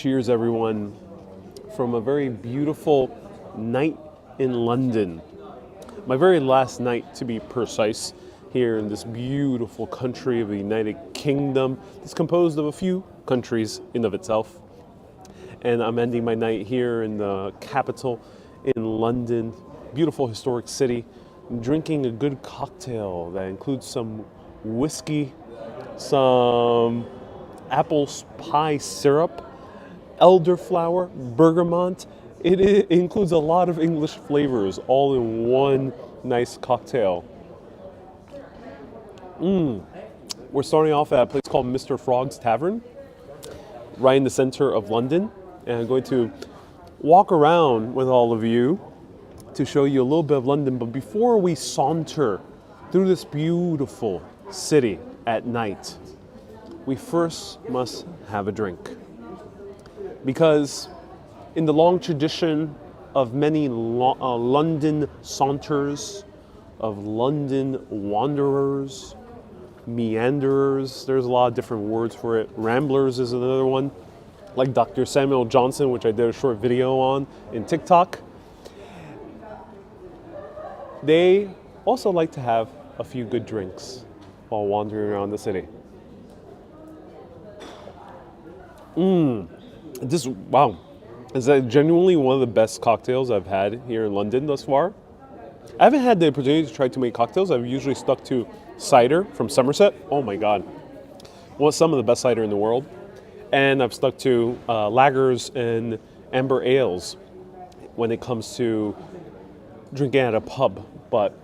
Cheers, everyone, from a very beautiful night in London. My very last night, to be precise, here in this beautiful country of the United Kingdom. It's composed of a few countries in of itself. And I'm ending my night here in the capital in London, beautiful historic city, drinking a good cocktail that includes some whiskey, some apple pie syrup, elderflower, bergamot. It includes a lot of English flavors all in one nice cocktail. We're starting off at a place called Mr. Frog's Tavern, right in the center of London. And I'm going to walk around with all of you to show you a little bit of London. But before we saunter through this beautiful city at night, we first must have a drink. Because in the long tradition of many London saunters, of London wanderers, meanderers, there's a lot of different words for it. Ramblers is another one, like Dr. Samuel Johnson, which I did a short video on in TikTok. They also like to have a few good drinks while wandering around the city. Wow. Is that genuinely one of the best cocktails I've had here in London thus far? I haven't had the opportunity to try too many cocktails. I've usually stuck to cider from Somerset. Oh my God. Well, some of the best cider in the world. And I've stuck to lagers and amber ales when it comes to drinking at a pub. But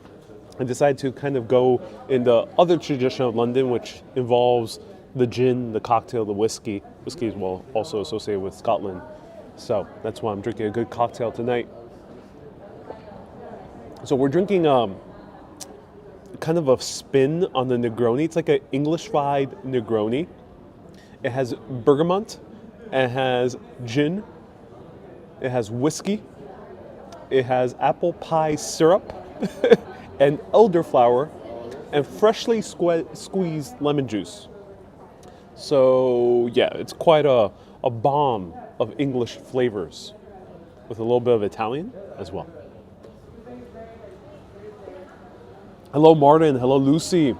I decided to kind of go in the other tradition of London, which involves the gin, the cocktail, the whiskey. Whiskey is also associated with Scotland. So that's why I'm drinking a good cocktail tonight. So we're drinking kind of a spin on the Negroni. It's like an English-fied Negroni. It has bergamot, it has gin, it has whiskey, it has apple pie syrup, and elderflower, and freshly squeezed lemon juice. So yeah, it's quite a bomb of English flavors with a little bit of Italian as well. Hello Martin, hello Lucy.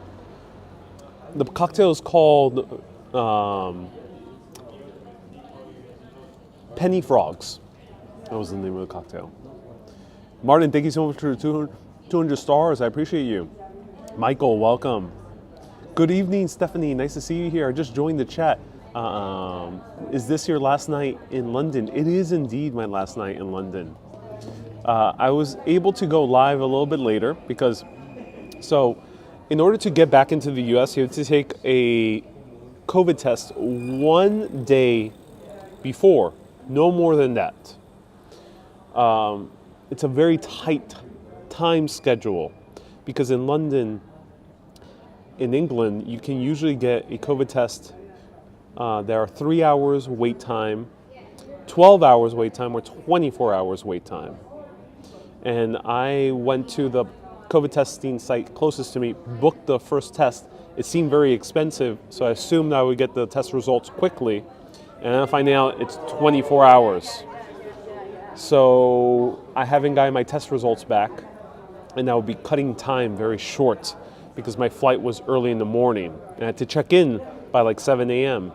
The cocktail is called Penny Frogs. That was the name of the cocktail. Martin, thank you so much for 200 stars. I appreciate you. Michael, welcome. Good evening, Stephanie. Nice to see you here. I just joined the chat. Is this your last night in London? It is indeed my last night in London. I was able to go live a little bit later because, so in order to get back into the US, you have to take a COVID test 1 day before, no more than that. It's a very tight time schedule because in London, in England, you can usually get a COVID test. There are 3 hours wait time, 12 hours wait time, or 24 hours wait time. And I went to the COVID testing site closest to me, booked the first test. It seemed very expensive, so I assumed I would get the test results quickly. And then I find out it's 24 hours. So I haven't gotten my test results back, and I will be cutting time very short because my flight was early in the morning. And I had to check in by like 7 a.m.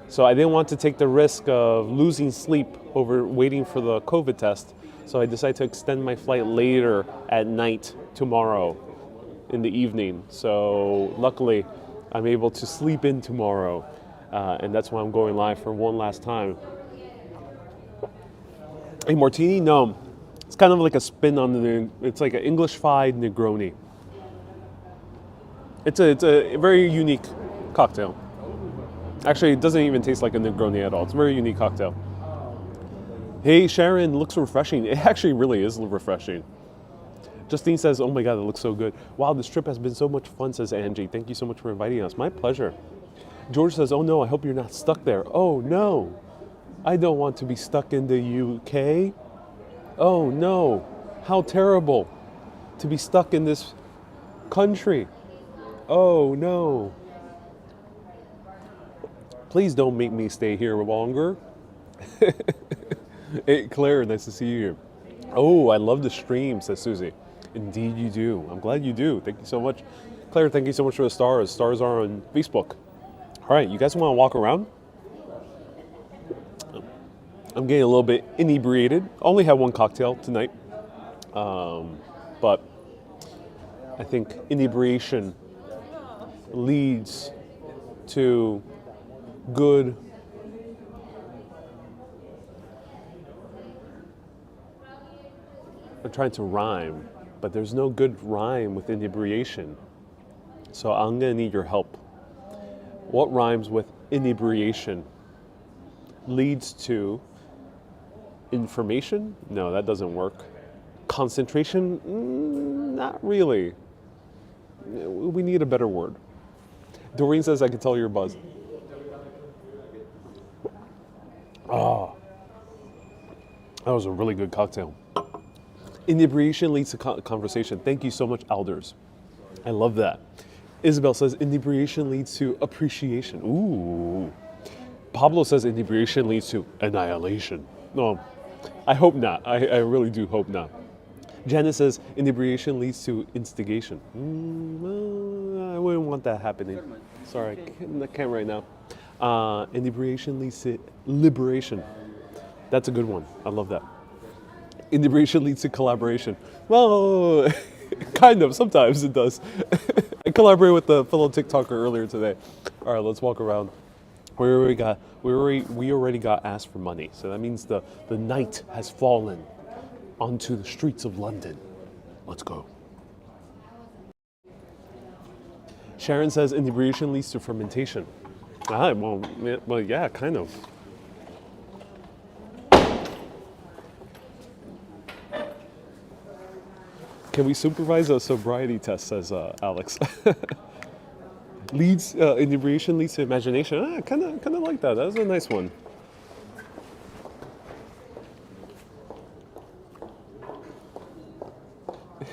So I didn't want to take the risk of losing sleep over waiting for the COVID test. So I decided to extend my flight later at night tomorrow in the evening. So luckily, I'm able to sleep in tomorrow. And that's why I'm going live for one last time. A martini? No. It's kind of like a spin on it's like an English-fied Negroni. It's a very unique cocktail. Actually, it doesn't even taste like a Negroni at all. It's a very unique cocktail. Hey, Sharon, looks refreshing. It actually really is refreshing. Justine says, oh my God, it looks so good. Wow, this trip has been so much fun, says Angie. Thank you so much for inviting us. My pleasure. George says, oh no, I hope you're not stuck there. Oh no, I don't want to be stuck in the UK. Oh no, how terrible to be stuck in this country. Oh no. Please don't make me stay here longer. Hey, Claire, nice to see you here. Oh, I love the stream, says Susie. Indeed, you do. I'm glad you do. Thank you so much. Claire, thank you so much for the stars. Stars are on Facebook. All right, you guys want to walk around? I'm getting a little bit inebriated. Only had one cocktail tonight. But I think inebriation leads to good I'm trying to rhyme, but there's no good rhyme with inebriation. So I'm gonna need your help. What rhymes with inebriation leads to information? No, that doesn't work. Concentration? Not really. We need a better word. Doreen says, I can tell you're buzzed. Oh, that was a really good cocktail. Inebriation leads to conversation. Thank you so much, elders. I love that. Isabel says, inebriation leads to appreciation. Ooh. Pablo says, inebriation leads to annihilation. No, I hope not. I really do hope not. Janice says, inebriation leads to instigation. Well, I wouldn't want that happening. Sorry, I can't right now. Inebriation leads to liberation. That's a good one. I love that. Inebriation leads to collaboration. Well, kind of. Sometimes it does. I collaborated with the fellow TikToker earlier today. All right, let's walk around. We already got asked for money, so that means the night has fallen onto the streets of London. Let's go. Sharon says inebriation leads to fermentation. Well, yeah, kind of. Can we supervise a sobriety test, says Alex. Inebriation leads to imagination. Kind of like that. That was a nice one.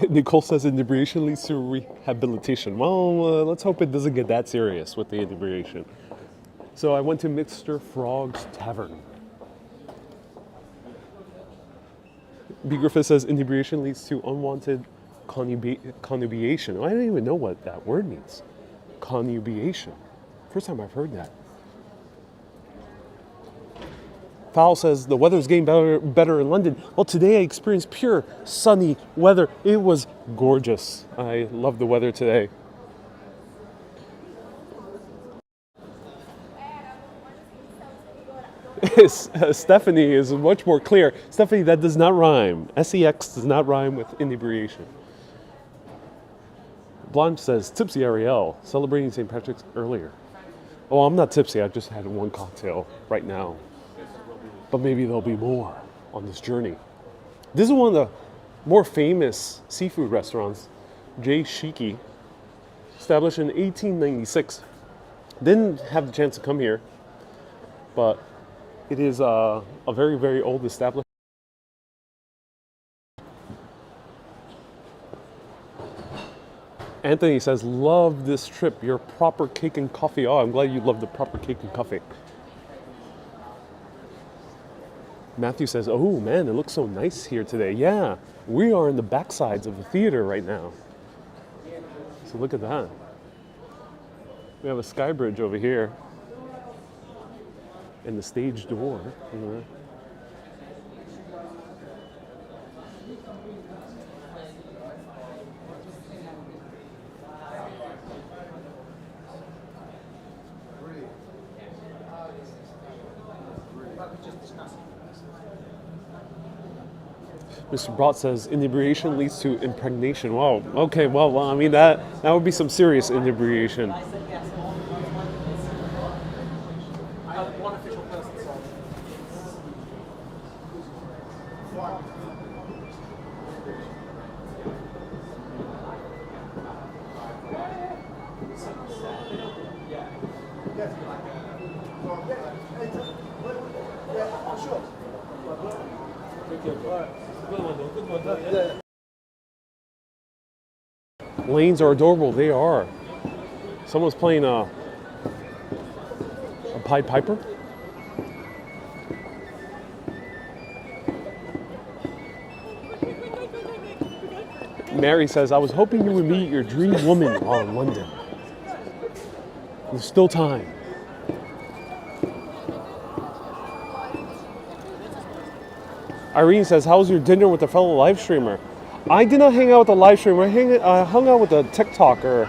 Nicole says inebriation leads to rehabilitation. Well, let's hope it doesn't get that serious with the inebriation. So I went to Mr. Frog's Tavern. B. Griffith says inebriation leads to unwanted connubiation. I don't even know what that word means. Connubiation. First time I've heard that. Fowl says the weather's getting better in London. Well, today I experienced pure sunny weather. It was gorgeous. I love the weather today. Stephanie is much more clear. Stephanie, that does not rhyme. SEX does not rhyme with inebriation. Blanche says, tipsy Ariel, celebrating St. Patrick's earlier. Oh, I'm not tipsy. I just had one cocktail right now. But maybe there'll be more on this journey. This is one of the more famous seafood restaurants, J. Shiki, established in 1896. Didn't have the chance to come here, but it is a very, very old establishment. Anthony says, love this trip, your proper cake and coffee. Oh, I'm glad you love the proper cake and coffee. Matthew says, oh man, it looks so nice here today. Yeah, we are in the backsides of the theater right now. So look at that. We have a sky bridge over here. And the stage door. Mr. Brott says inebriation leads to impregnation. Wow. Okay. Well, I mean that would be some serious inebriation. Lanes are adorable. They are. Someone's playing a Pied Piper. Mary says, I was hoping you would meet your dream woman while in London. There's still time. Irene says, how was your dinner with a fellow live streamer? I did not hang out with a live streamer. I hung out with a TikToker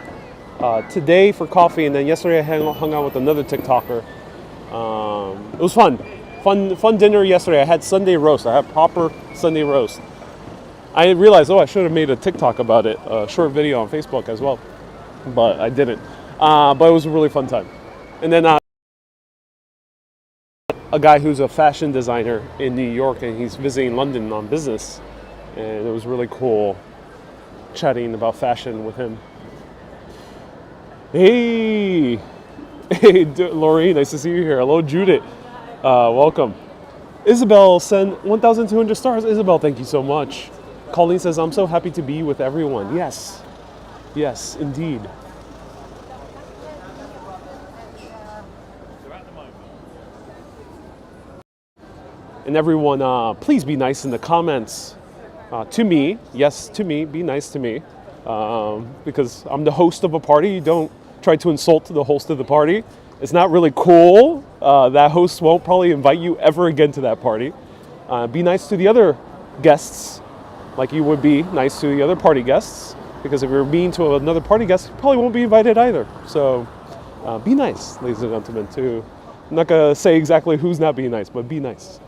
today for coffee, and then yesterday I hung out with another TikToker. It was fun. Fun dinner yesterday. I had Sunday roast. I had proper Sunday roast. I realized, I should have made a TikTok about it, a short video on Facebook as well, but I didn't. But it was a really fun time. And then a guy who's a fashion designer in New York, and he's visiting London on business, and it was really cool chatting about fashion with him. Hey, Lorraine, nice to see you here. Hello, Judith. Welcome. Isabel sent 1,200 stars. Isabel, thank you so much. Colleen says, I'm so happy to be with everyone. Yes, indeed. And everyone, please be nice in the comments to me. Yes, to me. Be nice to me. Because I'm the host of a party. You don't try to insult the host of the party. It's not really cool. That host won't probably invite you ever again to that party. Be nice to the other guests, like you would be nice to the other party guests. Because if you're mean to another party guest, you probably won't be invited either. So be nice, ladies and gentlemen, too. I'm not going to say exactly who's not being nice, but be nice.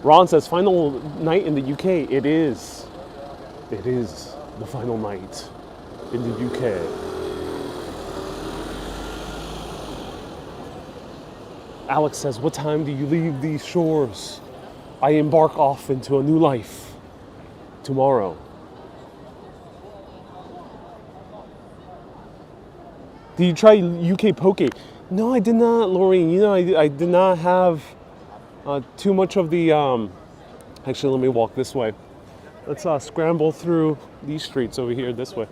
Ron says, final night in the UK. It is. It is the final night in the UK. Alex says, what time do you leave these shores? I embark off into a new life tomorrow. Did you try UK poke? No, I did not, Laureen. You know, I did not have too much of the, actually, let me walk this way. Let's scramble through these streets over here this way.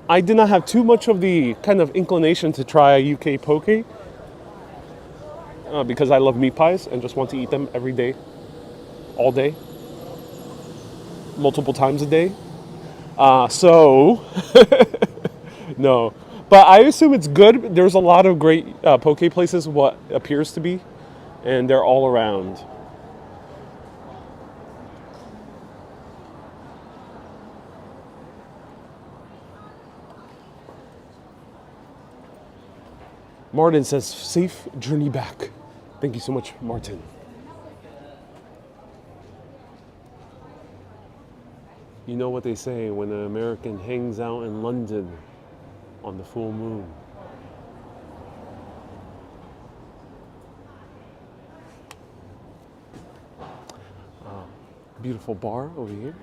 I did not have too much of the kind of inclination to try UK poke because I love meat pies and just want to eat them every day, all day, multiple times a day. So, no. But I assume it's good. There's a lot of great poke places, what appears to be, and they're all around. Martin says, safe journey back. Thank you so much, Martin. You know what they say when an American hangs out in London on the full moon. Beautiful bar over here.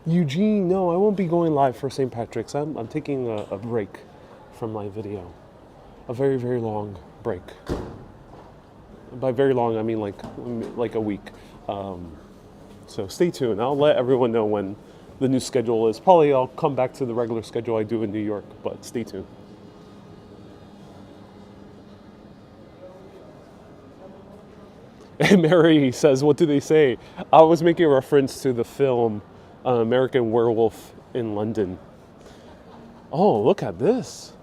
Eugene, no, I won't be going live for St. Patrick's. I'm taking a break from my video. A very, very long break. By very long, I mean like a week. So stay tuned. I'll let everyone know when the new schedule is. Probably I'll come back to the regular schedule I do in New York, but stay tuned. And Mary says, what do they say? I was making a reference to the film American Werewolf in London. Oh, look at this.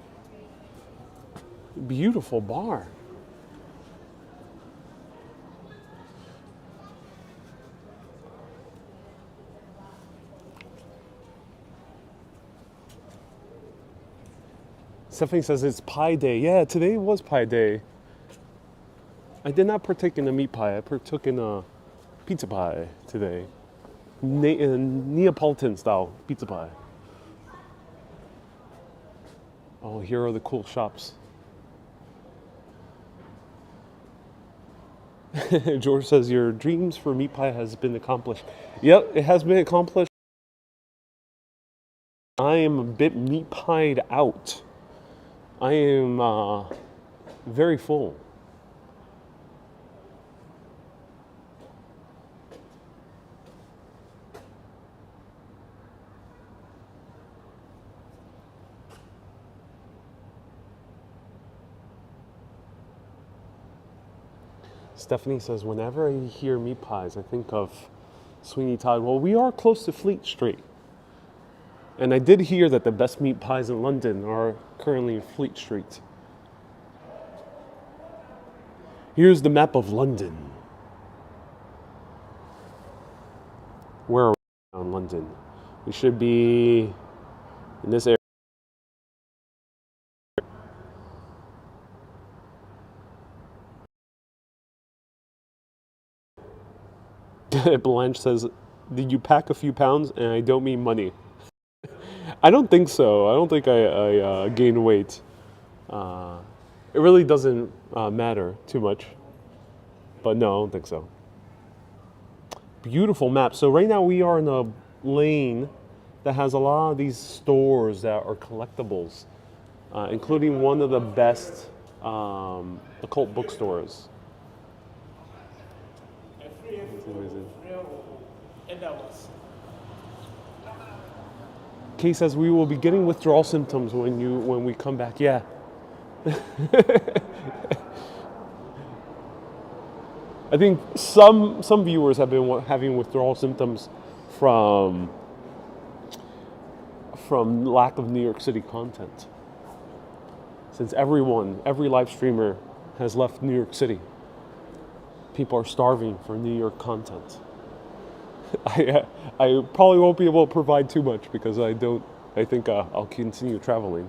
Beautiful bar. Stephanie says it's pie day. Yeah, today was pie day. I did not partake in a meat pie. I partook in a pizza pie today. Neapolitan style pizza pie. Oh, here are the cool shops. George says your dreams for meat pie has been accomplished. Yep, it has been accomplished. I am a bit meat pied out. I am very full. Stephanie says, whenever I hear meat pies, I think of Sweeney Todd. Well, we are close to Fleet Street. And I did hear that the best meat pies in London are currently in Fleet Street. Here's the map of London. Where are we in London? We should be in this area. Blanche says, did you pack a few pounds? And I don't mean money. I don't think so. I don't think I gained weight. It really doesn't matter too much. But no, I don't think so. Beautiful map. So right now we are in a lane that has a lot of these stores that are collectibles, including one of the best occult bookstores. Kay says we will be getting withdrawal symptoms when we come back. Yeah. I think some viewers have been having withdrawal symptoms from lack of New York City content. Since every live streamer has left New York City, people are starving for New York content. I probably won't be able to provide too much because I think I'll continue traveling.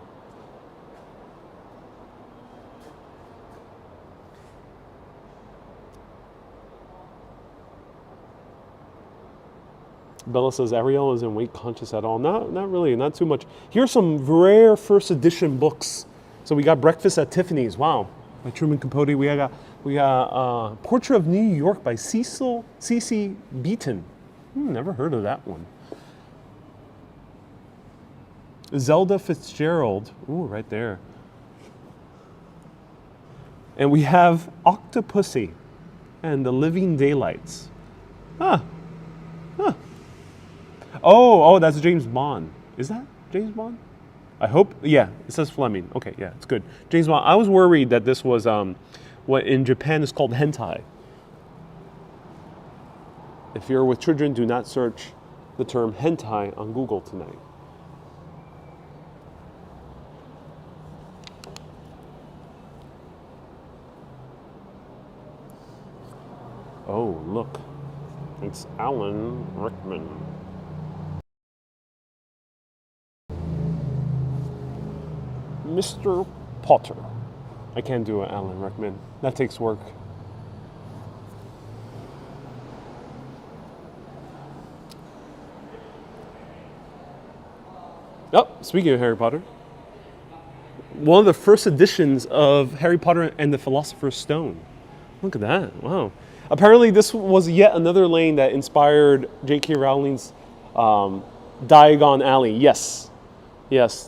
Bella says Ariel isn't weight conscious at all. Not really, not too much. Here's some rare first edition books. So we got Breakfast at Tiffany's. Wow, by Truman Capote. We got Portrait of New York by C.C. Beaton. Never heard of that one. Zelda Fitzgerald. Ooh, right there. And we have Octopussy and the Living Daylights. Huh. Oh, that's James Bond. Is that James Bond? I hope. Yeah, it says Fleming. Okay, yeah, it's good. James Bond. I was worried that this was what in Japan is called hentai. If you're with children, do not search the term hentai on Google tonight. Oh, look. It's Alan Rickman. Mr. Potter. I can't do an Alan Rickman. That takes work. Oh, speaking of Harry Potter, one of the first editions of Harry Potter and the Philosopher's Stone. Look at that. Wow. Apparently this was yet another lane that inspired J.K. Rowling's Diagon Alley. Yes,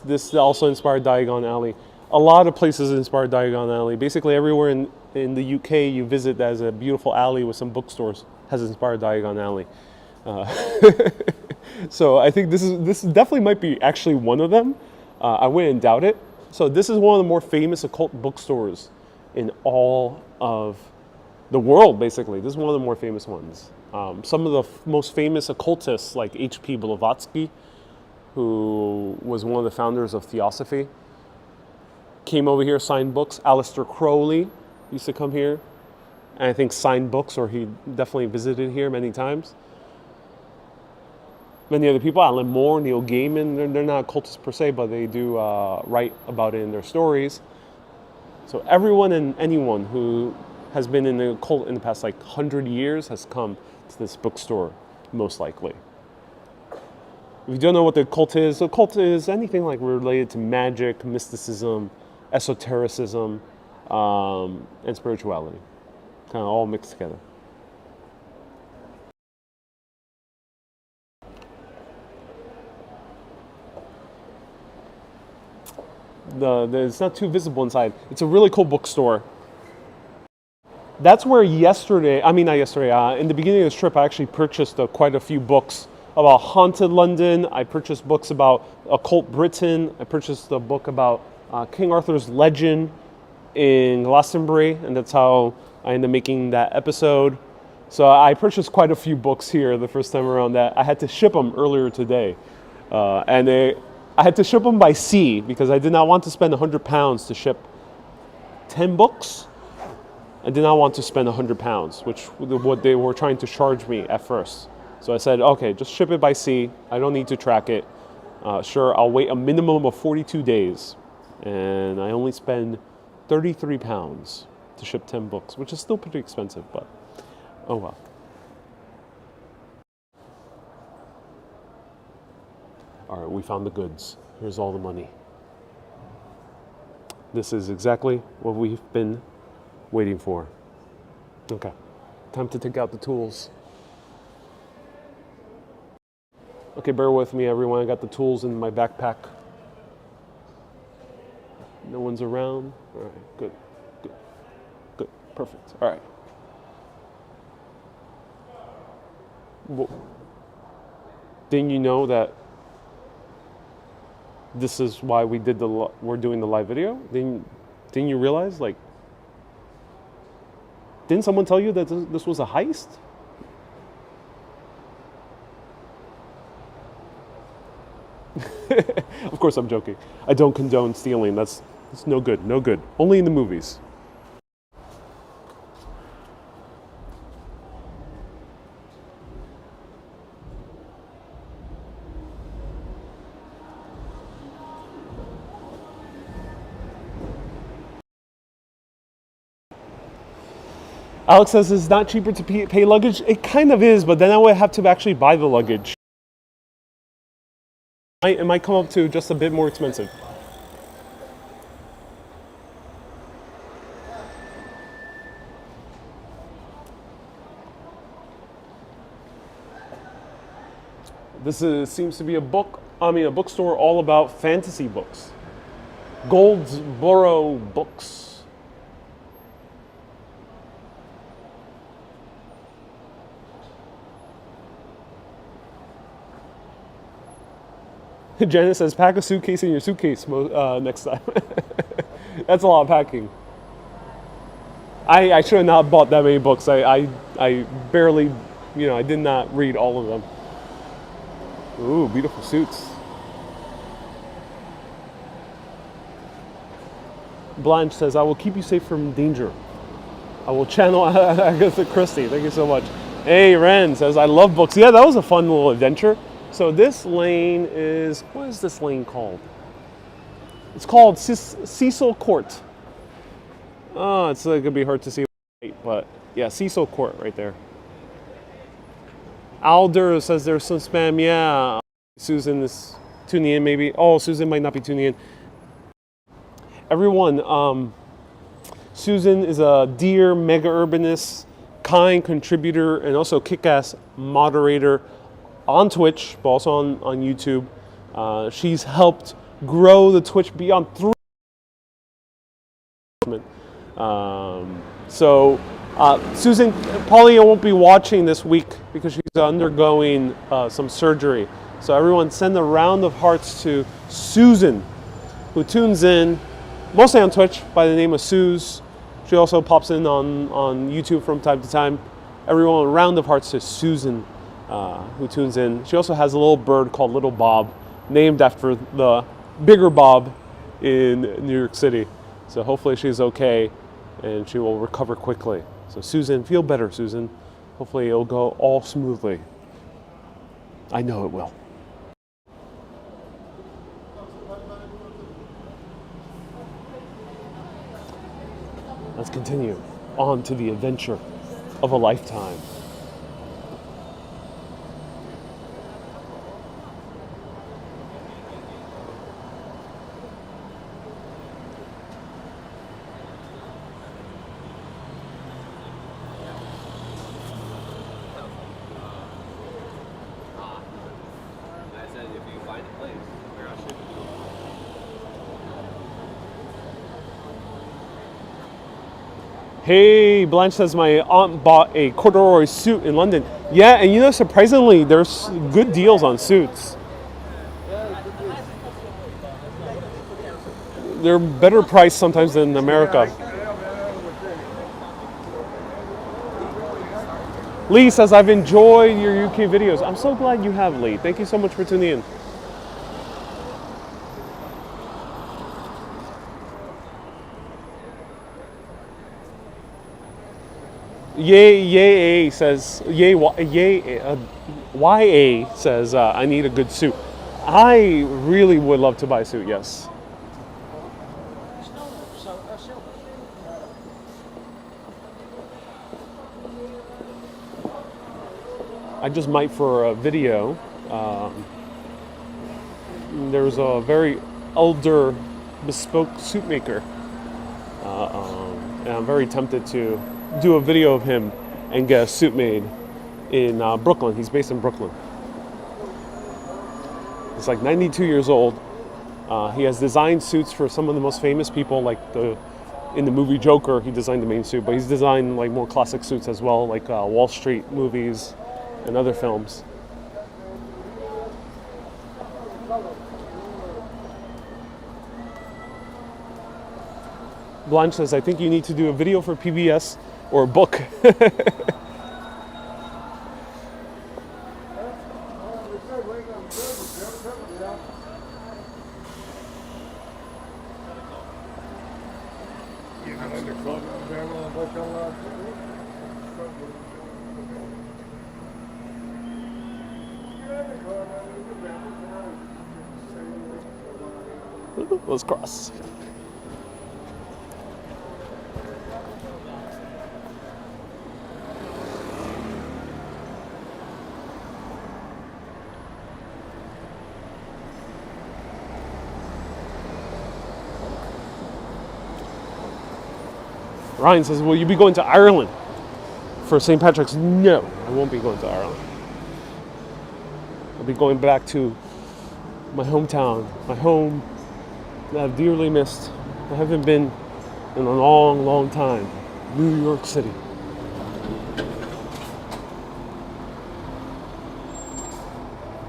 this also inspired Diagon Alley. A lot of places inspired Diagon Alley. Basically everywhere in the UK you visit that has a beautiful alley with some bookstores has inspired Diagon Alley. So I think this definitely might be actually one of them. I wouldn't doubt it. So this is one of the more famous occult bookstores in all of the world, basically. This is one of the more famous ones. Some of the most famous occultists, like H.P. Blavatsky, who was one of the founders of Theosophy, came over here, signed books. Aleister Crowley used to come here, and I think signed books, or he definitely visited here many times. Many other people, Alan Moore, Neil Gaiman, they're not occultists per se, but they do write about it in their stories. So everyone and anyone who has been in the occult in the past 100 years has come to this bookstore, most likely. If you don't know what the occult is anything related to magic, mysticism, esotericism, and spirituality. Kind of all mixed together. It's not too visible inside. It's a really cool bookstore. That's where in the beginning of this trip, I actually purchased quite a few books about haunted London. I purchased books about occult Britain. I purchased a book about King Arthur's legend. in Glastonbury, and that's how I ended up making that episode. So I purchased quite a few books here the first time around. That I had to ship them earlier today, I had to ship them by sea because I did not want to spend £100 to ship 10 books. I did not want to spend £100, which what they were trying to charge me at first. So I said, okay, just ship it by sea. I don't need to track it. Sure, I'll wait a minimum of 42 days. And I only spend £33 to ship 10 books, which is still pretty expensive, but oh well. All right, we found the goods. Here's all the money. This is exactly what we've been waiting for. Okay, time to take out the tools. Okay, bear with me, everyone. I got the tools in my backpack. No one's around. All right, good, good, good, perfect. All right. Well, didn't you know that this is why we're doing the live video? Didn't you realize, like, didn't someone tell you that this was a heist? Of course I'm joking. I don't condone stealing. That's no good. No good. Only in the movies. Alex says it's not cheaper to pay luggage. It kind of is, but then I would have to actually buy the luggage. It might come up to just a bit more expensive. Seems to be a bookstore all about fantasy books. Goldsboro Books. Janet says, pack a suitcase in your suitcase next time. That's a lot of packing. I should have not bought that many books. I barely, I did not read all of them. Ooh, beautiful suits. Blanche says, I will keep you safe from danger. I will channel Agatha Christie. Thank you so much. Hey, Ren says, I love books. Yeah, that was a fun little adventure. So this lane is, what is this lane called? It's called Cecil Court. Oh, it's going to be hard to see, but yeah, Cecil Court right there. Alder says there's some spam. Yeah, Susan is tuning in maybe. Oh, Susan might not be tuning in. Everyone, Susan is a dear mega urbanist, kind contributor, and also kick-ass moderator on Twitch, but also on YouTube. She's helped grow the Twitch beyond 3. Susan probably won't be watching this week because she's undergoing some surgery. So everyone send a round of hearts to Susan, who tunes in mostly on Twitch by the name of Suze. She also pops in on YouTube from time to time. Everyone, a round of hearts to Susan, who tunes in. She also has a little bird called Little Bob, named after the bigger Bob in New York City. So hopefully she's okay and she will recover quickly. So Susan, feel better, Susan. Hopefully it'll go all smoothly. I know it will. Let's continue on to the adventure of a lifetime. Hey, Blanche says my aunt bought a corduroy suit in London. Yeah, and surprisingly, there's good deals on suits. they're better priced sometimes than America. Lee says, I've enjoyed your UK videos. I'm so glad you have, Lee. Thank you so much for tuning in. YA says, YA says, I need a good suit. I really would love to buy a suit, yes. I just might for a video. There's a very elder bespoke suit maker. And I'm very tempted to do a video of him and get a suit made in Brooklyn. He's based in Brooklyn. He's like 92 years old. He has designed suits for some of the most famous people, like in the movie Joker, he designed the main suit, but he's designed like more classic suits as well, like Wall Street movies and other films. Blanche says, I think you need to do a video for PBS or a book. Let's cross. Ryan says, will you be going to Ireland for St. Patrick's? No, I won't be going to Ireland. I'll be going back to my hometown, my home that I've dearly missed. I haven't been in a long, long time. New York City.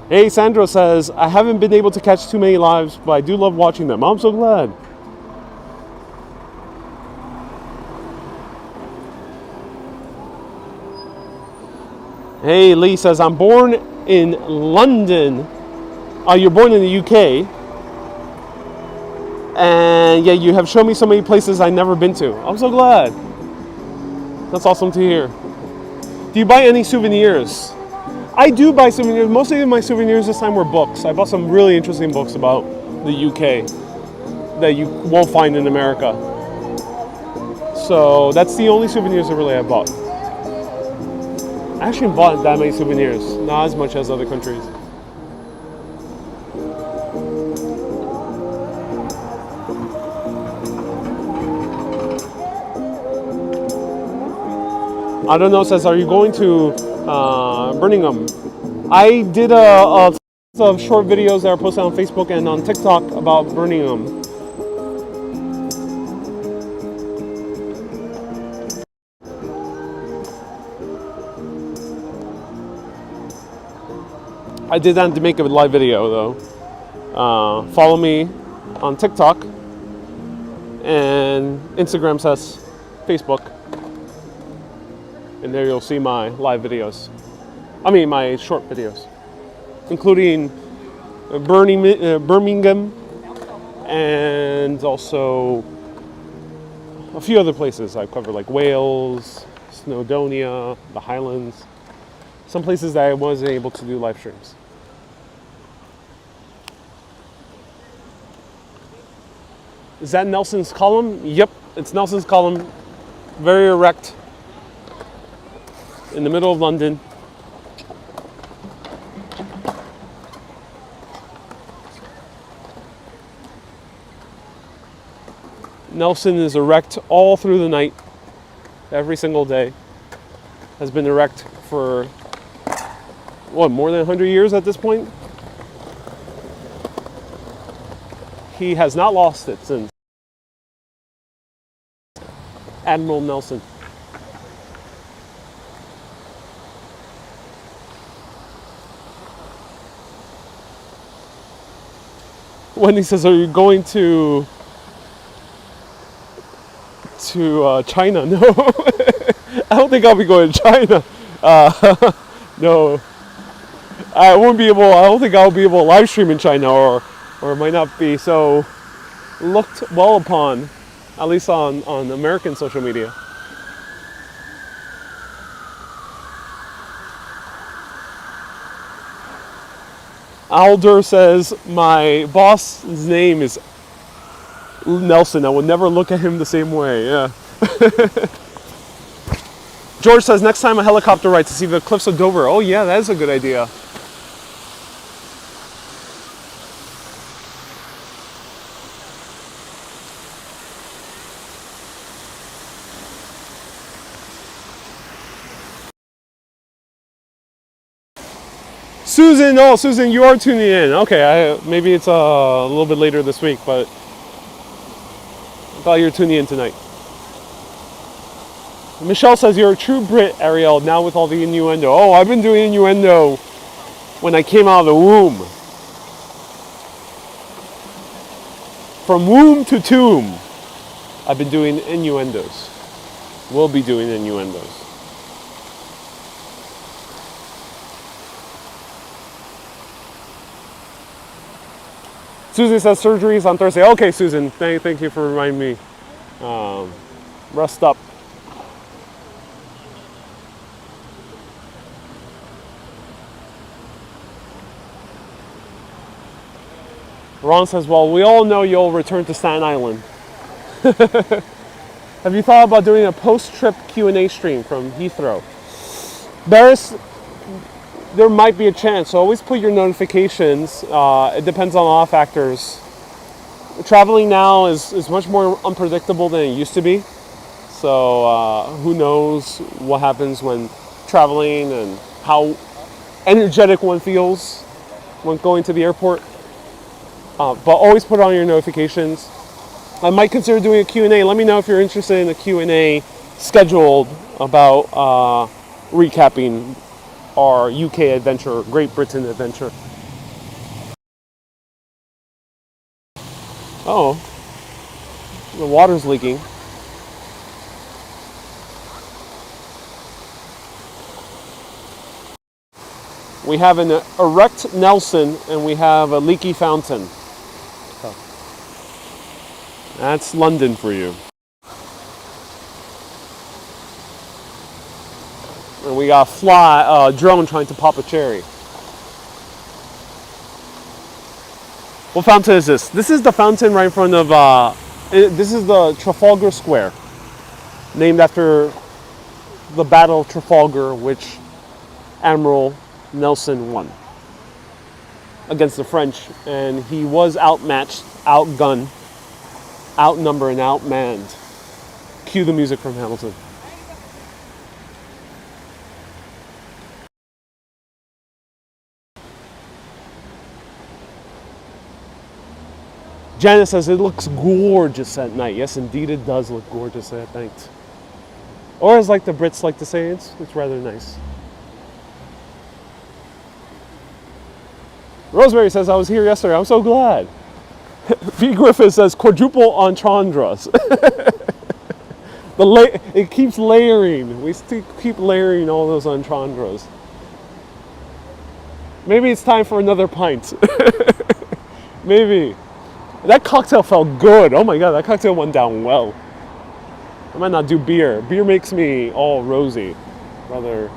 Hey, Sandro says, I haven't been able to catch too many lives, but I do love watching them. I'm so glad. Hey, Lee says, I'm born in London. You're born in the UK. And yeah, you have shown me so many places I've never been to. I'm so glad. That's awesome to hear. Do you buy any souvenirs? I do buy souvenirs. Mostly of my souvenirs this time were books. I bought some really interesting books about the UK that you won't find in America. So that's the only souvenirs that really I bought. I actually bought that many souvenirs, not as much as other countries. I don't know, says, are you going to Birmingham? I did a of short videos that are posted on Facebook and on TikTok about Birmingham. I did that to make a live video though. Follow me on TikTok and Instagram says Facebook. And there you'll see my live videos. I mean my short videos. Including Birmingham and also a few other places I've covered, like Wales, Snowdonia, the Highlands. Some places that I wasn't able to do live streams. Is that Nelson's column? Yep, it's Nelson's column. Very erect. In the middle of London. Nelson is erect all through the night, every single day. Has been erect for, what, more than 100 years at this point? He has not lost it since. Admiral Nelson. Wendy says, are you going to to China. No, I don't think I'll be going to China. No, I won't be able. I don't think I'll be able to live stream in China, or it might not be so looked well upon, at least on American social media. Alder says, my boss's name is Nelson. I will never look at him the same way. Yeah. George says, next time a helicopter ride to see the cliffs of Dover. Oh yeah, that is a good idea. Susan, oh Susan, you are tuning in. Okay, maybe it's a little bit later this week, but I thought you were tuning in tonight. Michelle says, you're a true Brit, Ariel, now with all the innuendo. Oh, I've been doing innuendo when I came out of the womb. From womb to tomb, I've been doing innuendos. We'll be doing innuendos. Susan says surgery is on Thursday. Okay, Susan, thank you for reminding me. Rest up. Ron says, well, we all know you'll return to Staten Island. Have you thought about doing a post-trip Q&A stream from Heathrow? Barris, there might be a chance, so always put your notifications. It depends on a lot of factors. Traveling now is much more unpredictable than it used to be. So who knows what happens when traveling and how energetic one feels when going to the airport. But always put on your notifications. I might consider doing a Q&A. Let me know if you're interested in a Q&A scheduled about recapping our UK adventure, Great Britain adventure. Oh, the water's leaking. We have an erect Nelson and we have a leaky fountain. That's London for you. And we got a drone trying to pop a cherry. What fountain is this? This is the fountain right in front of, this is the Trafalgar Square, named after the Battle of Trafalgar, which Admiral Nelson won against the French. And he was outmatched, outgunned, outnumbered, and outmanned. Cue the music from Hamilton. Janice says it looks gorgeous at night. Yes, indeed it does look gorgeous at night. Or as like the Brits like to say, it's rather nice. Rosemary says, I was here yesterday. I'm so glad. B. Griffith says, quadruple entendres. It keeps layering. We still keep layering all those entendres. Maybe it's time for another pint. Maybe. That cocktail felt good. Oh my god, that cocktail went down well. I might not do beer. Beer makes me all rosy. Rather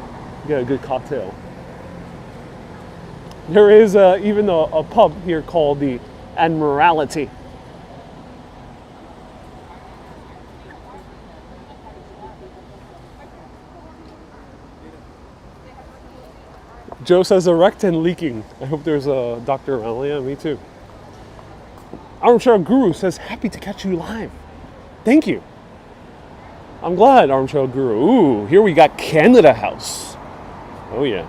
get a good cocktail. There is even a pub here called the Admiralty. Joe says erect and leaking. I hope there's a doctor around. Yeah, me too. Armchair Guru says, happy to catch you live. Thank you. I'm glad, Armchair Guru. Ooh, here we got Canada House. Oh yeah.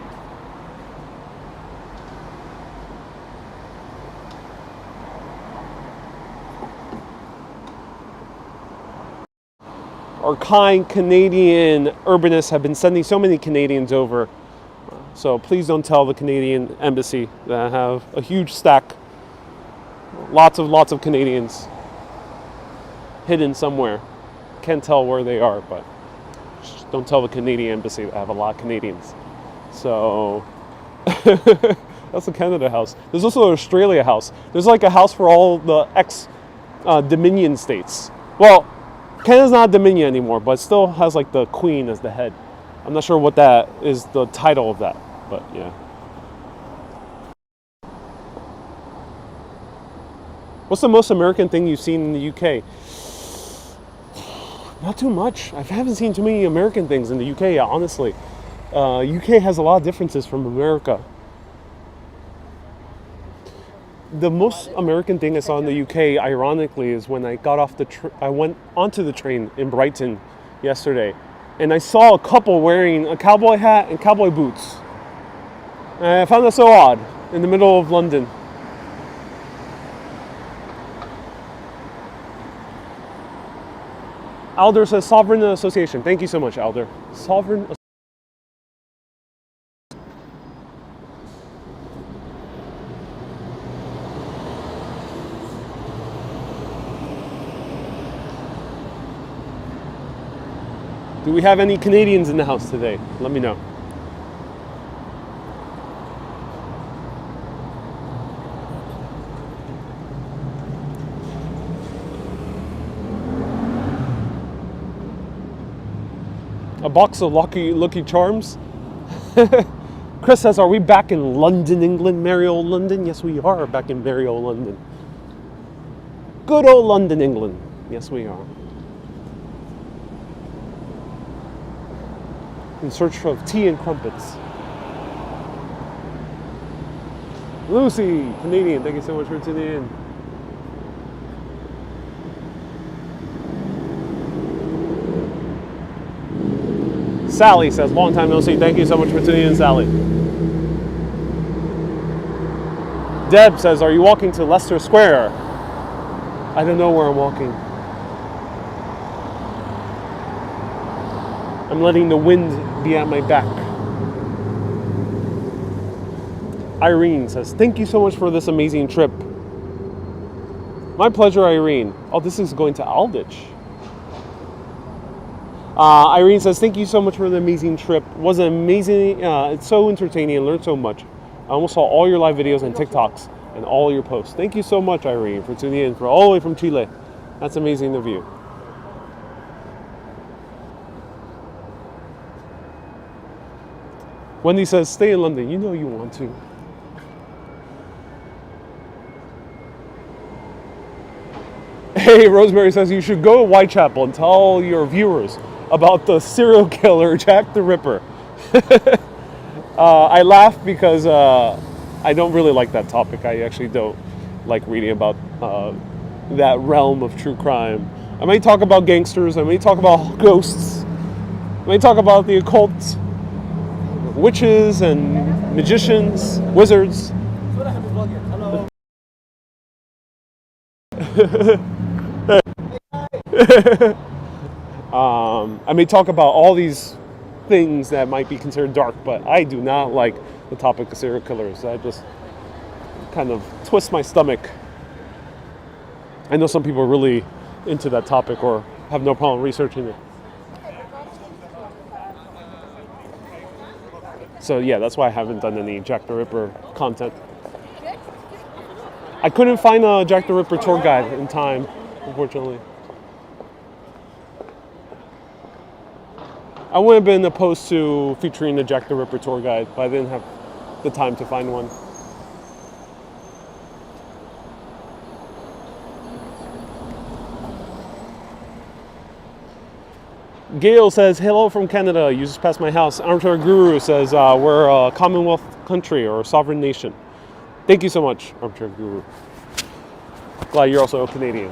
Our kind Canadian urbanists have been sending so many Canadians over. So please don't tell the Canadian embassy that I have a huge stack. Lots of Canadians hidden somewhere. Can't tell where they are, but don't tell the Canadian embassy that I have a lot of Canadians. So that's the Canada House. There's also an Australia House. There's like a house for all the ex-Dominion states. Well, Canada's not Dominion anymore, but it still has like the Queen as the head. I'm not sure what that is, the title of that, but yeah. What's the most American thing you've seen in the UK? Not too much. I haven't seen too many American things in the UK, honestly. UK has a lot of differences from America. The most American thing I saw in the UK, ironically, is when I got off I went onto the train in Brighton yesterday, and I saw a couple wearing a cowboy hat and cowboy boots. And I found that so odd in the middle of London. Alder says Sovereign Association. Thank you so much, Alder. Sovereign. Do we have any Canadians in the house today? Let me know. A box of Lucky Charms. Chris says, are we back in London, England? Merry old London? Yes, we are back in merry old London. Good old London, England. Yes, we are. In search of tea and crumpets. Lucy, Canadian, thank you so much for tuning in. Sally says, long time no see. Thank you so much for tuning in, Sally. Deb says, are you walking to Leicester Square? I don't know where I'm walking. I'm letting the wind be at my back. Irene says, thank you so much for this amazing trip. My pleasure, Irene. Oh, this is going to Aldwych. Irene says, thank you so much for the amazing trip. It was amazing. It's so entertaining and learned so much. I almost saw all your live videos and TikToks and all your posts. Thank you so much, Irene, for tuning in all the way from Chile. That's amazing of you. Wendy says, stay in London. You know you want to. Hey, Rosemary says, you should go to Whitechapel and tell your viewers about the serial killer Jack the Ripper. I laugh because I don't really like that topic. I actually don't like reading about that realm of true crime. I may talk about gangsters. I may talk about ghosts. I may talk about the occult, witches and magicians, wizards. I may talk about all these things that might be considered dark, but I do not like the topic of serial killers. I just kind of twist my stomach. I know some people are really into that topic or have no problem researching it. So yeah, that's why I haven't done any Jack the Ripper content. I couldn't find a Jack the Ripper tour guide in time, unfortunately. I would have been opposed to featuring the Jack the Ripper tour guide, but I didn't have the time to find one. Gail says, hello from Canada. You just passed my house. Armchair Guru says, we're a Commonwealth country or a sovereign nation. Thank you so much, Armchair Guru. Glad you're also a Canadian.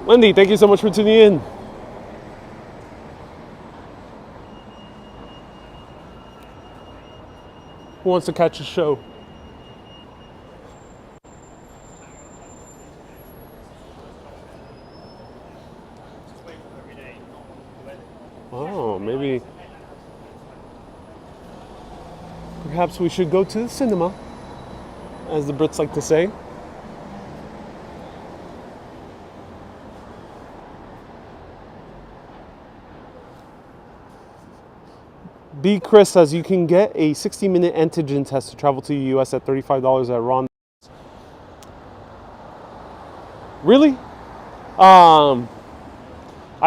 Wendy, thank you so much for tuning in. Who wants to catch a show? Oh, maybe. Perhaps we should go to the cinema, as the Brits like to say. B. Chris says you can get a 60-minute antigen test to travel to the U.S. at $35 at Ron. Really? I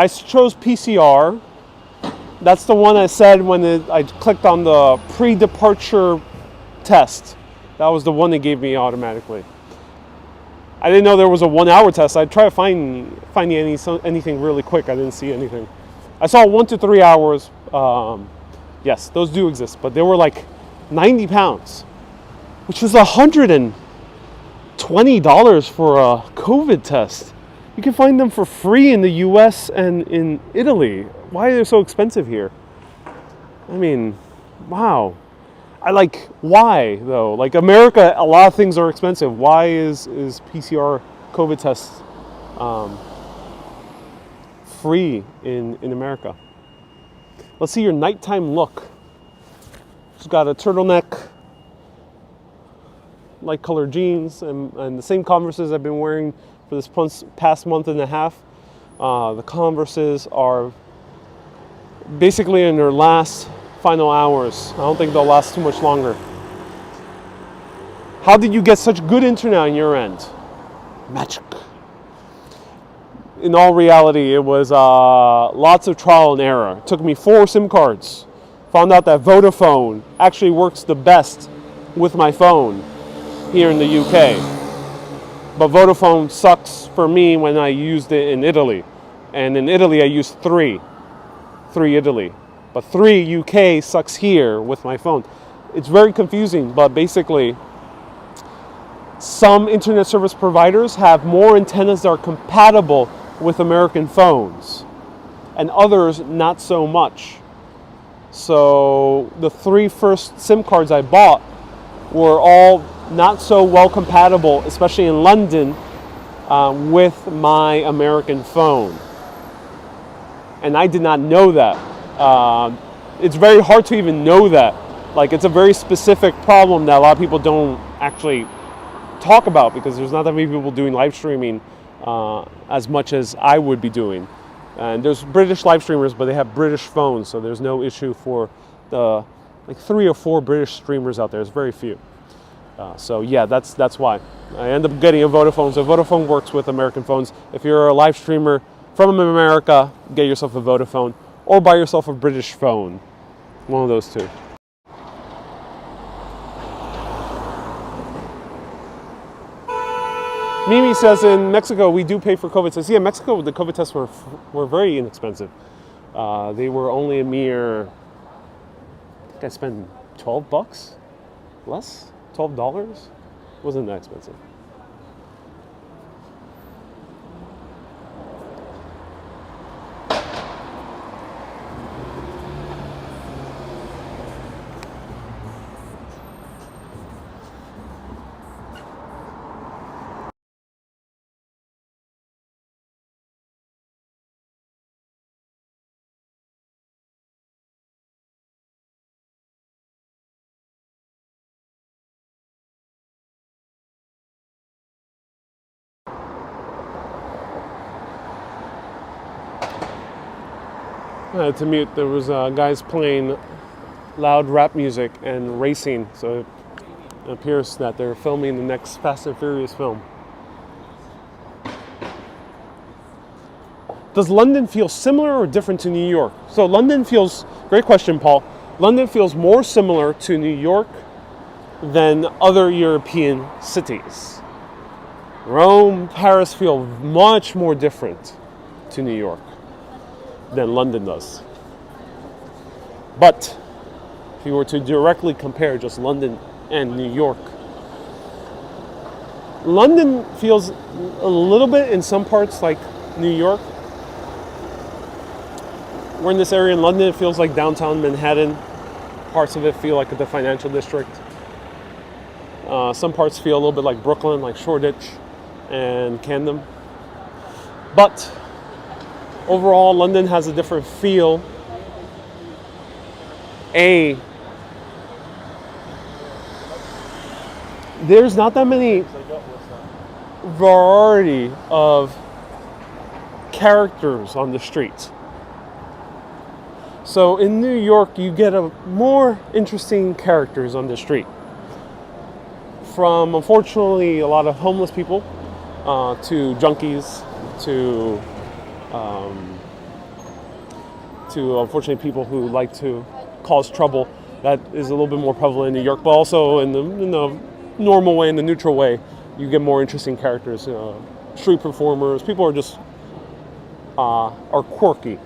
chose PCR. That's the one I said when I clicked on the pre-departure test. That was the one they gave me automatically. I didn't know there was a 1-hour test. I tried to find anything really quick. I didn't see anything. I saw 1 to 3 hours. Yes, those do exist, but they were like 90 pounds, which was $120 for a COVID test. You can find them for free in the US and in Italy. Why are they so expensive here? I mean, wow. Why though? Like America, a lot of things are expensive. Why is PCR COVID tests free in America? Let's see your nighttime look. She's got a turtleneck, light colored jeans, and the same Converses I've been wearing for this past month and a half. The Converses are basically in their final hours. I don't think they'll last too much longer. How did you get such good internet on your end? Magic. In all reality, it was lots of trial and error. It took me 4 SIM cards. Found out that Vodafone actually works the best with my phone here in the UK. But Vodafone sucks for me when I used it in Italy. And in Italy, I used 3 Italy. But 3 UK sucks here with my phone. It's very confusing, but basically, some internet service providers have more antennas that are compatible with American phones, and others not so much. So the 3 first SIM cards I bought were all not so well compatible, especially in London, with my American phone. And I did not know that. It's very hard to even know that. Like, it's a very specific problem that a lot of people don't actually talk about, because there's not that many people doing live streaming as much as I would be doing. And there's British live streamers, but they have British phones, so there's no issue for the 3 or 4 British streamers out there. There's very few. So yeah, that's why I end up getting a Vodafone. So Vodafone works with American phones. If you're a live streamer from America, get yourself a Vodafone, or buy yourself a British phone. One of those two. Mimi says in Mexico we do pay for COVID tests. Yeah, Mexico, the COVID tests were very inexpensive. They were only a mere, I think I spent $12 less, $12. Wasn't that expensive. To mute, there was guys playing loud rap music and racing, so it appears that they're filming the next Fast and Furious film. Does London feel similar or different to New York? So London feels, great question, Paul. London feels more similar to New York than other European cities. Rome, Paris feel much more different to New York than London does. But if you were to directly compare just London and New York, London feels a little bit in some parts like New York. We're in this area in London, it feels like downtown Manhattan. Parts of it feel like the financial district. Some parts feel a little bit like Brooklyn, like Shoreditch and Camden. But overall, London has a different feel there's not that many variety of characters on the streets. So in New York, you get a more interesting characters on the street. From, unfortunately, a lot of homeless people to junkies to unfortunately people who like to cause trouble. That is a little bit more prevalent in New York, but also in the normal way, in the neutral way, you get more interesting characters. Street performers, people are just are quirky,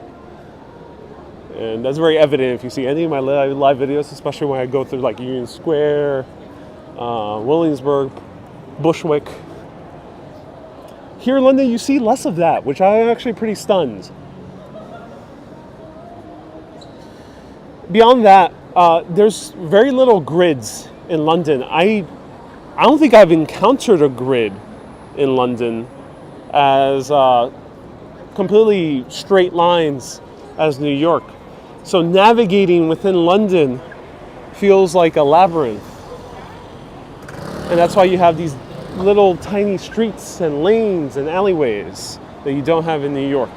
and that's very evident if you see any of my live videos, especially when I go through like Union Square, Williamsburg, Bushwick. Here in London, you see less of that, which I'm actually pretty stunned. Beyond that, there's very little grids in London. I don't think I've encountered a grid in London as completely straight lines as New York. So navigating within London feels like a labyrinth. And that's why you have these little tiny streets and lanes and alleyways that you don't have in New York.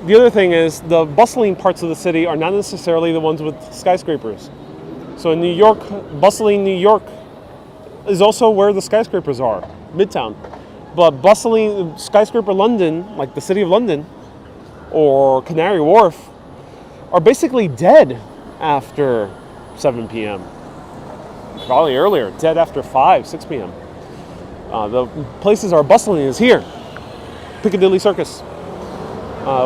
The other thing is the bustling parts of the city are not necessarily the ones with skyscrapers. So in New York, bustling New York is also where the skyscrapers are, Midtown. But bustling skyscraper London, like the City of London or Canary Wharf, are basically dead after 7 p.m. Probably earlier, dead after 5, 6 p.m. The places are bustling is here, Piccadilly Circus,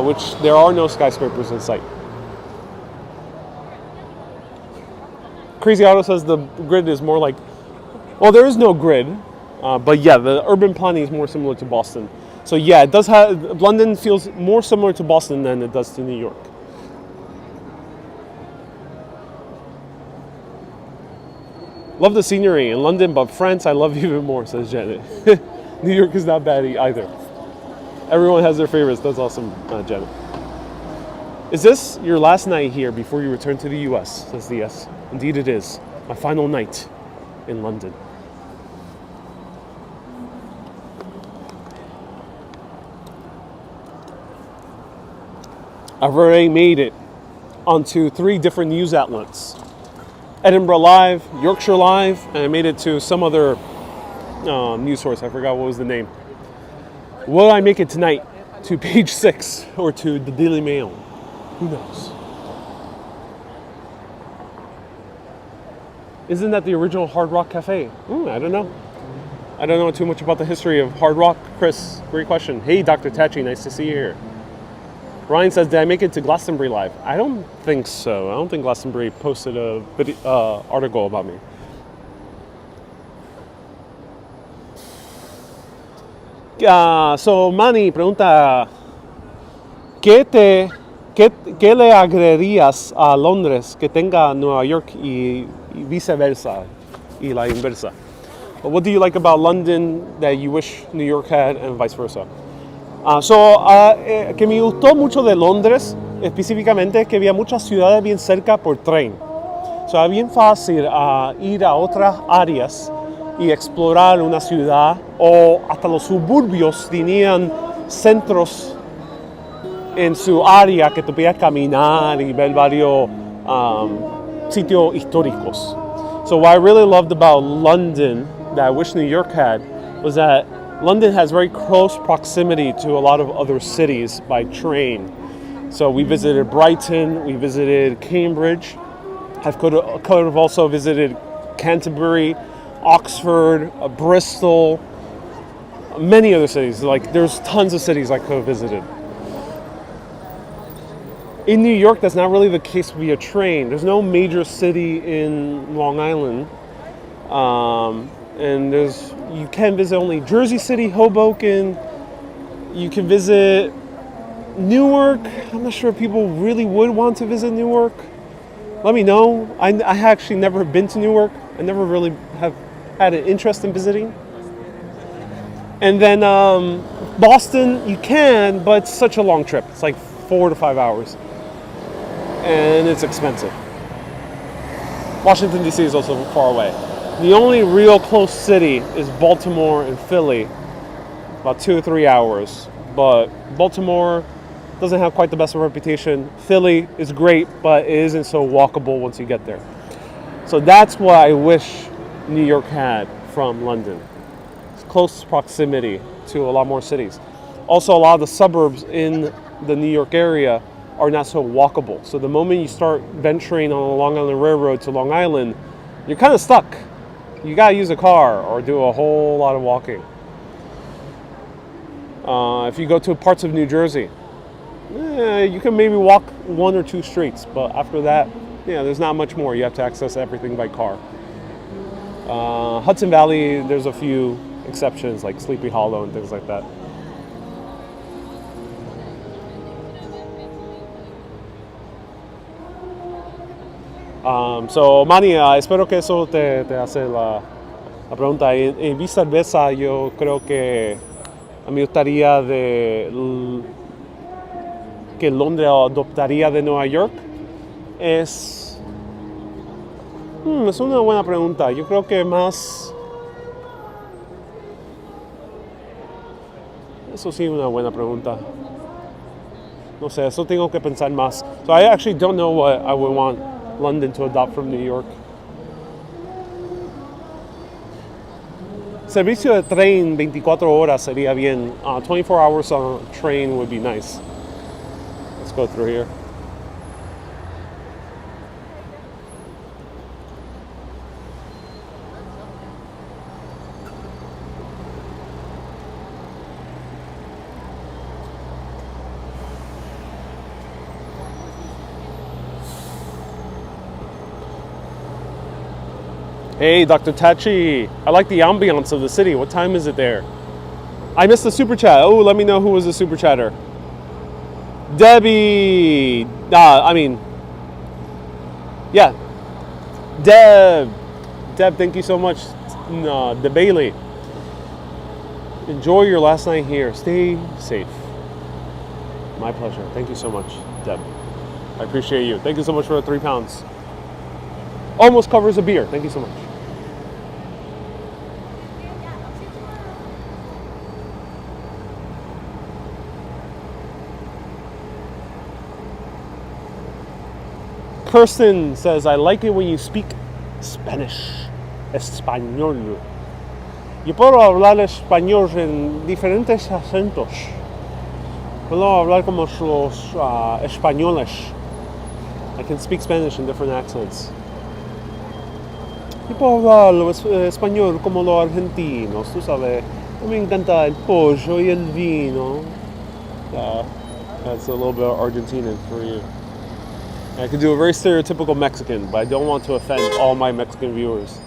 which there are no skyscrapers in sight. Crazy Auto says the grid is more like, well, there is no grid, but yeah, the urban planning is more similar to Boston. So yeah, it does have, London feels more similar to Boston than it does to New York. Love the scenery in London, but France I love even more, says Janet. New York is not bad either. Everyone has their favorites. That's awesome, Janet. Is this your last night here before you return to the US? Says the yes. Indeed it is. My final night in London. I've already made it onto 3 different news outlets. Edinburgh Live, Yorkshire Live, and I made it to some other news source. I forgot what was the name. Will I make it tonight to Page 6 or to the Daily Mail? Who knows? Isn't that the original Hard Rock Cafe? I don't know. I don't know too much about the history of Hard Rock. Chris, great question. Hey, Dr. Tachi, nice to see you here. Ryan says, did I make it to Glastonbury Live? I don't think so. I don't think Glastonbury posted a article about me. So Manny pregunta, ¿qué le agregarías a Londres que tenga Nueva York y viceversa, y la inversa? What do you like about London that you wish New York had and vice versa? Que me gustó mucho de Londres, específicamente que había muchas ciudades bien cerca por tren. Era bien fácil ir a otras áreas y explorar una ciudad, o hasta los suburbios tenían centros en su área que tú podías caminar y ver varios sitios históricos. So what I really loved about London that I wish New York had was that London has very close proximity to a lot of other cities by train. So we visited Brighton, we visited Cambridge. I could have also visited Canterbury, Oxford, Bristol, many other cities. Like there's tons of cities I could have visited. In New York, that's not really the case via train. There's no major city in Long Island. And you can visit only Jersey City, Hoboken. You can visit Newark. I'm not sure if people really would want to visit Newark. Let me know. I actually never been to Newark. I never really have had an interest in visiting. And then Boston, you can, but it's such a long trip. It's like 4 to 5 hours. And it's expensive. Washington, D.C. is also far away. The only real close city is Baltimore and Philly, about 2 or 3 hours. But Baltimore doesn't have quite the best reputation. Philly is great, but it isn't so walkable once you get there. So that's what I wish New York had from London. It's close proximity to a lot more cities. Also, a lot of the suburbs in the New York area are not so walkable. So the moment you start venturing on the Long Island Railroad to Long Island, you're kind of stuck. You gotta use a car or do a whole lot of walking. If you go to parts of New Jersey, you can maybe walk 1 or 2 streets, but after that, there's not much more. You have to access everything by car. Hudson Valley, there's a few exceptions like Sleepy Hollow and things like that. So Manny, espero que eso te hace la pregunta. En mi cerveza yo creo que a mí me gustaría que Londres adoptaría de Nueva York. Es una buena pregunta. Yo creo que más... Eso sí, una buena pregunta. No sé, eso tengo que pensar más. So I actually don't know what I would want London to adopt from New York. Servicio de tren 24 horas sería bien. 24 hours on a train would be nice. Let's go through here. Hey, Dr. Tachi. I like the ambiance of the city. What time is it there? I missed the super chat. Oh, let me know who was the super chatter. Debbie. Yeah. Deb, thank you so much. De Bailey. Enjoy your last night here. Stay safe. My pleasure. Thank you so much, Deb. I appreciate you. Thank you so much for the 3 pounds. Almost covers a beer. Thank you so much. Kirsten says, I like it when you speak Spanish. Español. Yo puedo hablar español en diferentes acentos. Puedo hablar como los españoles. I can speak Spanish in different accents. Yo puedo hablar español como los argentinos, tú sabes. A mí me encanta el pollo y el vino. That's a little bit of Argentinian for you. I could do a very stereotypical Mexican, but I don't want to offend all my Mexican viewers.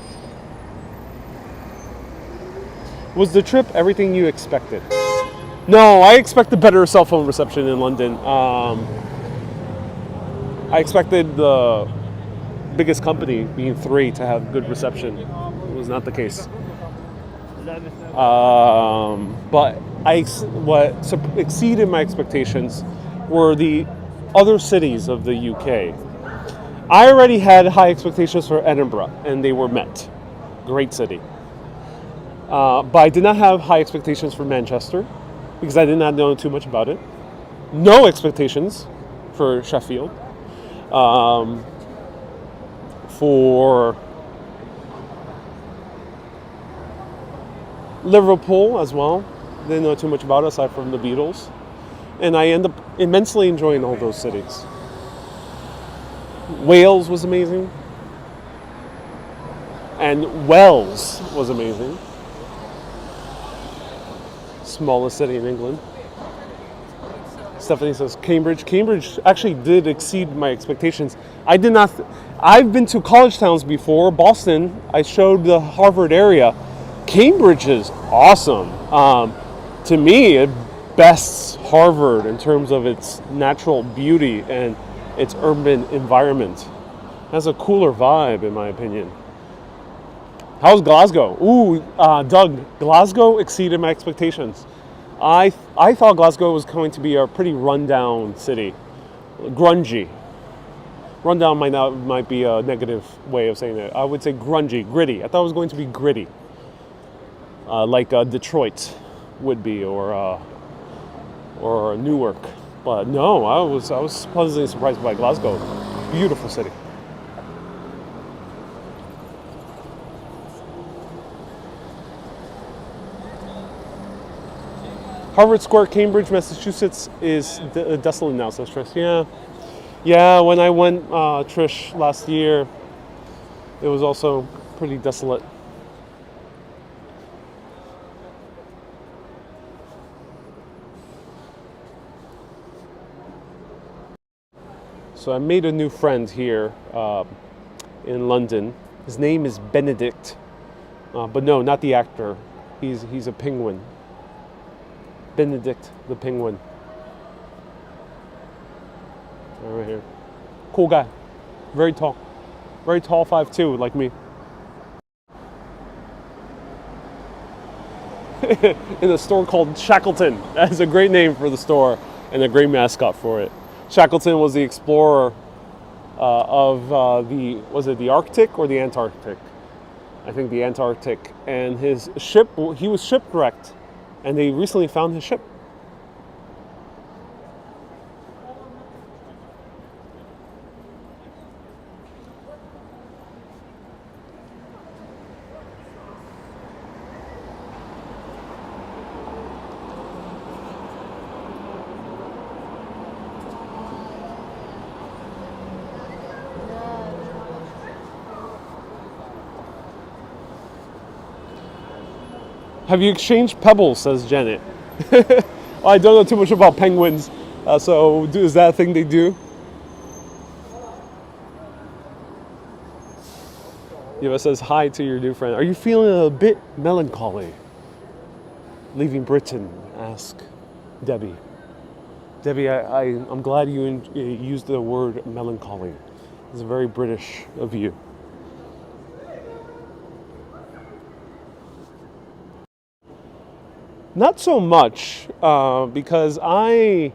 Was the trip everything you expected? No, I expected better cell phone reception in London. I expected the biggest company, being 3, to have good reception. It was not the case. But what exceeded my expectations were the other cities of the UK. I already had high expectations for Edinburgh, and they were met. Great city. But I did not have high expectations for Manchester, because I did not know too much about it. No expectations for Sheffield. For Liverpool as well. Didn't know too much about it aside from the Beatles. And I end up immensely enjoying all those cities. Wales was amazing. And Wells was amazing. Smallest city in England. Stephanie says Cambridge. Cambridge actually did exceed my expectations. I've been to college towns before. Boston, I showed the Harvard area. Cambridge is awesome. To me, it bests Harvard in terms of its natural beauty and its urban environment. It has a cooler vibe, in my opinion. How's Glasgow? Ooh, Doug, Glasgow exceeded my expectations. I thought Glasgow was going to be a pretty rundown city, grungy. Rundown might be a negative way of saying it. I would say grungy, gritty. I thought it was going to be gritty, like Detroit would be, or Newark. But no, I was pleasantly surprised by Glasgow. Beautiful city. Harvard Square, Cambridge, Massachusetts is desolate now, says Trish. Yeah. When I went, Trish, last year, it was also pretty desolate. So I made a new friend here in London. His name is Benedict, but no, not the actor. He's a penguin. Benedict the penguin. Right here. Cool guy. Very tall. Very tall, 5'2", like me. In a store called Shackleton. That's a great name for the store and a great mascot for it. Shackleton was the explorer of was it the Arctic or the Antarctic? I think the Antarctic. And his ship, he was shipwrecked. And they recently found his ship. Have you exchanged pebbles, says Janet. Well, I don't know too much about penguins, so is that a thing they do? Eva says hi to your new friend. Are you feeling a bit melancholy? Leaving Britain, ask Debbie. Debbie, I'm glad you used the word melancholy. It's very British of you. Not so much, because I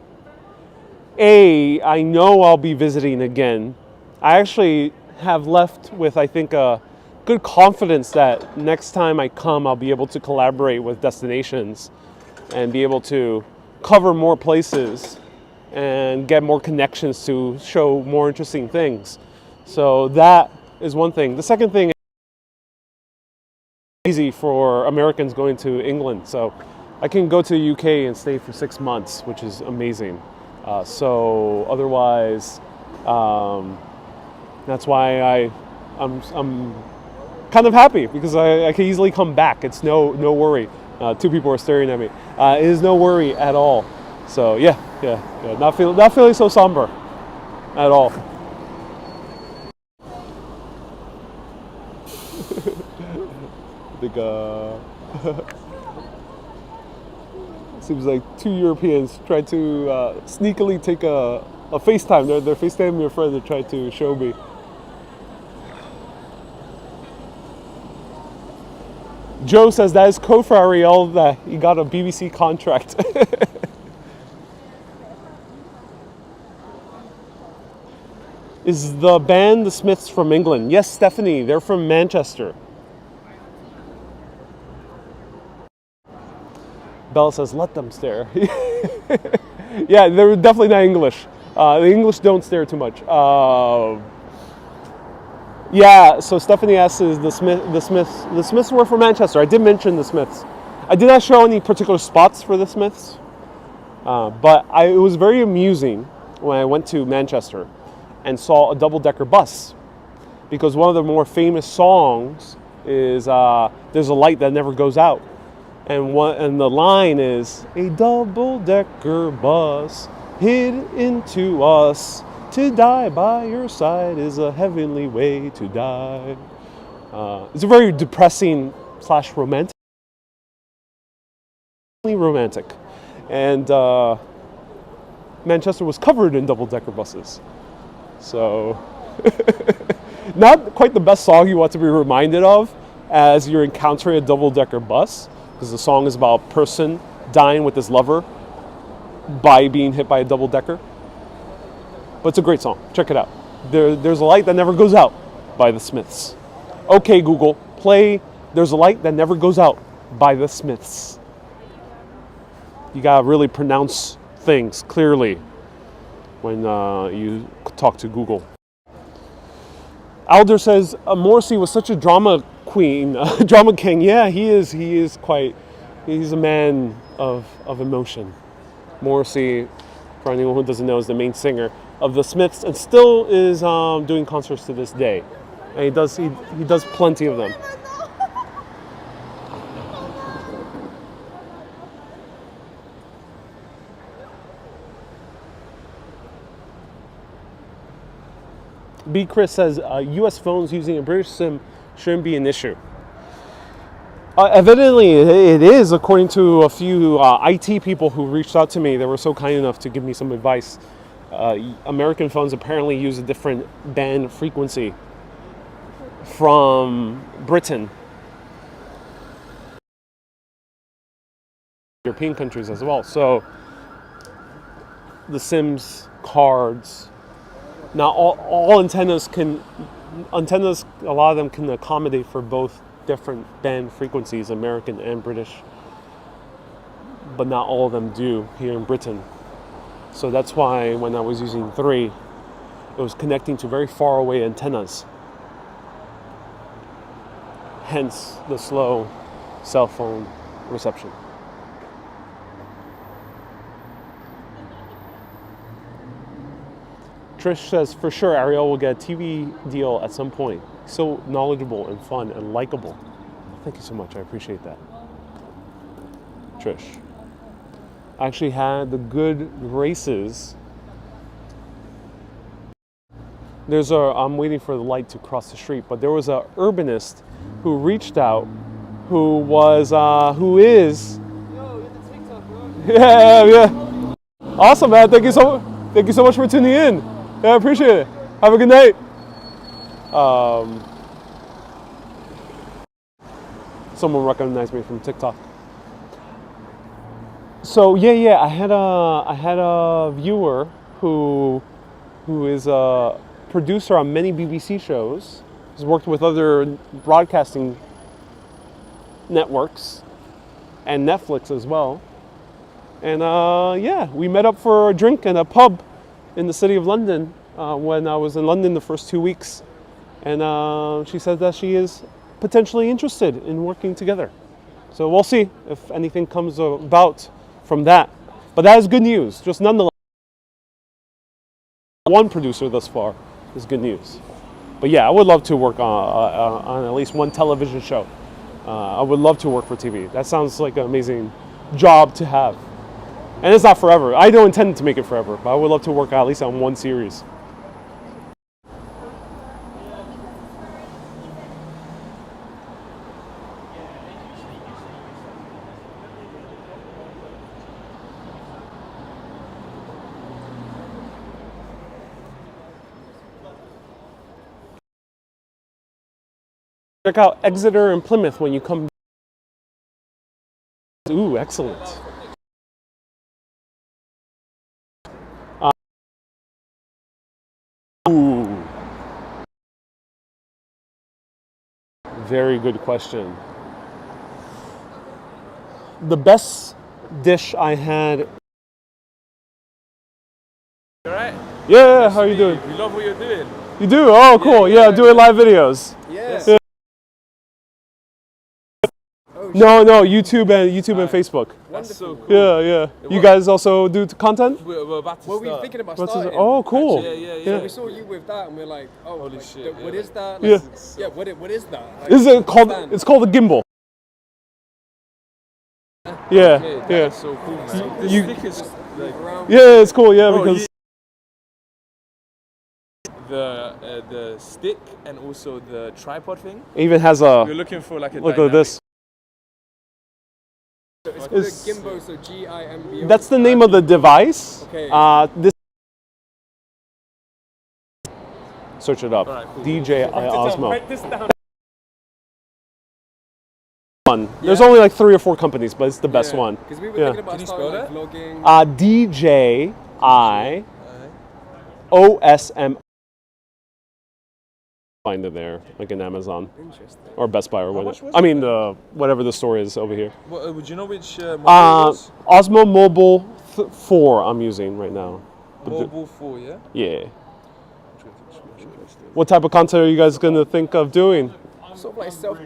know I'll be visiting again. I actually have left with, I think, a good confidence that next time I come, I'll be able to collaborate with destinations and be able to cover more places and get more connections to show more interesting things. So that is one thing. The second thing is easy for Americans going to England. So I can go to the UK and stay for 6 months, which is amazing. So otherwise, that's why I'm kind of happy, because I can easily come back. It's no worry. 2 people are staring at me. It is no worry at all. So yeah. Not feeling so somber at all. I think seems like 2 Europeans tried to sneakily take a FaceTime. They're FaceTiming your friend to try to show me. Joe says that is code for Ariel that he got a BBC contract. Is the band The Smiths from England? Yes, Stephanie, they're from Manchester. Bella says, let them stare. Yeah, they're definitely not English. The English don't stare too much. Yeah, so Stephanie asks, is the Smiths were from Manchester. I did mention the Smiths. I did not show any particular spots for the Smiths, but it was very amusing when I went to Manchester and saw a double-decker bus, because one of the more famous songs is There's a Light That Never Goes Out. And the line is, a double-decker bus hid into us. To die by your side is a heavenly way to die. It's a very depressing / romantic. And Manchester was covered in double-decker buses. So, not quite the best song you want to be reminded of as you're encountering a double-decker bus, because the song is about a person dying with his lover by being hit by a double-decker. But it's a great song. Check it out. There's a Light That Never Goes Out by the Smiths. Okay, Google, play There's a Light That Never Goes Out by the Smiths. You gotta really pronounce things clearly when you talk to Google. Alder says Morrissey was such a drama queen, drama king. Yeah, he is. He's a man of emotion. Morrissey, for anyone who doesn't know, is the main singer of the Smiths and still is doing concerts to this day. And he does plenty of them. B. Chris says U.S. phones using a British SIM shouldn't be an issue. Evidently, it is, according to a few IT people who reached out to me. They were so kind enough to give me some advice. American phones apparently use a different band frequency from Britain. European countries as well. So the SIMs, cards, now all antennas, a lot of them can accommodate for both different band frequencies, American and British, but not all of them do here in Britain. So that's why when I was using 3, it was connecting to very far away antennas. Hence the slow cell phone reception. Trish says, for sure, Ariel will get a TV deal at some point. So knowledgeable and fun and likable. Thank you so much. I appreciate that. Trish. I actually had the good graces. I'm waiting for the light to cross the street, but there was a urbanist who reached out, who is... Yo, you're the TikTok, bro. Yeah. Awesome, man. Thank you so much for tuning in. Yeah, I appreciate it. Have a good night. Someone recognized me from TikTok. So yeah, I had a viewer who is a producer on many BBC shows. He's worked with other broadcasting networks and Netflix as well. And we met up for a drink in a pub in the city of London when I was in London the first 2 weeks. And she said that she is potentially interested in working together. So we'll see if anything comes about from that. But that is good news, just nonetheless. One producer thus far is good news. But yeah, I would love to work on at least one television show. I would love to work for TV. That sounds like an amazing job to have. And it's not forever. I don't intend to make it forever, but I would love to work at least on one series. Check out Exeter and Plymouth when you come. Ooh, excellent. Ooh. Very good question. The best dish I had. You alright? Yeah, how are you doing? We love what you're doing. You do? Oh, cool. Yeah, doing live videos. Yes. Yeah. No, YouTube and Facebook. That's so cool. Yeah. You guys also do content? We're about to start. We're thinking about What's starting. Oh, cool. Yeah. So we saw you with that, and we're like, oh, Holy like, shit, what yeah. is that? Yeah. Like, what is that? Like, This is called. It's called a gimbal. Yeah. That's so cool, man. This You- stick is like Yeah, it's cool. Yeah, Bro, because the stick and also the tripod thing. it even has We're a looking for like a look dynamic. at this. it's It's- Gimbo, so Gimbo. That's the name of the device. Okay. This. Search it up. Alright, cool. DJI Osmo. Write this down. one. There's Yeah. only like 3 or 4 companies, but it's the best one. Because we were Yeah. thinking about Can you starting spell like that? vlogging. DJIOSM. Find it there, like in Amazon Interesting. or Best Buy or much whatever. was I it mean, whatever the store is over here. What, would you know which model it was? Osmo Mobile 4 I'm using right now. Mobile 4, yeah? Yeah. What type of content are you guys gonna think of doing? Sort of like self.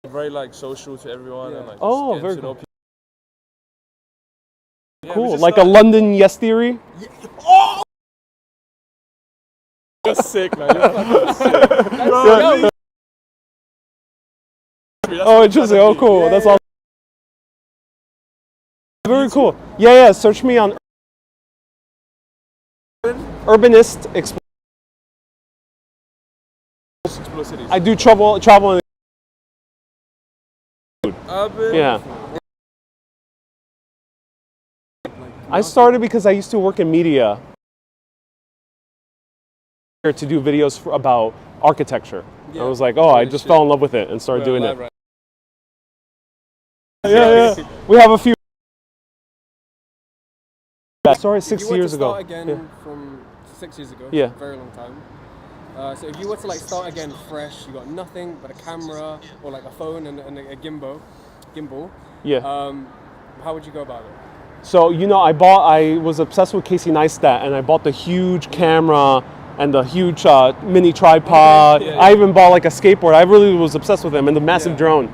Very like social to everyone and like just Oh, getting very to know cool. people. Yeah, we Cool, just like a started- London Yes Theory. You're sick, man. You're fucking sick. Yeah. Oh, interesting. Oh, cool. That's awesome. Very cool. Yeah. Search me on Urbanist Explore cities. I do travel. Urban. Yeah. I started because I used to work in media to do videos about architecture. I was like, oh, I just fell in love with it and started doing it. Right. Yeah. We have a few. I started If 6 you were years to ago. start again Yeah. from 6 years ago. Yeah. A very long time. So if you were to like start again fresh, you got nothing but a camera or like a phone and a gimbal. Yeah. How would you go about it? So, I was obsessed with Casey Neistat and I bought the huge camera and the huge mini tripod. Yeah. I even bought like a skateboard. I really was obsessed with him and the massive Yeah. drone.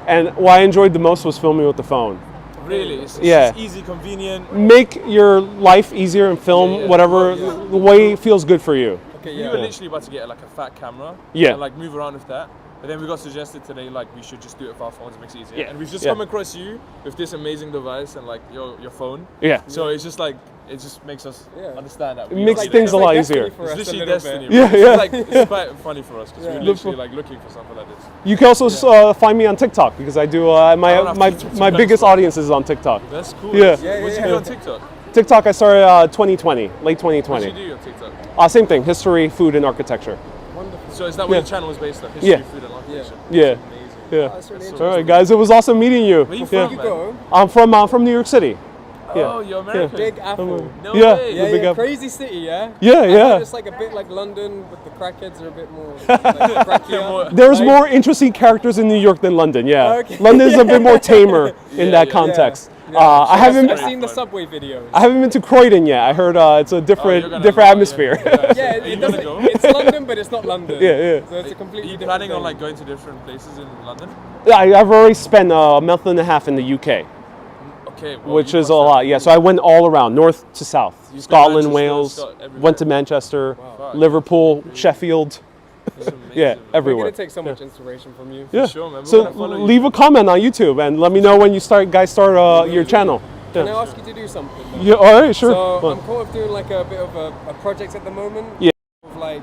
And what I enjoyed the most was filming with the phone. Really? It's Yeah. just easy, convenient. Make your life easier and film Yeah. whatever the way feels good for you. Okay, We yeah. were literally about to get like a fat camera. Yeah. And like move around with that. But then we got suggested today like we should just do it with our phones, it makes it easier. Yeah. And we've just Yeah. come across you with this amazing device and like your phone. Yeah. So it's just like it just makes us Yeah. understand that. It makes need things it. a lot destiny easier. for It's us a literally little destiny. bit. Yeah, bro. yeah. It's, like, it's quite funny for us because Yeah. we're literally like looking for something like this. You can also find me on TikTok because I do I my don't have my, TikTok, my to be biggest honest. audience is on TikTok. That's cool. Yeah. What Yeah, do you yeah, do yeah. on TikTok? TikTok I started 2020, late What do 2020. you do on TikTok? Same thing, history, food, and architecture. Wonderful. So is that what Yeah. your channel is based on? History, Yeah. food and architecture? Yeah, Amazing. yeah. That's really That's interesting. All right, guys, it was awesome meeting you. Where you Yeah. from, You man? go. I'm from New York City. Oh, you're American. Big Apple. No Yeah. way. Yeah, The Big yeah, Apple. crazy city, yeah? Yeah, I yeah. heard it's like a bit like London, but the crackheads are a bit more like, crackier. There's Like- more interesting characters in New York than London. Yeah, Okay. London is a bit more tamer in Yeah, that yeah. context. Yeah. I haven't I've seen the subway videos. I haven't been to Croydon yet. I heard it's a different you're gonna different go, atmosphere. yeah. Yeah, Are you it gonna doesn't. go? It's London, but it's not London. Yeah, yeah. So it's a Are completely you different planning on thing. like going to different places in London? I've already spent a month and a half in the UK, Okay. Well, which you is must a have- lot. Yeah, so I went all around, north to south, You've Scotland, been Wales, Manchester, everywhere. went to Manchester, Wow. Liverpool, Sheffield. That's amazing, Yeah, man. We're everywhere. gonna take so much inspiration from you. Yeah. Sure, man. We're So gonna follow you. leave a comment on YouTube and let me know when you start your channel. Can I Yeah. ask you to do something? though? Yeah. All right. Sure. So Fun. I'm kind of doing like a bit of a project at the moment. Yeah. Of like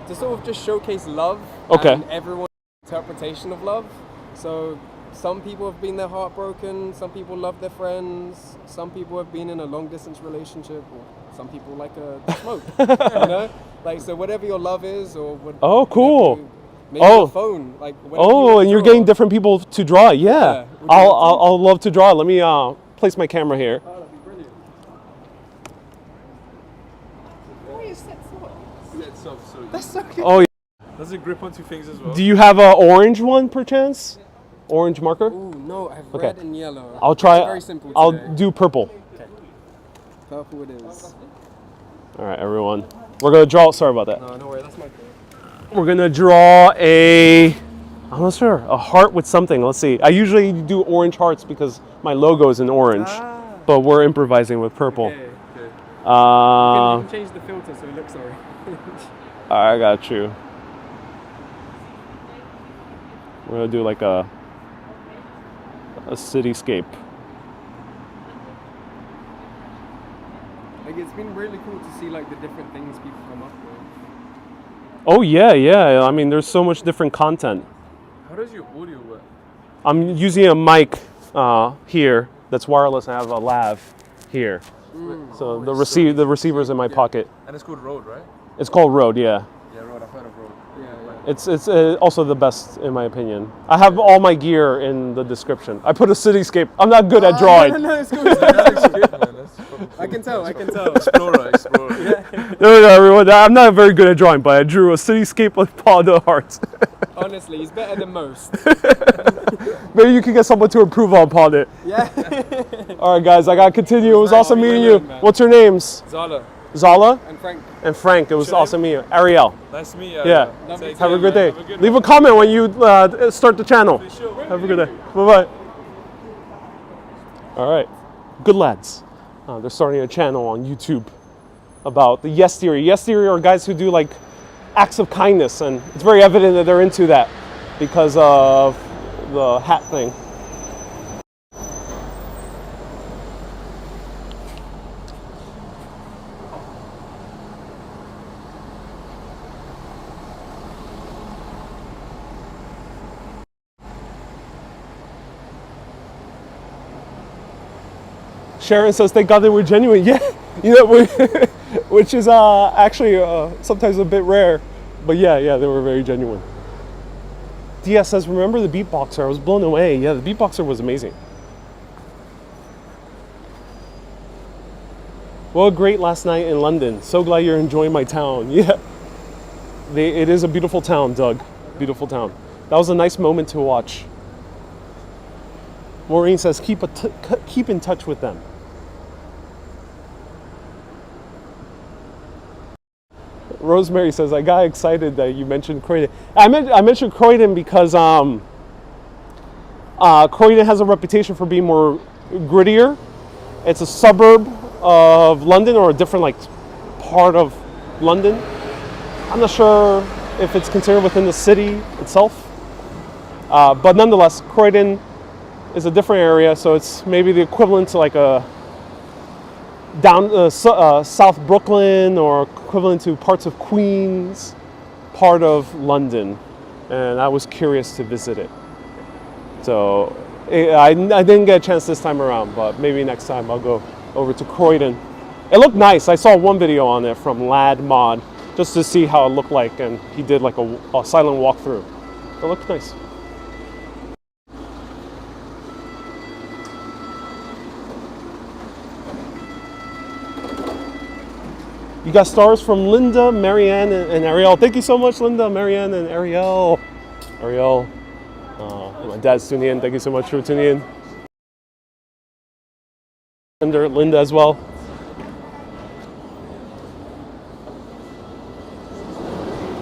to sort of just showcase love. Okay. And everyone's interpretation of love. So some people have been their heartbroken. Some people love their friends. Some people have been in a long distance relationship. Or some people like a smoke. You know, like so whatever your love is or what. Oh, cool. Maybe Oh. your phone. Like. whatever you Oh, wanna and you're draw. getting different people to draw. Yeah. Yeah. Would you I'll, like to? I'll love to draw. Let me place my camera here. Oh, that'd be brilliant. That's so cute. Oh, yeah. Does it grip onto things as well? Do you have an orange one, perchance? Orange marker? Ooh, no, I have Okay. red and yellow. I'll try. It's very simple I'll today. do purple. Purple it is. All right, everyone. We're gonna draw. Sorry about that. No, no worry, that's my fault. We're gonna draw I'm not sure, a heart with something. Let's see. I usually do orange hearts because my logo is in orange, but we're improvising with purple. Okay. You Uh, can change the filter so it looks orange. I got you. We're gonna do like a cityscape. Like it's been really cool to see like the different things people come up with. Oh yeah. I mean, there's so much different content. How does your audio work? I'm using a mic here that's wireless. I have a lav here, so the receiver's in my pocket. And it's called Rode, right? It's called Rode. Yeah. Yeah, Rode. I've heard of Rode. Yeah, yeah. It's also the best in my opinion. I have all my gear in the description. I put a cityscape. I'm not good at drawing. No, it's cool. That looks good, man. That's I can tell. Explorer. Yeah. There we go, everyone. I'm not very good at drawing, but I drew a cityscape with Paul de Hearts. Honestly, he's better than most. Maybe you can get someone to improve on Paul it. Yeah. All right, guys, I gotta continue. It was nice awesome meeting meeting you. you, man. What's your names? Zala. Zala And Frank. and Frank. It was What's your awesome meeting you. Ariel. Nice to meet you. Yeah. Lovely Have a Yeah, good day. Have a good Leave a one. comment when you start the channel. Sure. Have a good day. Bye-bye. All right. Good lads. They're starting a channel on YouTube about the Yes Theory. Yes Theory are guys who do like acts of kindness, and it's very evident that they're into that because of the hat thing. Sharon says, thank God they were genuine. Yeah, you know, which is actually sometimes a bit rare. But yeah, they were very genuine. DS says, remember the beatboxer? I was blown away. Yeah, the beatboxer was amazing. Well, great last night in London. So glad you're enjoying my town. Yeah, it is a beautiful town, Doug. Beautiful town. That was a nice moment to watch. Maureen says, keep in touch with them. Rosemary says, I got excited that you mentioned Croydon. I mentioned Croydon because Croydon has a reputation for being more grittier. It's a suburb of London, or a different like part of London. I'm not sure if it's considered within the city itself. But nonetheless, Croydon is a different area, so it's maybe the equivalent to like a South Brooklyn, or equivalent to parts of Queens, part of London, and I was curious to visit it. So I didn't get a chance this time around, but maybe next time I'll go over to Croydon. It looked nice. I saw one video on it from Lad Mod just to see how it looked like, and he did like a silent walkthrough. It looked nice. You got stars from Linda, Marianne, and Ariel. Thank you so much, Linda, Marianne, and Ariel. Ariel, my dad's tuning in. Thank you so much for tuning in. And Linda as well.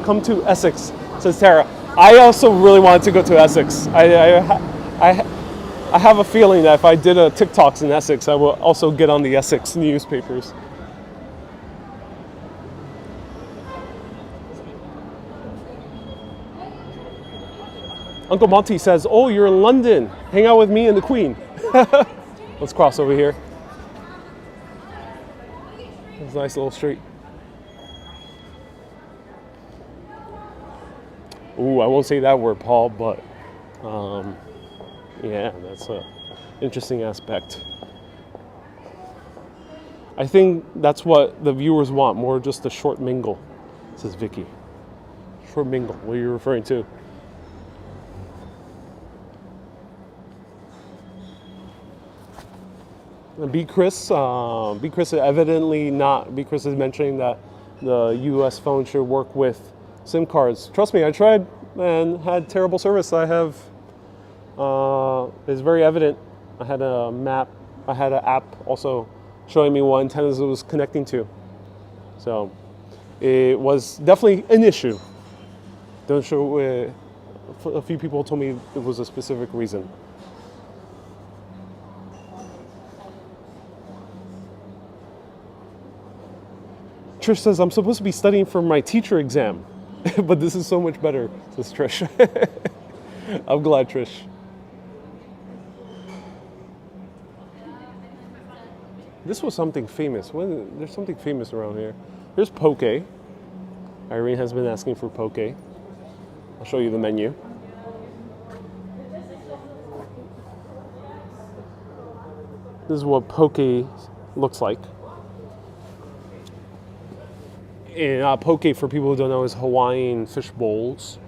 Come to Essex, says Tara. I also really wanted to go to Essex. I have a feeling that if I did a TikToks in Essex, I will also get on the Essex newspapers. Uncle Monty says, oh, you're in London. Hang out with me and the Queen. Let's cross over here. It's a nice little street. Ooh, I won't say that word, Paul, but yeah, that's an interesting aspect. I think that's what the viewers want, more just a short mingle, says Vicky. Short mingle, what are you referring to? B. Chris evidently not. B. Chris is mentioning that the U.S. phone should work with SIM cards. Trust me, I tried and had terrible service. I have, it's very evident. I had a map, I had an app also showing me what antennas it was connecting to. So it was definitely an issue. Don't show, a few people told me it was a specific reason. Trish says, I'm supposed to be studying for my teacher exam, but this is so much better, says Trish. I'm glad, Trish. This was something famous. There's something famous around here. Here's poke. Irene has been asking for poke. I'll show you the menu. This is what poke looks like. And poke, for people who don't know, is Hawaiian fish bowls.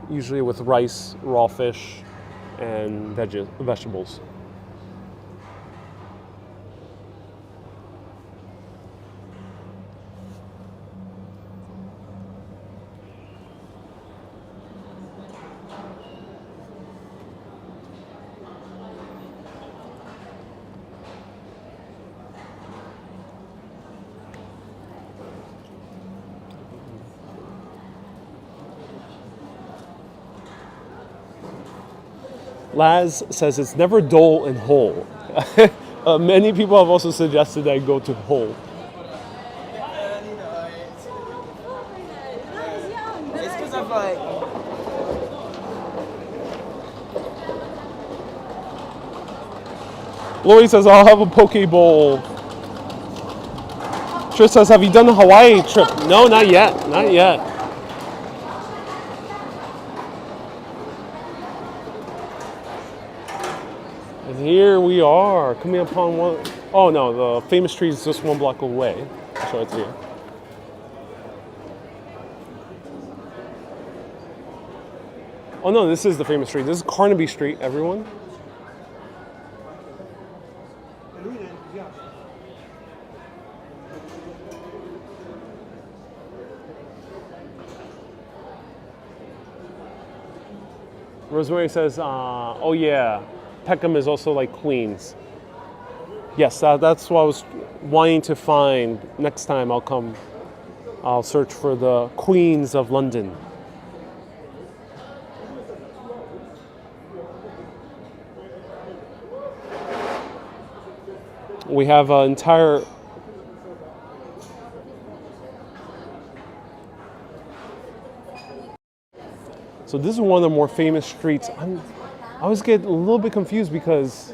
usually with rice, raw fish, and vegetables. Laz says it's never dull and whole. Many people have also suggested that I go to Hull. It's because of like. Lori says I'll have a poke bowl. Trish says, have you done the Hawaii trip? No, not yet. Not yet. And here we are, coming upon one. Oh no, the famous tree is just 1 block away. I'll show it to you. Oh no, this is the famous street. This is Carnaby Street, everyone. Rosemary says, oh yeah, Peckham is also like Queens. Yes, that's what I was wanting to find. Next time I'll come, I'll search for the Queens of London. We have an entire so this is one of the more famous streets. I always get a little bit confused because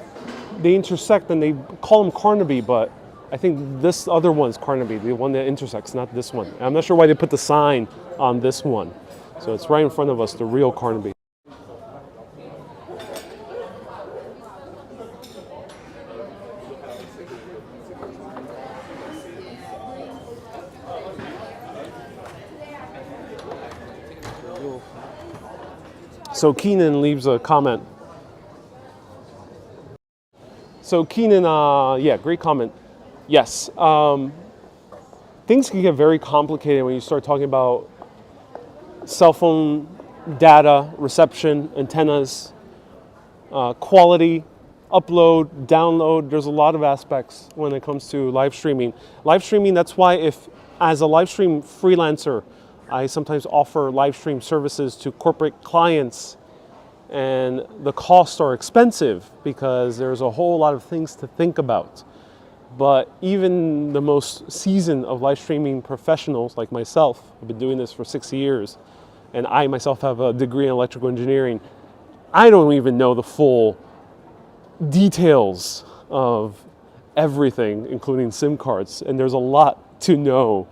they intersect and they call them Carnaby, but I think this other one's Carnaby, the one that intersects, not this one. I'm not sure why they put the sign on this one. So it's right in front of us, the real Carnaby. So Keenan leaves a comment. So Keenan, yeah, great comment. Yes, things can get very complicated when you start talking about cell phone data, reception, antennas, quality, upload, download. There's a lot of aspects when it comes to live streaming. Live streaming, that's why if, as a live stream freelancer, I sometimes offer live stream services to corporate clients, and the costs are expensive because there's a whole lot of things to think about. But even the most seasoned of live streaming professionals like myself, I've been doing this for 6 years, and I myself have a degree in electrical engineering, I don't even know the full details of everything, including SIM cards, and there's a lot to know.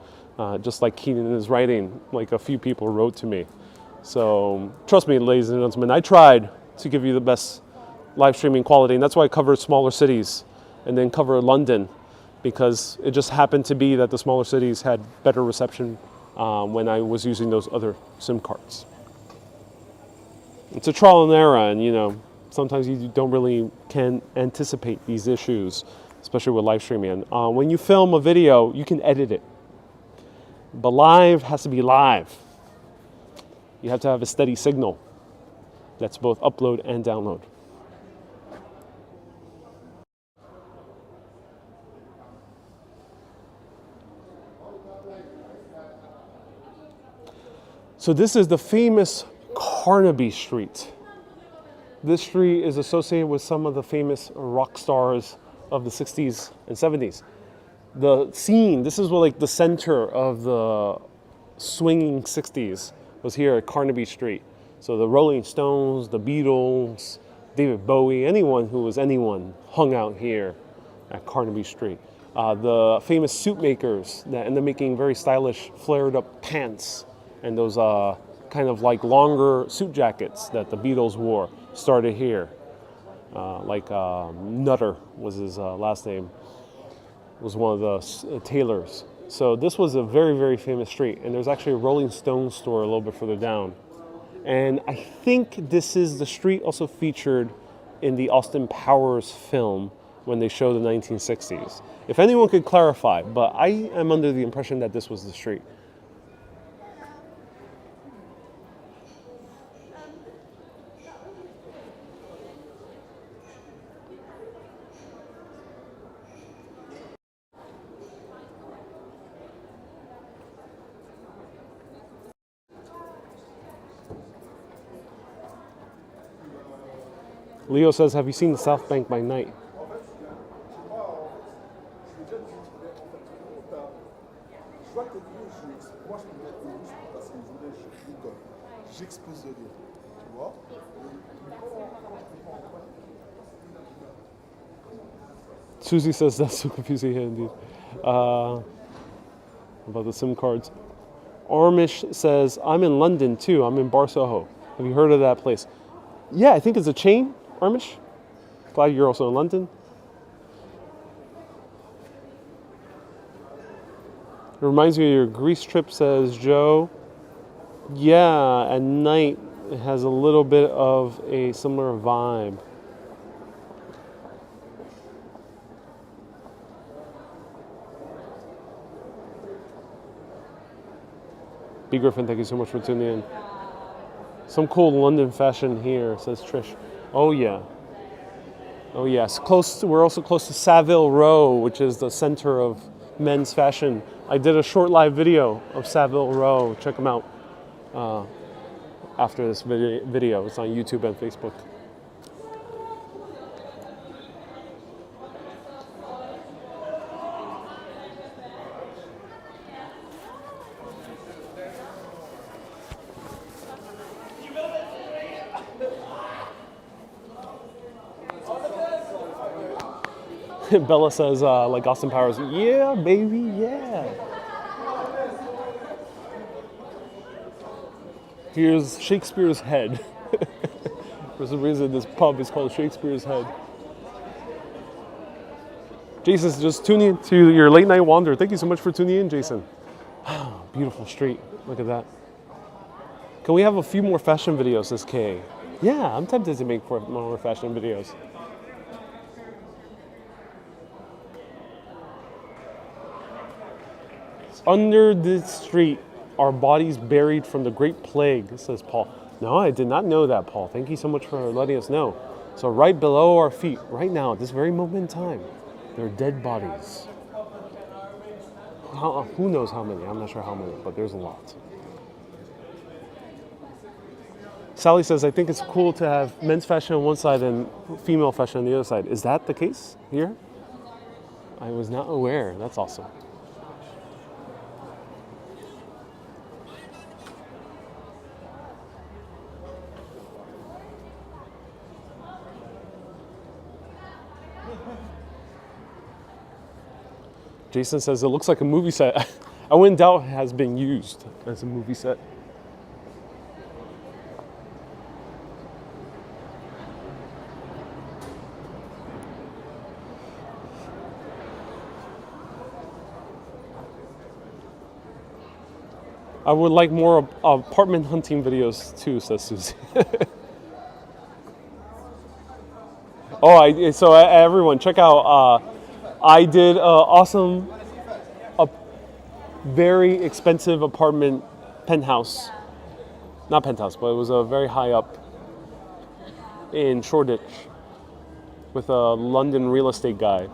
Just like Keenan is writing, like a few people wrote to me. So trust me, ladies and gentlemen, I tried to give you the best live streaming quality, and that's why I covered smaller cities and then cover London, because it just happened to be that the smaller cities had better reception when I was using those other SIM cards. It's a trial and error, and you know, sometimes you don't really can anticipate these issues, especially with live streaming. When you film a video, you can edit it. But live has to be live. You have to have a steady signal that's both upload and download. So this is the famous Carnaby Street. This street is associated with some of the famous rock stars of the 60s and 70s. The scene, this is what, like the center of the swinging 60s was here at Carnaby Street. So the Rolling Stones, the Beatles, David Bowie, anyone who was anyone hung out here at Carnaby Street. The famous suit makers that end up making very stylish flared up pants and those kind of like longer suit jackets that the Beatles wore started here. Nutter was his last name. Was one of the tailors. So this was a very, very famous street, and there's actually a Rolling Stones store a little bit further down. And I think this is the street also featured in the Austin Powers film when they show the 1960s. If anyone could clarify, but I am under the impression that this was the street. Leo says, have you seen the South Bank by night? Susie says that's so confusing, yeah, indeed. About the SIM cards. Armish says, I'm in London too. I'm in Bar Soho. Have you heard of that place? Yeah, I think it's a chain, Armish. Glad you're also in London. It reminds me of your Greece trip, says Joe. Yeah, at night it has a little bit of a similar vibe. B. Griffin, thank you so much for tuning in. Some cool London fashion here, says Trish. Oh yeah. Oh yes. We're also close to Savile Row, which is the center of men's fashion. I did a short live video of Savile Row. Check them out after this video. It's on YouTube and Facebook. Bella says, like Austin Powers, yeah, baby, yeah. Here's Shakespeare's Head. For some reason, this pub is called Shakespeare's Head. Jason's just tuning in to your late night wander. Thank you so much for tuning in, Jason. Beautiful street. Look at that. Can we have a few more fashion videos, says Kay? Yeah, I'm tempted to make more fashion videos. Under this street are bodies buried from the Great Plague, says Paul. No, I did not know that, Paul. Thank you so much for letting us know. So right below our feet, right now, at this very moment in time, there are dead bodies. Who knows how many? I'm not sure how many, but there's a lot. Sally says, I think it's cool to have men's fashion on one side and female fashion on the other side. Is that the case here? I was not aware. That's awesome. Jason says it looks like a movie set. I wouldn't doubt it has been used as a movie set. I would like more apartment hunting videos too, says Susie. So everyone, check out. I did a very expensive apartment penthouse. Not penthouse, but it was a very high up in Shoreditch with a London real estate guy.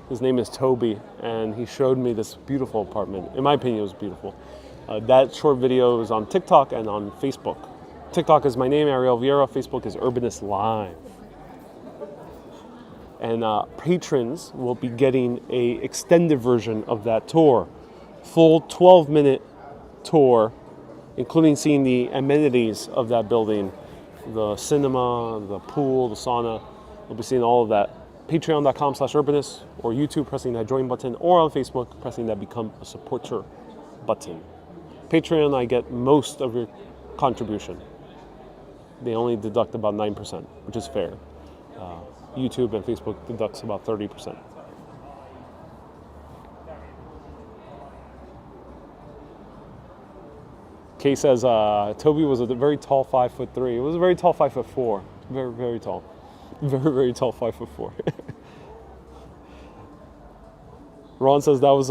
His name is Toby, and he showed me this beautiful apartment. In my opinion, it was beautiful. That short video is on TikTok and on Facebook. TikTok is my name, Ariel Vieira. Facebook is Urbanist Live. And patrons will be getting a extended version of that tour. Full 12-minute tour, including seeing the amenities of that building. The cinema, the pool, the sauna. We'll be seeing all of that. Patreon.com/urbanist or YouTube pressing that join button, or on Facebook pressing that become a supporter button. Patreon, I get most of your contribution. They only deduct about 9%, which is fair. YouTube and Facebook deducts about 30%. Kay says Toby was a very tall 5'3". It was a very tall 5'4". Very, very tall. Very, very tall 5'4". Ron says that was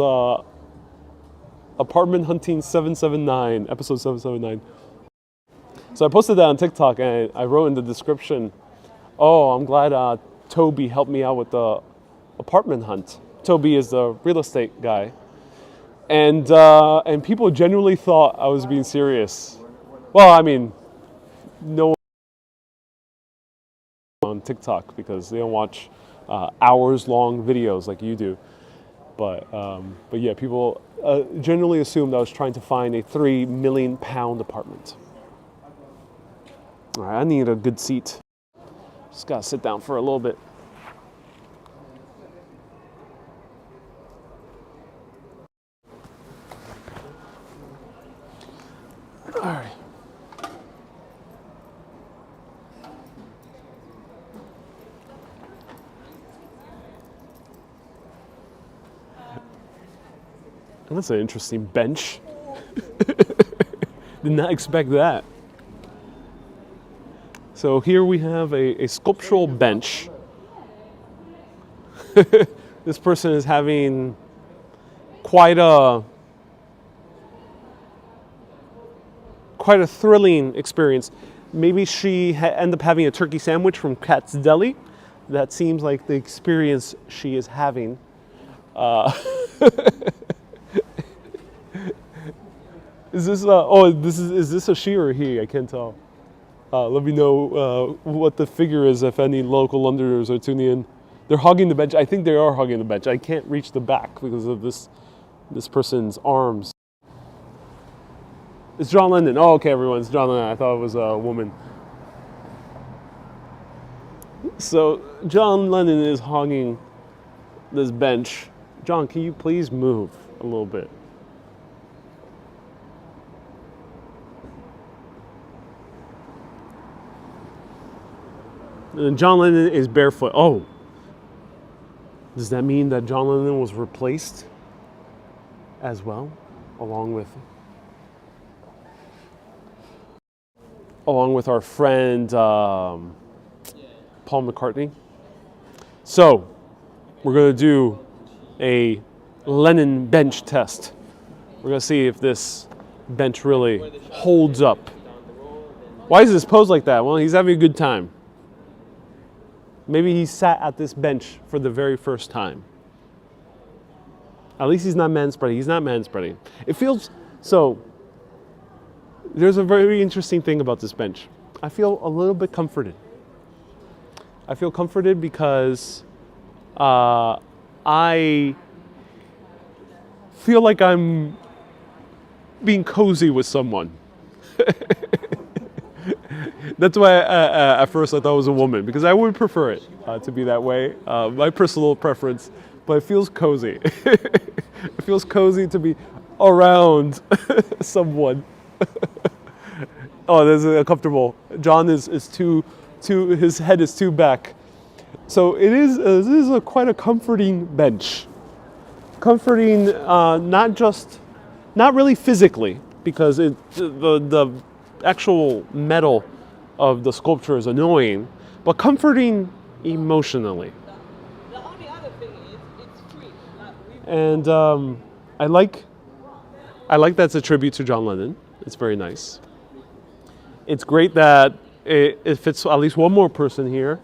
Apartment Hunting 779, episode 779. So I posted that on TikTok and I wrote in the description, oh, I'm glad Toby helped me out with the apartment hunt. Toby is the real estate guy. And people genuinely thought I was being serious. Well, I mean, no one on TikTok because they don't watch hours-long videos like you do. But yeah, people generally assumed I was trying to find a £3 million apartment. All right, I need a good seat. Just gotta sit down for a little bit. All right. That's an interesting bench. Did not expect that. So here we have a sculptural bench. This person is having quite a thrilling experience. Maybe she ended up having a turkey sandwich from Cat's Deli. That seems like the experience she is having. Is this is this a she or a he? I can't tell. Let me know what the figure is if any local Londoners are tuning in. They're hugging the bench. I think they are hugging the bench. I can't reach the back because of this person's arms. It's John Lennon. Oh, okay, everyone. It's John Lennon. I thought it was a woman. So John Lennon is hugging this bench. John, can you please move a little bit? And John Lennon is barefoot. Oh, does that mean that John Lennon was replaced as well, along with our friend Paul McCartney? So we're going to do a Lennon bench test. We're going to see if this bench really holds up. Why is this posed like that? Well, he's having a good time. Maybe he sat at this bench for the very first time. At least he's not man-spreading. He's not man-spreading. It feels so. There's a very interesting thing about this bench. I feel a little bit comforted. I feel comforted because I feel like I'm being cozy with someone. That's why at first I thought it was a woman, because I would prefer it to be that way. My personal preference, but it feels cozy. It feels cozy to be around someone. Oh, this is comfortable. John is too, his head is too back. So it is. This is quite a comforting bench. Comforting, not really physically, because the actual metal of the sculpture is annoying, but comforting emotionally. The only other thing is it's free. And I like that's a tribute to John Lennon. It's very nice. It's great that it fits at least one more person here.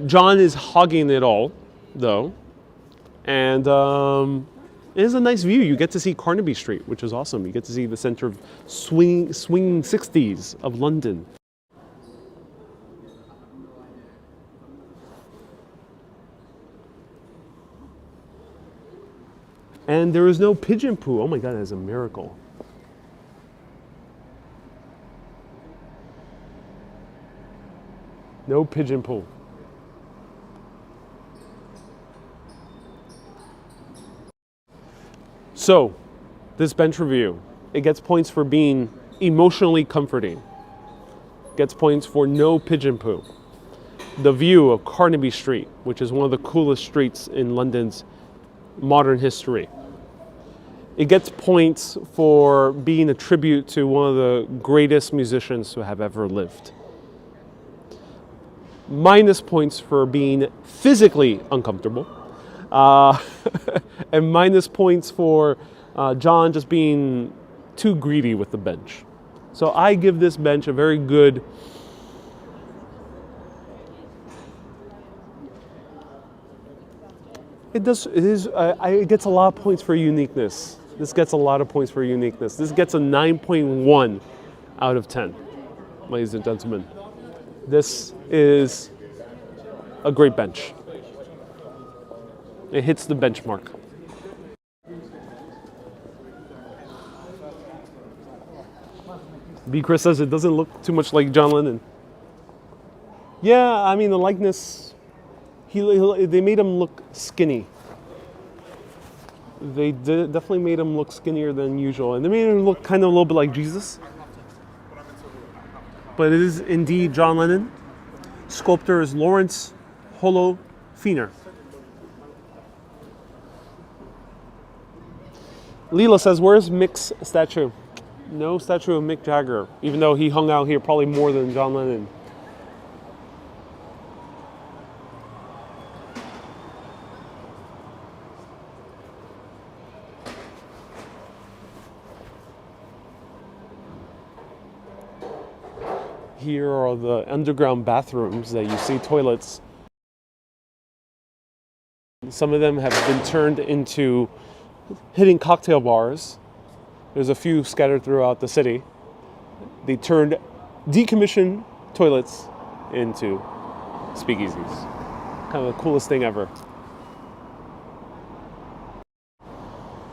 John is hugging it all, though, and it is a nice view. You get to see Carnaby Street, which is awesome. You get to see the center of swinging 60s of London. And there is no pigeon poo. Oh my God, that is a miracle. No pigeon poo. So, this bench review, it gets points for being emotionally comforting. Gets points for no pigeon poo. The view of Carnaby Street, which is one of the coolest streets in London's modern history. It gets points for being a tribute to one of the greatest musicians who have ever lived. Minus points for being physically uncomfortable. And minus points for John just being too greedy with the bench. So I give this bench a very good it gets a lot of points for uniqueness. This gets a lot of points for uniqueness. This gets a 9.1 out of 10, ladies and gentlemen. This is a great bench. It hits the benchmark. B. Chris says it doesn't look too much like John Lennon. Yeah, I mean the likeness, they made him look skinny. They definitely made him look skinnier than usual. And they made him look kind of a little bit like Jesus. But it is indeed John Lennon. Sculptor is Lawrence Holofener. Leela says, where's Mick's statue? No statue of Mick Jagger, even though he hung out here probably more than John Lennon. Here are the underground bathrooms that you see toilets. Some of them have been turned into hidden cocktail bars. There's a few scattered throughout the city. They turned decommissioned toilets into speakeasies. Kind of the coolest thing ever.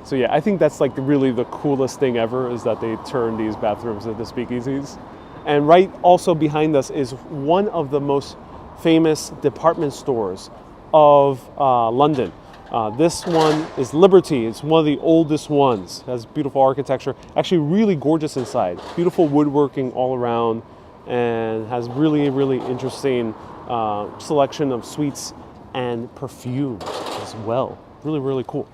So yeah, I think that's like really the coolest thing ever is that they turned these bathrooms into speakeasies. And right also behind us is one of the most famous department stores of London. This one is Liberty. It's one of the oldest ones. It has beautiful architecture. Actually really gorgeous inside. Beautiful woodworking all around and has really, really interesting selection of sweets and perfume as well. Really, really cool.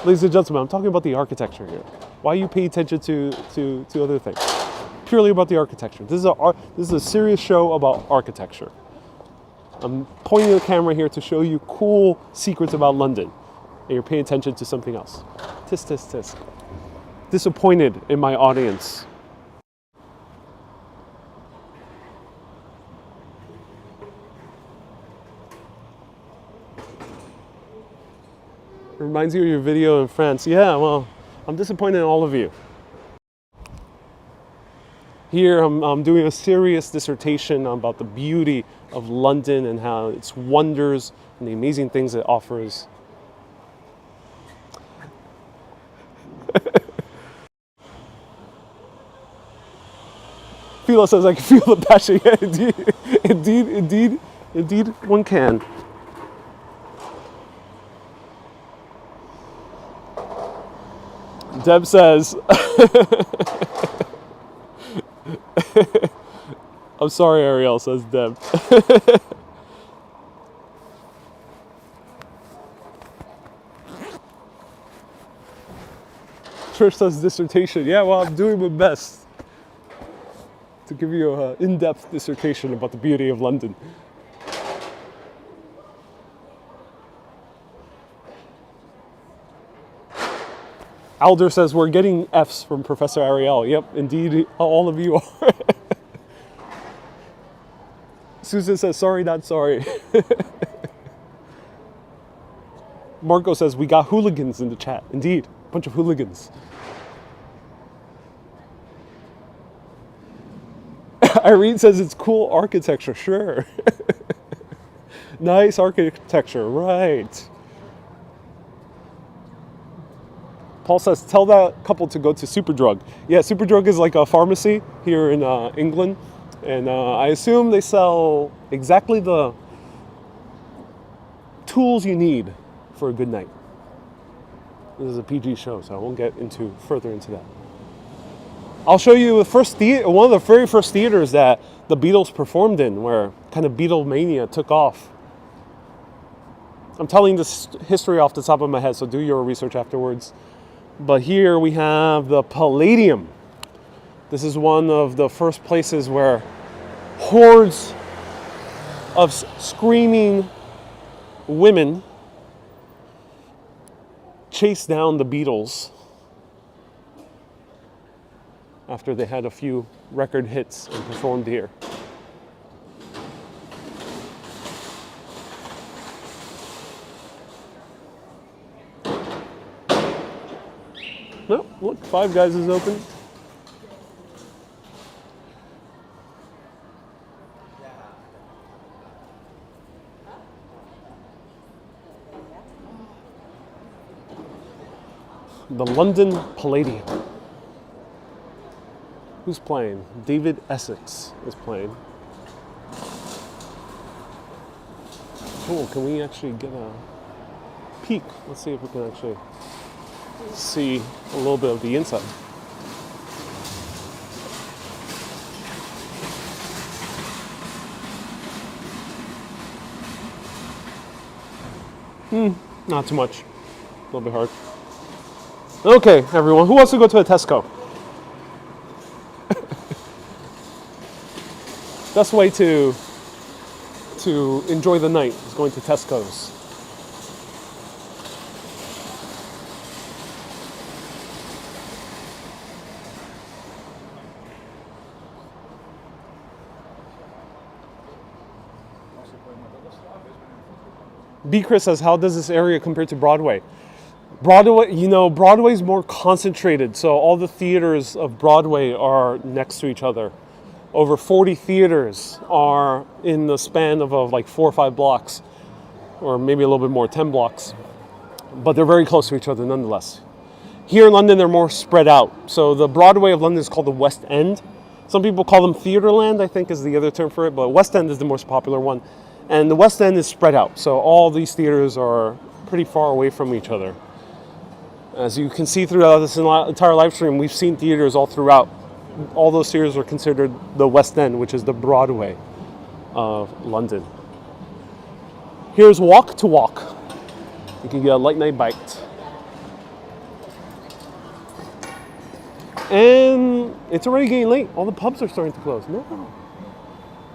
Ladies and gentlemen, I'm talking about the architecture here. Why you pay attention to other things? Purely about the architecture. This is a serious show about architecture. I'm pointing the camera here to show you cool secrets about London, and you're paying attention to something else. Tisk, tisk, tisk. Disappointed in my audience. Reminds you of your video in France. Yeah, well, I'm disappointed in all of you. Here I'm doing a serious dissertation about the beauty of London and how its wonders and the amazing things it offers. Philo says I can feel the passion. Yeah, indeed, one can. Deb says, I'm sorry, Ariel, says Deb. Trish says dissertation. Yeah, well, I'm doing my best to give you an in-depth dissertation about the beauty of London. Alder says we're getting Fs from Professor Ariel. Yep, indeed, all of you are. Susan says, sorry, not sorry. Marco says, we got hooligans in the chat. Indeed, a bunch of hooligans. Irene says it's cool architecture. Sure. Nice architecture, right. Paul says, tell that couple to go to Superdrug. Yeah, Superdrug is like a pharmacy here in England. And I assume they sell exactly the tools you need for a good night. This is a PG show, so I won't get further into that. I'll show you the first one of the very first theaters that the Beatles performed in, where kind of Beatlemania took off. I'm telling this history off the top of my head, so do your research afterwards. But here we have the Palladium. This is one of the first places where hordes of screaming women chased down the Beatles after they had a few record hits and performed here. No, look, Five Guys is open. The London Palladium. Who's playing? David Essex is playing. Cool, can we actually get a peek? Let's see if we can actually see a little bit of the inside. Not too much. A little bit hard. Okay, everyone, who wants to go to a Tesco? Best way to enjoy the night is going to Tesco's. B. Chris says, how does this area compare to Broadway? Broadway's more concentrated, so all the theaters of Broadway are next to each other. Over 40 theaters are in the span of like 4 or 5 blocks, or maybe a little bit more, 10 blocks. But they're very close to each other nonetheless. Here in London, they're more spread out. So the Broadway of London is called the West End. Some people call them Theaterland, I think is the other term for it, but West End is the most popular one. And the West End is spread out, so all these theaters are pretty far away from each other. As you can see throughout this entire live stream, we've seen theaters all throughout. All those theaters are considered the West End, which is the Broadway of London. Here's Walk to Walk. You can get a late night bite. And it's already getting late. All the pubs are starting to close. No,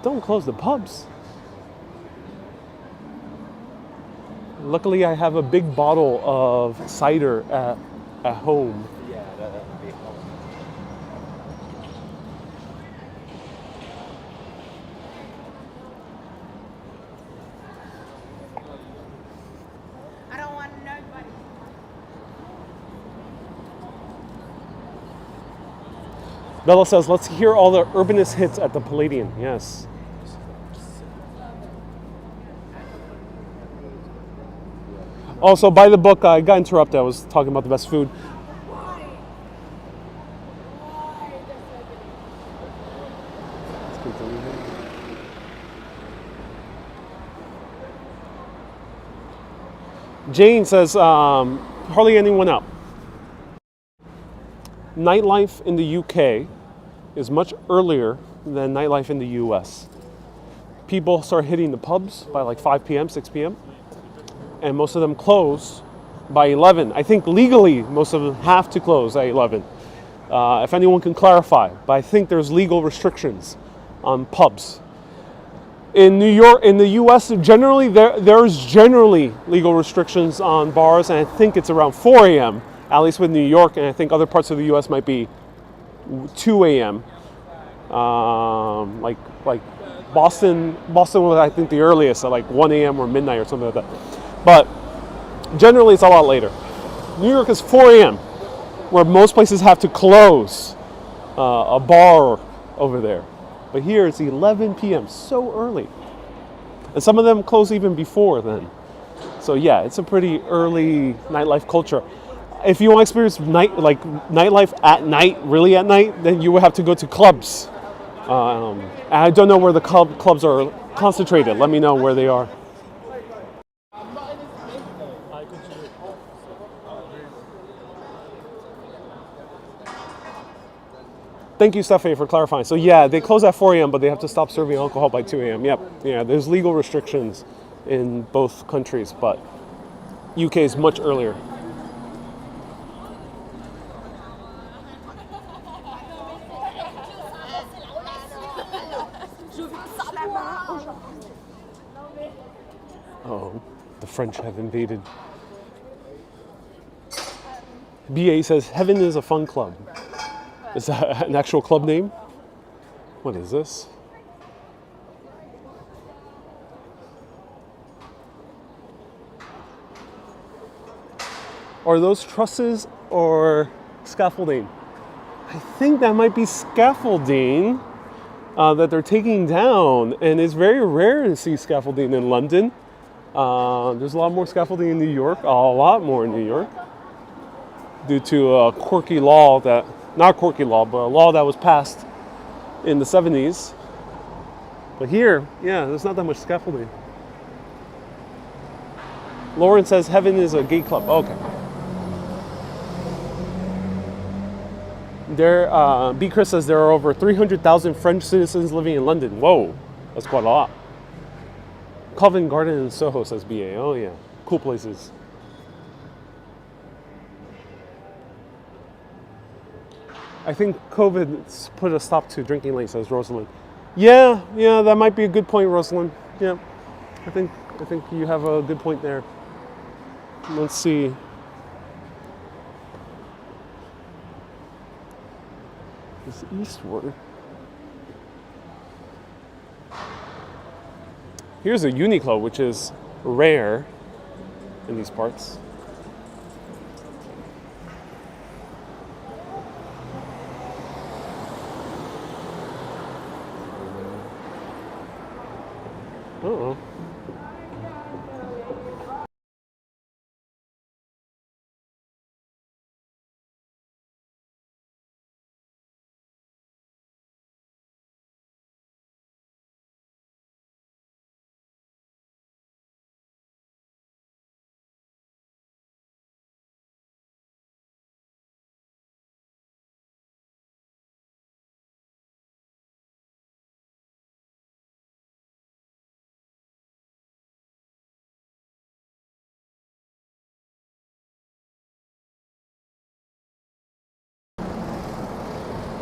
don't close the pubs. Luckily, I have a big bottle of cider at home. Yeah, that would be helpful. I don't want nobody. Bella says, let's hear all the urbanist hits at the Palladium. Yes. Also, buy the book. I got interrupted. I was talking about the best food. Let's continue here. Jane says, hardly anyone out. Nightlife in the UK is much earlier than nightlife in the US. People start hitting the pubs by like 5 p.m., 6 p.m. And most of them close by 11. I think legally most of them have to close at 11. If anyone can clarify, but I think there's legal restrictions on pubs. In New York, in the U.S., generally there's generally legal restrictions on bars, and I think it's around 4 a.m. at least with New York, and I think other parts of the U.S. might be 2 a.m. Like Boston was I think the earliest at like 1 a.m. or midnight or something like that. But generally it's a lot later. New York is 4 a.m. where most places have to close a bar over there. But here it's 11 p.m. so early. And some of them close even before then. So yeah, it's a pretty early nightlife culture. If you want to experience nightlife at night, really at night, then you would have to go to clubs. I don't know where the clubs are concentrated. Let me know where they are. Thank you, Stephanie, for clarifying. So yeah, they close at 4 a.m., but they have to stop serving alcohol by 2 a.m. Yep. Yeah, there's legal restrictions in both countries, but UK is much earlier. Oh, the French have invaded. BA says, Heaven is a fun club. Is that an actual club name? What is this? Are those trusses or scaffolding? I think that might be scaffolding that they're taking down. And it's very rare to see scaffolding in London. There's a lot more scaffolding in New York, a lot more in New York, due to a quirky law that, not a quirky law, but a law that was passed in the 70s. But here, yeah, there's not that much scaffolding. Lauren says Heaven is a gay club. Okay. B. Chris says there are over 300,000 French citizens living in London. Whoa, that's quite a lot. Covent Garden in Soho, says BA. Oh yeah, cool places. I think COVID's put a stop to drinking late, says Rosalind. Yeah, that might be a good point, Rosalind. Yeah, I think you have a good point there. Let's see. It's eastward. Here's a Uniqlo, which is rare in these parts. Uh-oh.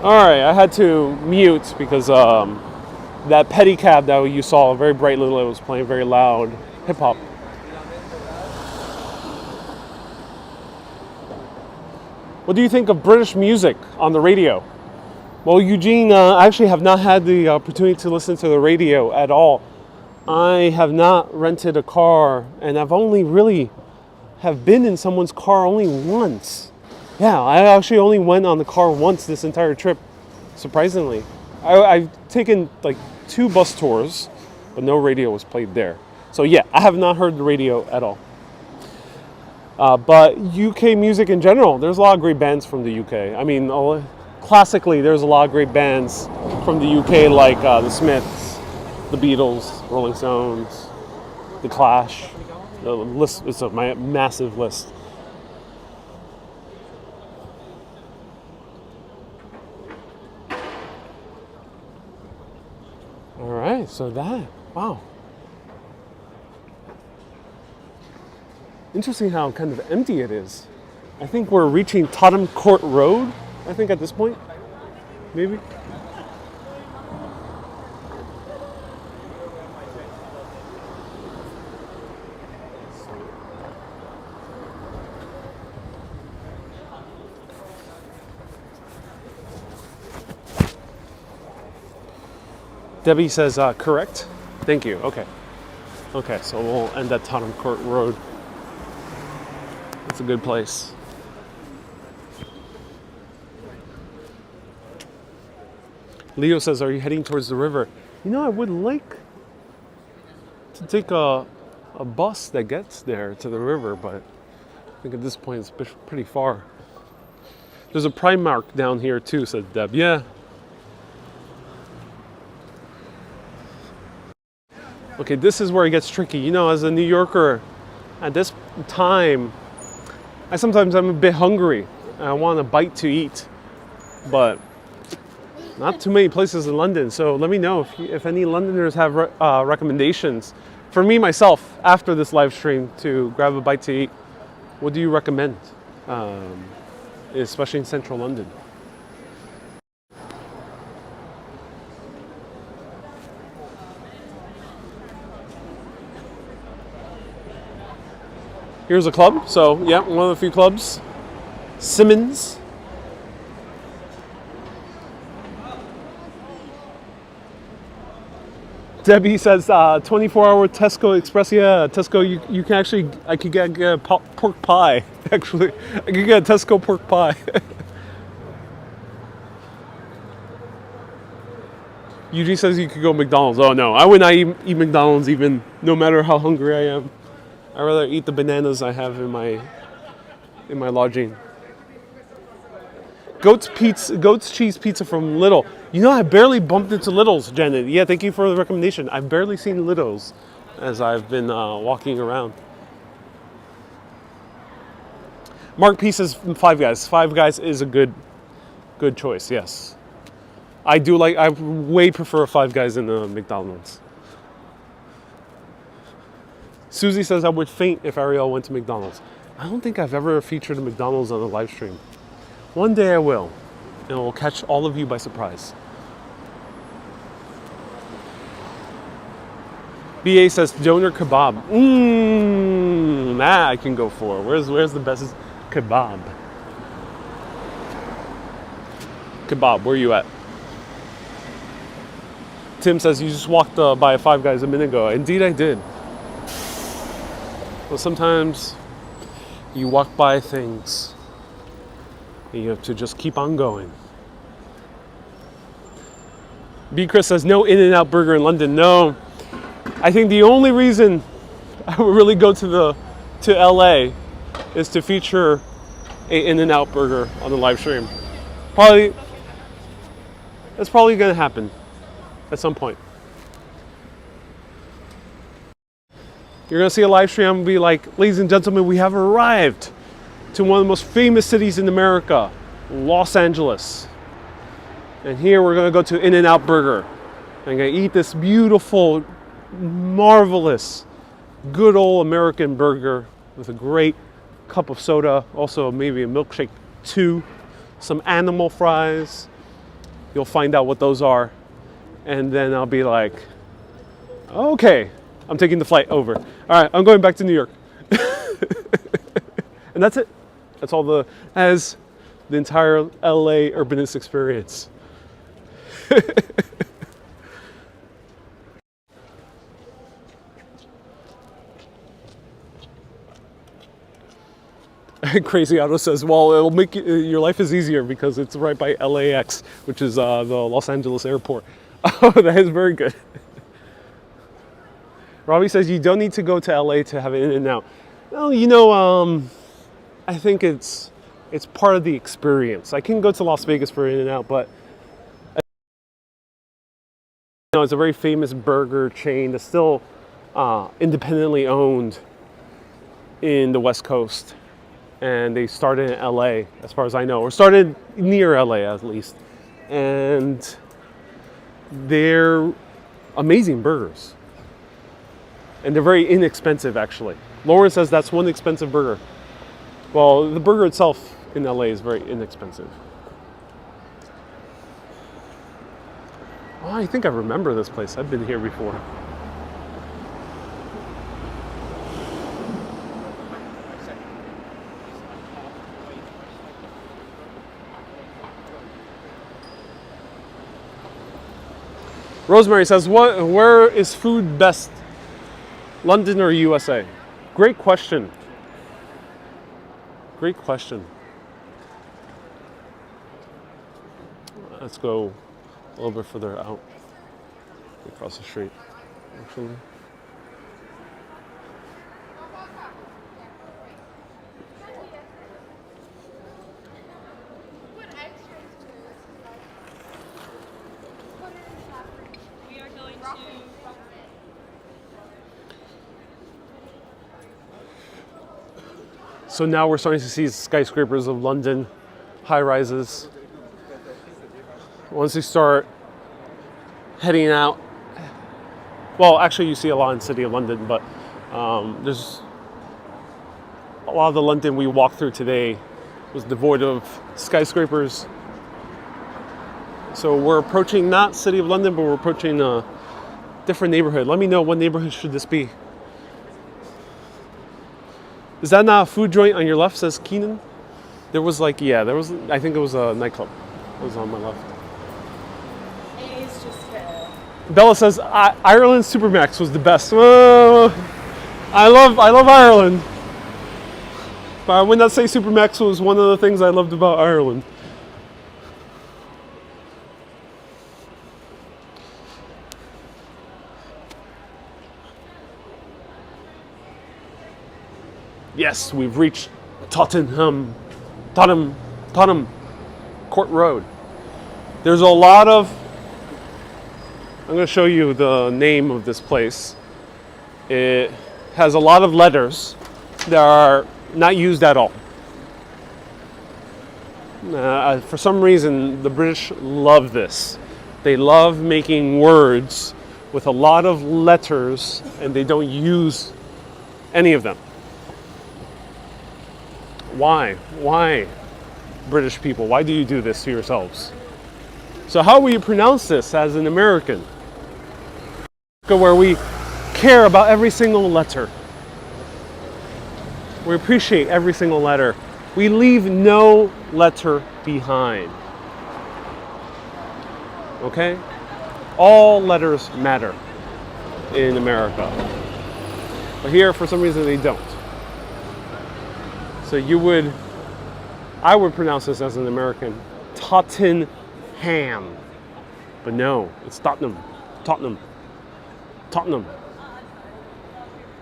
All right, I had to mute because that pedicab that you saw, very bright little, it was playing very loud hip hop. What do you think of British music on the radio? Well, Eugene, I actually have not had the opportunity to listen to the radio at all. I have not rented a car, and I've only really have been in someone's car only once. Yeah, I actually only went on the car once this entire trip, surprisingly. I've taken like 2 bus tours, but no radio was played there. So yeah, I have not heard the radio at all. But UK music in general, there's a lot of great bands from the UK. I mean, classically, there's a lot of great bands from the UK like the Smiths, the Beatles, Rolling Stones, the Clash. The list is a massive list. All right, so wow. Interesting how kind of empty it is. I think we're reaching Tottenham Court Road, I think at this point, maybe. Debbie says, correct. Thank you. Okay. Okay, so we'll end at Tottenham Court Road. It's a good place. Leo says, are you heading towards the river? You know, I would like to take a bus that gets there to the river, but I think at this point it's pretty far. There's a Primark down here too, said Deb. Yeah. Okay, this is where it gets tricky. You know, as a New Yorker, at this time, I'm a bit hungry. I want a bite to eat, but Not too many places in London, so let me know if any Londoners have recommendations. For me, myself, after this live stream, to grab a bite to eat, what do you recommend, especially in central London? Here's a club, so yeah, one of the few clubs. Simmons. Debbie says 24-hour Tesco Express. Yeah, Tesco, you can actually, I could get a pork pie, actually. I could get a Tesco pork pie. Eugene says you could go McDonald's. Oh no, I would not eat McDonald's even, no matter how hungry I am. I'd rather eat the bananas I have in my lodging. Goat's cheese pizza from Lidl. You know, I barely bumped into Lidl's, Janet. Yeah, thank you for the recommendation. I've barely seen Lidl's as I've been walking around. Mark P says Five Guys. Five Guys is a good choice, yes. I way prefer Five Guys than McDonald's. Susie says I would faint if Ariel went to McDonald's. I don't think I've ever featured a McDonald's on a live stream. One day I will, and it will catch all of you by surprise. BA says doner kebab. That I can go for. Where's the best kebab? Kebab, where are you at? Tim says you just walked by a Five Guys a minute ago. Indeed I did. Well, sometimes you walk by things and you have to just keep on going. B. Chris says no In-N-Out burger in London. No, I think the only reason I would really go to LA is to feature a In-N-Out burger on the live stream. That's probably going to happen at some point. You're going to see a live stream and be like, ladies and gentlemen, we have arrived to one of the most famous cities in America, Los Angeles. And here we're going to go to In-N-Out Burger. I'm going to eat this beautiful, marvelous, good old American burger with a great cup of soda, also maybe a milkshake too, some animal fries. You'll find out what those are. And then I'll be like, okay, I'm taking the flight over. All right, I'm going back to New York. And that's it. That's all as the entire LA urbanist experience. Crazy Auto says, well, it'll make your life is easier because it's right by LAX, which is the Los Angeles airport. Oh, that is very good. Robbie says you don't need to go to LA to have an In-N-Out. Well, you know, I think it's part of the experience. I can go to Las Vegas for In-N-Out, but you know, it's a very famous burger chain that's still independently owned in the West Coast. And they started in LA, as far as I know, or started near LA at least. And they're amazing burgers. And they're very inexpensive, actually. Lauren says that's one expensive burger. Well, the burger itself in LA is very inexpensive. Oh, I think I remember this place. I've been here before. Rosemary says, where is food best? London or USA? Great question. Great question. Let's go a little bit further out. Across the street, actually. So now we're starting to see skyscrapers of London, high rises. once you start heading out, well, actually you see a lot in the City of London, but there's a lot of the London we walked through today was devoid of skyscrapers. So we're approaching not City of London, but we're approaching a different neighborhood. Let me know, what neighborhood should this be? Is that not a food joint on your left, says Keenan? There was I think it was a nightclub. It was on my left. It is just Bella says Ireland Supermax was the best. Whoa. I love Ireland. But I would not say Supermax was one of the things I loved about Ireland. Yes, we've reached Tottenham Court Road. There's a lot of, I'm going to show you the name of this place. It has a lot of letters that are not used at all. For some reason, the British love this. They love making words with a lot of letters, and they don't use any of them. Why? Why, British people? Why do you do this to yourselves? So how will you pronounce this as an American? Where we care about every single letter. We appreciate every single letter. We leave no letter behind. Okay? All letters matter in America. But here, for some reason, they don't. So I would pronounce this as an American, Tottenham. But no, it's Tottenham.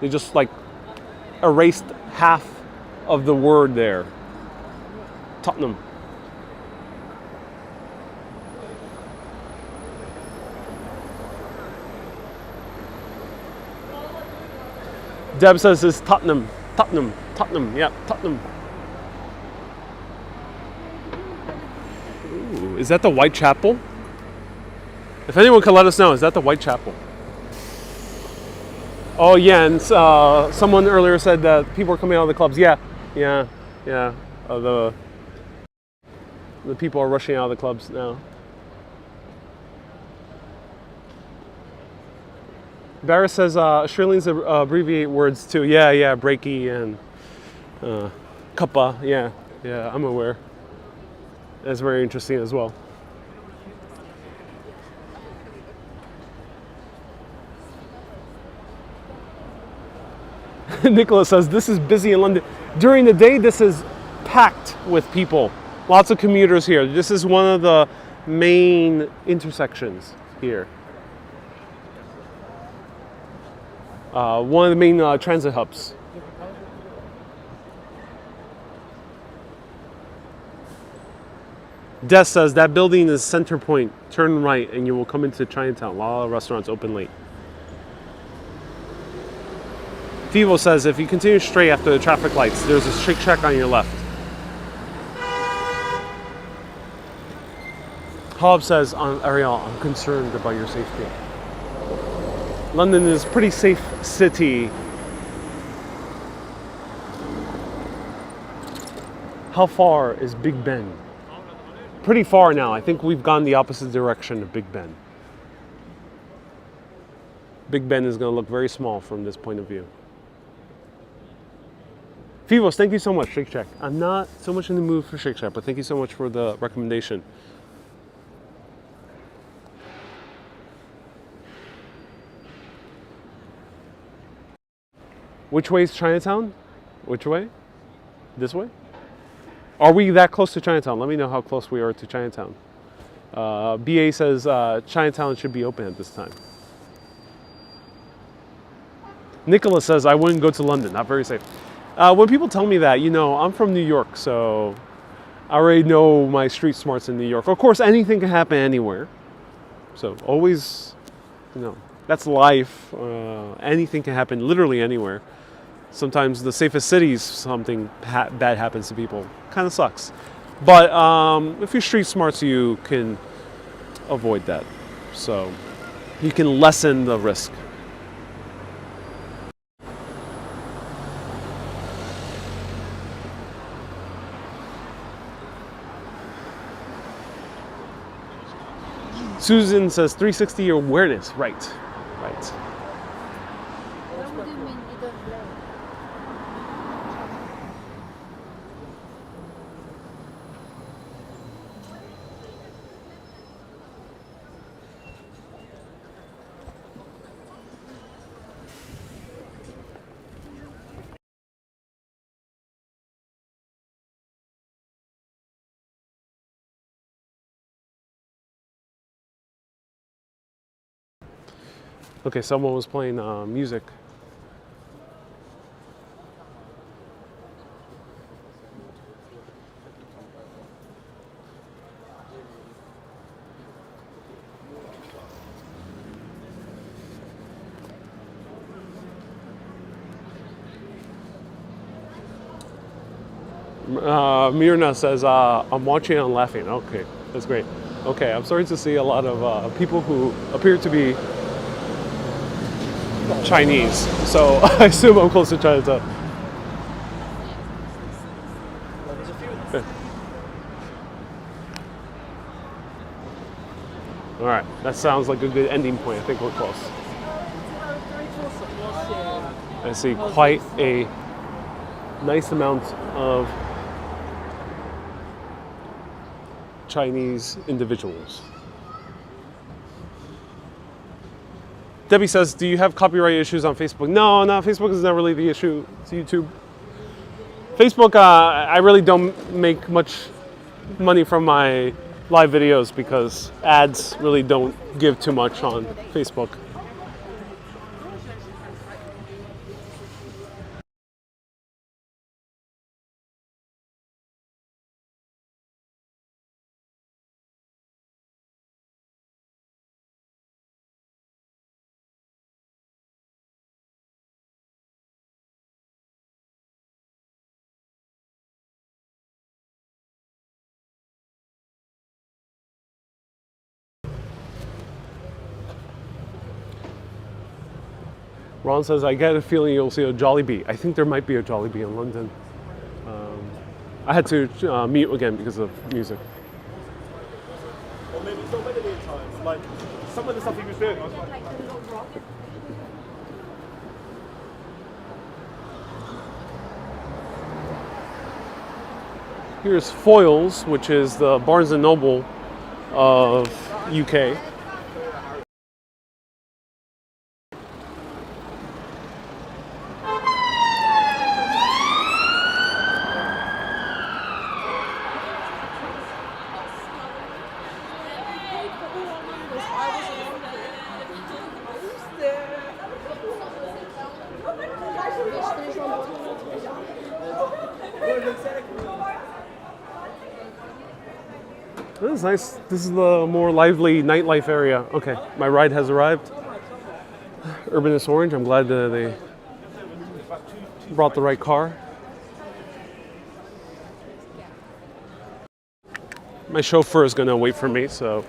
They just erased half of the word there. Tottenham. Deb says it's Tottenham. Yeah, Tottenham. Ooh, is that the Whitechapel? If anyone can let us know, is that the Whitechapel? Oh yeah, and someone earlier said that people are coming out of the clubs. Yeah. The people are rushing out of the clubs now. Barris says Australians abbreviate words too. Yeah, breaky and cuppa. Yeah, I'm aware. That's very interesting as well. Nicholas says this is busy in London. During the day, this is packed with people. Lots of commuters here. This is one of the main intersections here. One of the main transit hubs. Des says that building is Center Point. Turn right and you will come into Chinatown. A lot of restaurants open late. Fivo says if you continue straight after the traffic lights, there's a Shake Shack on your left. Hobb says, Ariel, I'm concerned about your safety. London is a pretty safe city. How far is Big Ben? Pretty far now. I think we've gone the opposite direction of Big Ben. Big Ben is going to look very small from this point of view. Fivos, thank you so much, Shake Shack. I'm not so much in the mood for Shake Shack, but thank you so much for the recommendation. Which way is Chinatown? Which way? This way? Are we that close to Chinatown? Let me know how close we are to Chinatown. BA says Chinatown should be open at this time. Nicholas says I wouldn't go to London, not very safe. When people tell me that, I'm from New York, so I already know my street smarts in New York. Of course, anything can happen anywhere. So always, that's life. Anything can happen literally anywhere. Sometimes the safest cities, something bad happens to people. Kind of sucks. But if you're street smarts, you can avoid that. So you can lessen the risk. Susan says 360 awareness. Right. What do you mean you don't blur? Okay, someone was playing music. Mirna says, I'm watching and laughing. Okay, that's great. Okay, I'm starting to see a lot of people who appear to be Chinese, so I assume I'm close to Chinatown. Okay. All right, that sounds like a good ending point. I think we're close. I see quite a nice amount of Chinese individuals. Debbie says, do you have copyright issues on Facebook? No, Facebook is not really the issue. It's YouTube. Facebook, I really don't make much money from my live videos because ads really don't give too much on Facebook. Ron says, I get a feeling you'll see a Jollibee. I think there might be a Jollibee in London. I had to mute again because of music. Or maybe it's not meant to be at times. Like, some of the stuff he was doing, I was like... Here's Foyles, which is the Barnes & Noble of UK. This is nice. This is the more lively nightlife area. Okay, my ride has arrived. Urbanist Orange. I'm glad that they brought the right car. My chauffeur is going to wait for me, so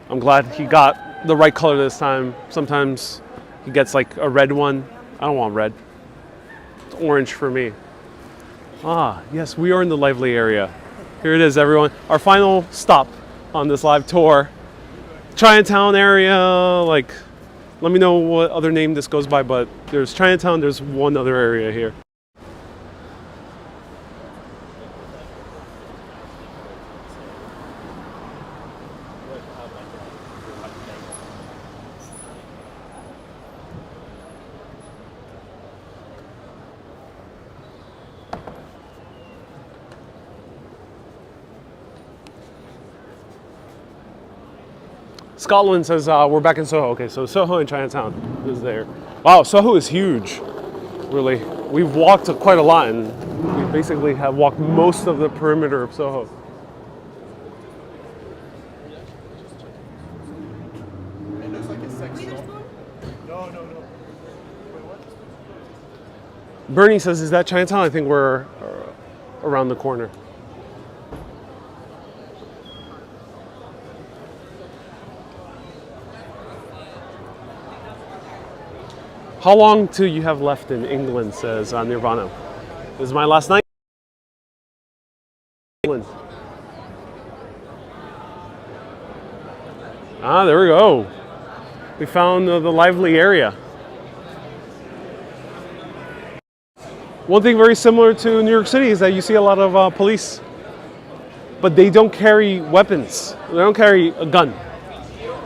I'm glad he got the right color this time. Sometimes he gets like a red one. I don't want red. It's orange for me. Ah, yes, we are in the lively area. Here it is, everyone. Our final stop on this live tour. Chinatown area, like, let me know what other name this goes by, but there's Chinatown, there's one other area here. Scotland says we're back in Soho. Okay, so Soho and Chinatown is there. Wow, Soho is huge, really. We've walked quite a lot, and we basically have walked most of the perimeter of Soho. It looks like a sex shop. No. Bernie says, is that Chinatown? I think we're around the corner. How long do you have left in England, says Nirvana. This is my last night in England. Ah, there we go. We found the lively area. One thing very similar to New York City is that you see a lot of police, but they don't carry weapons. They don't carry a gun,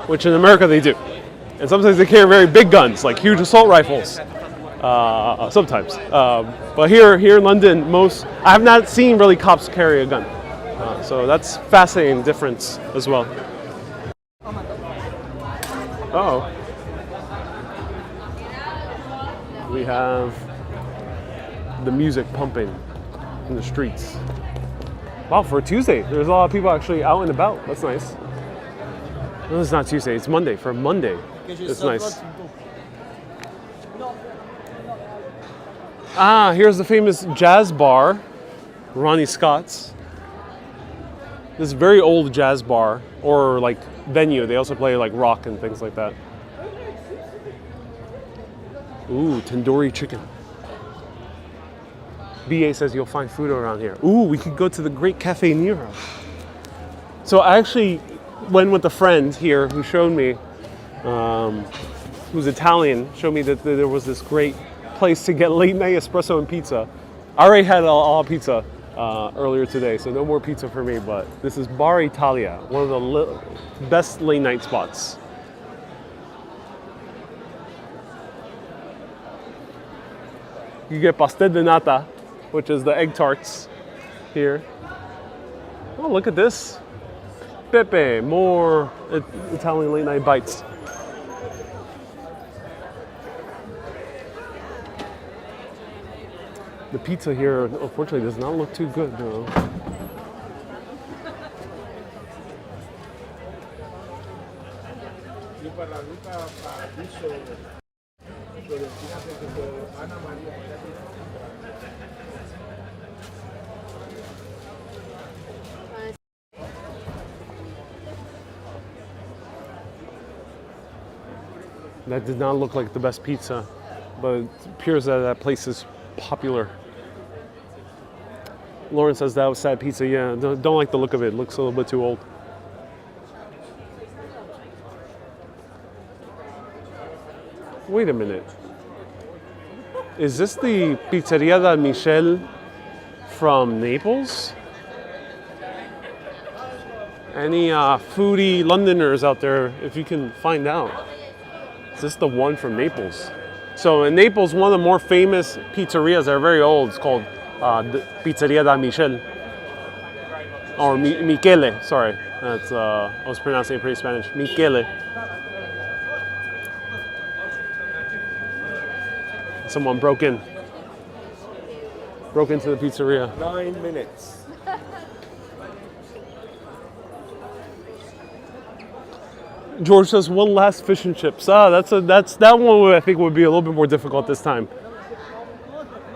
which in America they do. And sometimes they carry very big guns, like huge assault rifles. Sometimes. But here in London, I have not seen really cops carry a gun. So that's fascinating difference as well. Uh-oh. We have the music pumping in the streets. Wow, for a Tuesday, there's a lot of people actually out and about. That's nice. No, it's not Tuesday, it's Monday. For Monday, it's nice. Ah, here's the famous jazz bar, Ronnie Scott's. This is very old jazz bar, or like venue. They also play like rock and things like that. Ooh, tandoori chicken. BA says you'll find food around here. Ooh, we could go to the Great Cafe Nero. So I actually went with a friend here who showed me, who's Italian, showed me that there was this great place to get late night espresso and pizza. I already had all pizza earlier today, so no more pizza for me, but this is Bar Italia, one of the best late night spots. You get pastel de nata, which is the egg tarts here. Oh, look at this. Pepe, more Italian late night bites. The pizza here, unfortunately, does not look too good, though. That did not look like the best pizza, but it appears that that place is popular. Lauren says that was sad pizza. Yeah, don't like the look of it. It looks a little bit too old. Wait a minute. Is this the Pizzeria da Michel from Naples? Any foodie Londoners out there, if you can find out? Is this the one from Naples? So in Naples, one of the more famous pizzerias that are very old is called the Pizzeria da Michel. Or Michele, sorry. That's, I was pronouncing it pretty Spanish. Michele. Someone broke into the pizzeria. 9 minutes. George says one last fish and chips. That one I think would be a little bit more difficult this time.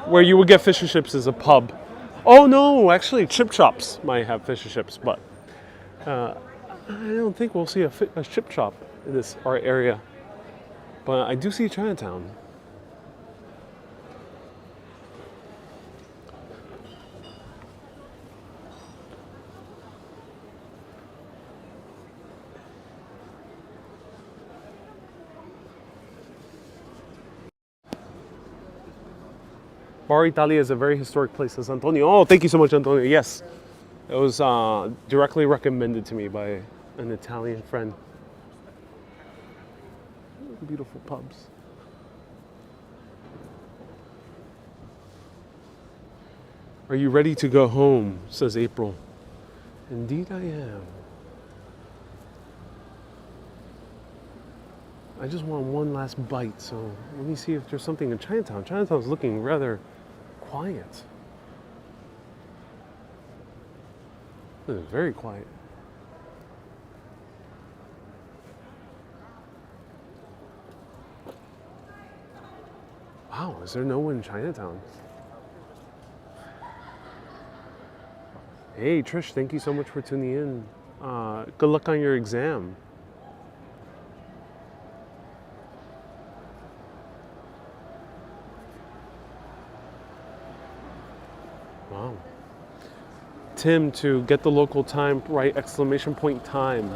Where you would get fish and chips is a pub. Oh no, actually chip shops might have fish and chips, but I don't think we'll see a chip shop in this art area. But I do see Chinatown. Bar Italia is a very historic place, says Antonio. Oh, thank you so much, Antonio. Yes, it was directly recommended to me by an Italian friend. Beautiful pubs. Are you ready to go home, says April. Indeed I am. I just want one last bite, so let me see if there's something in Chinatown. Chinatown's looking rather quiet. It's very quiet. Wow, is there no one in Chinatown? Hey Trish, thank you so much for tuning in. Good luck on your exam. Tim to get the local time right, exclamation point time.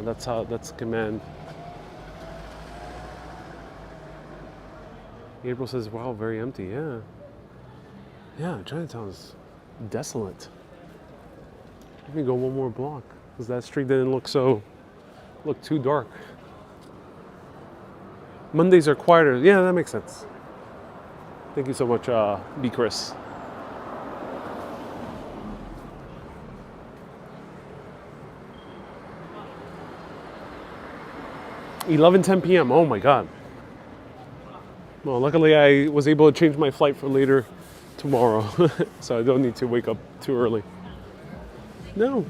That's command. April says, wow, very empty, yeah. Yeah, Chinatown is desolate. Let me go one more block, because that street didn't look too dark. Mondays are quieter. Yeah, that makes sense. Thank you so much, B. Chris. $11:10 p.m. Oh my God. Well, luckily I was able to change my flight for later tomorrow, so I don't need to wake up too early. No.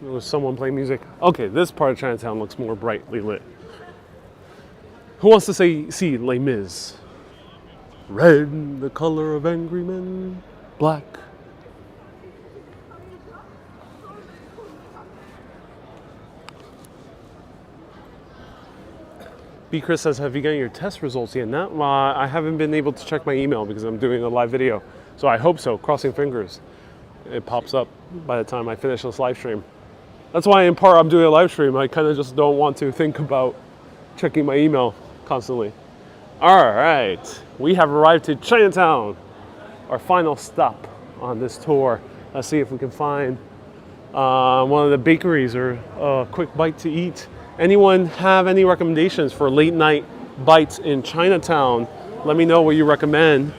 There was someone playing music. Okay, this part of Chinatown looks more brightly lit. Who wants to see Les Mis? Red, the color of angry men. Black. B. Chris says, have you gotten your test results yet? No, I haven't been able to check my email because I'm doing a live video. So I hope so, crossing fingers. It pops up by the time I finish this live stream. That's why in part I'm doing a live stream. I kind of just don't want to think about checking my email constantly. All right, we have arrived to Chinatown, our final stop on this tour. Let's see if we can find one of the bakeries or a quick bite to eat. Anyone have any recommendations for late night bites in Chinatown? Let me know what you recommend.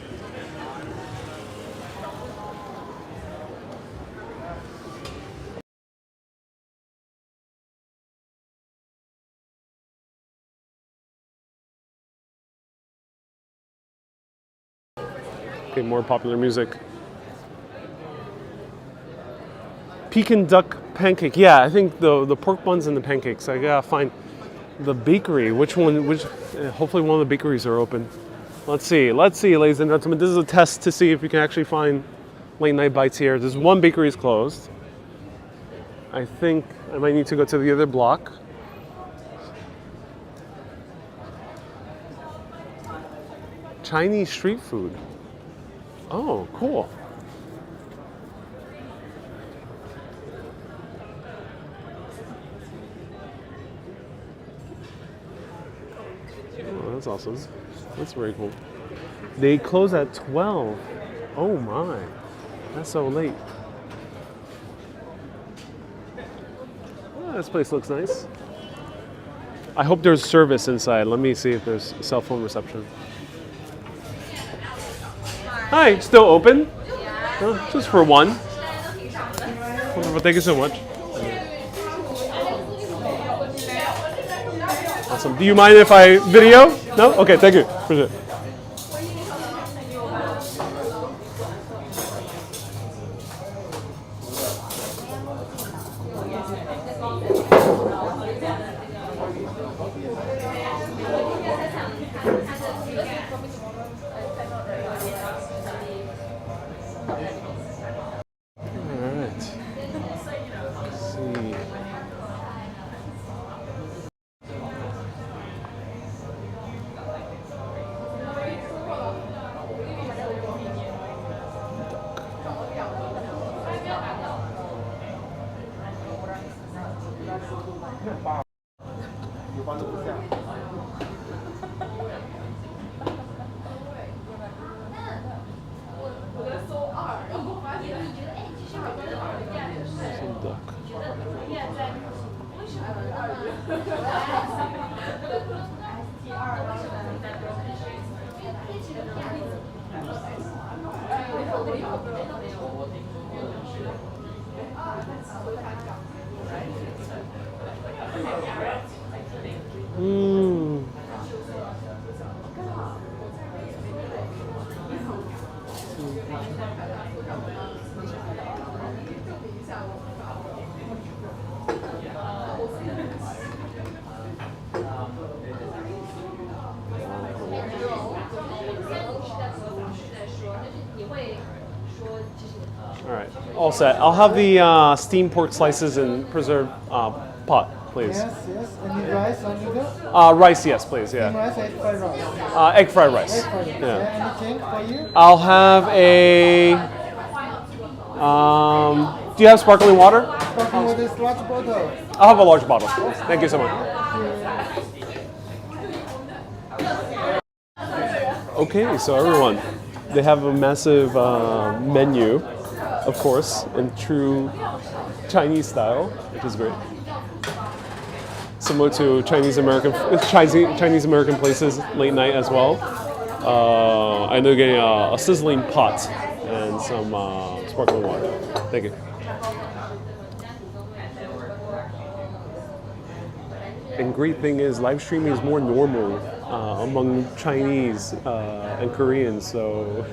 Okay, more popular music. Pekin duck pancake. Yeah, I think the pork buns and the pancakes. I gotta find the bakery. Hopefully one of the bakeries are open. Let's see, ladies and gentlemen. This is a test to see if you can actually find late night bites here. There's one bakery is closed. I think I might need to go to the other block. Chinese street food. Oh, cool. Oh, that's awesome. That's very cool. They close at 12. Oh my. That's so late. Oh, this place looks nice. I hope there's service inside. Let me see if there's cell phone reception. Hi, still open? Just for one. Wonderful, thank you so much. Awesome. Do you mind if I video? No? Okay, thank you. Appreciate it. All right, all set. I'll have the steamed pork slices and preserved pot. please. Yes, yes. Any rice or noodle? Rice, yes, please. Yeah. Rice, egg fried rice. Egg fried rice. Egg fried rice. Yeah. Anything for you? I'll have a. Do you have sparkling water? Sparkling with this large bottle. I'll have a large bottle. Thank you so much. Okay, so everyone, they have a massive menu, of course, in true Chinese style, which is great. Similar to Chinese American places late night as well. I know getting a sizzling pot and some sparkling water. Thank you. And great thing is live streaming is more normal among Chinese and Koreans, so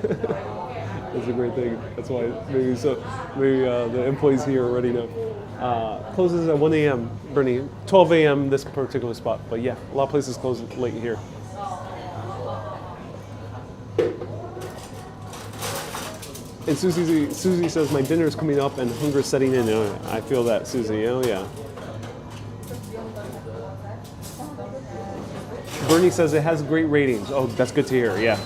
it's a great thing. That's why maybe the employees here already know. Closes at 1 a.m. Bernie, 12 a.m. this particular spot, but yeah, a lot of places close late here. And Susie says my dinner is coming up and hunger is setting in. I feel that, Susie. Oh yeah. Bernie says it has great ratings. Oh, that's good to hear. Yeah.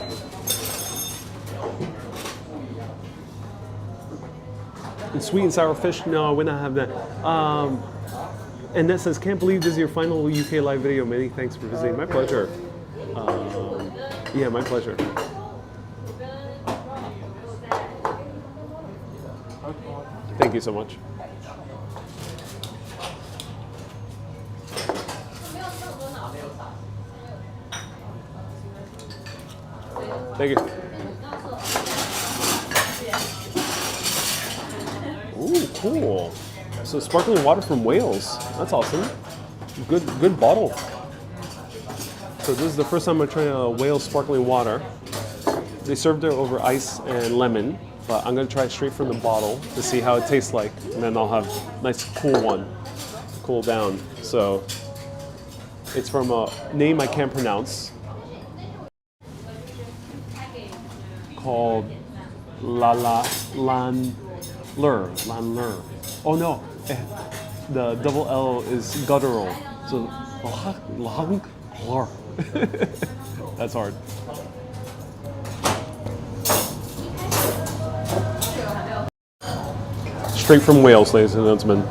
And sweet and sour fish? No, I would not have that. And that says, can't believe this is your final UK live video. Many thanks for visiting. My pleasure. Yeah, my pleasure. Thank you so much. Thank you. Ooh, cool. So sparkling water from Wales. That's awesome. Good bottle. So this is the first time I'm trying a Wales sparkling water. They served it over ice and lemon, but I'm gonna try it straight from the bottle to see how it tastes like, and then I'll have a nice cool one, cool down. So it's from a name I can't pronounce, called Lanler. Oh no, the double L is guttural. So that's hard. Straight from Wales, ladies and gentlemen.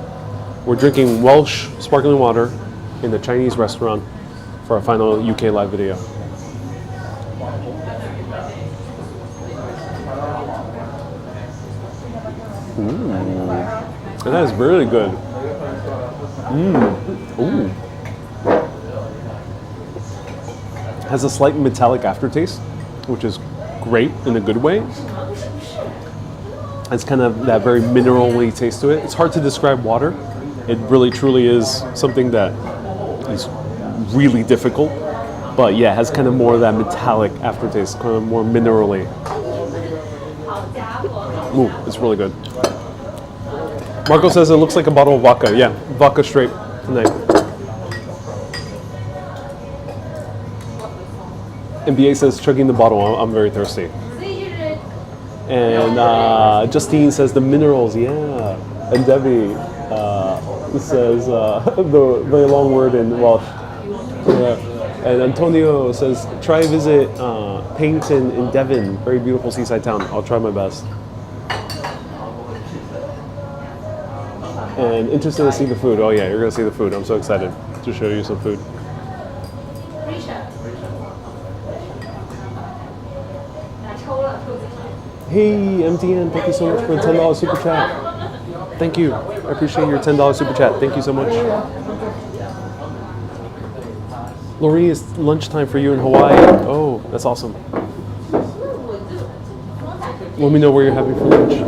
We're drinking Welsh sparkling water in a Chinese restaurant for our final UK live video. And that is really good. Ooh. Has a slight metallic aftertaste, which is great in a good way. It's kind of that very mineral-y taste to it. It's hard to describe water. It really truly is something that is really difficult. But yeah, it has kind of more of that metallic aftertaste, kind of more mineral-y. Ooh, it's really good. Marco says it looks like a bottle of vodka. Yeah, vodka straight tonight. NBA says chugging the bottle. I'm very thirsty. And Justine says the minerals. Yeah. And Debbie says the very long word in Welsh. Yeah. And Antonio says try visit Paignton in Devon. Very beautiful seaside town. I'll try my best. And interested to see the food. Oh yeah, you're gonna see the food. I'm so excited to show you some food. Hey MTN, thank you so much for the $10 super chat. Thank you. I appreciate your $10 super chat. Thank you so much. Lori, it's lunchtime for you in Hawaii. Oh, that's awesome. Let me know where you're having for lunch.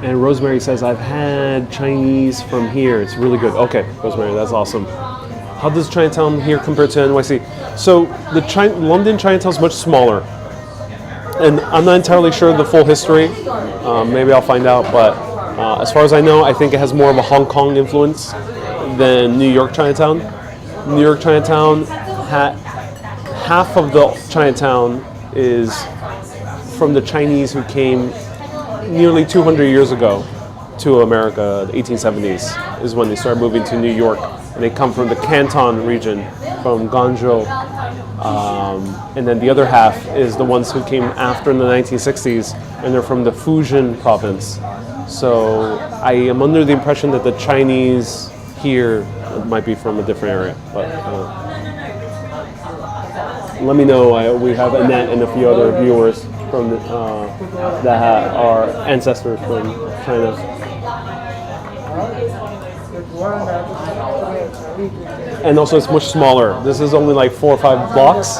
And Rosemary says, I've had Chinese from here. It's really good. Okay, Rosemary, that's awesome. How does Chinatown here compare to NYC? So the London Chinatown is much smaller. And I'm not entirely sure of the full history. Maybe I'll find out. But as far as I know, I think it has more of a Hong Kong influence than New York Chinatown. New York Chinatown, half of the Chinatown is from the Chinese who came nearly 200 years ago to America. The 1870s is when they started moving to New York, and they come from the Canton region, from Guangzhou. And then the other half is the ones who came after in the 1960s, and they're from the Fujian province. So I am under the impression that the Chinese here might be from a different area, but let me know. We have Annette and a few other viewers from that are ancestors from China. And also it's much smaller. This is only like 4 or 5 blocks.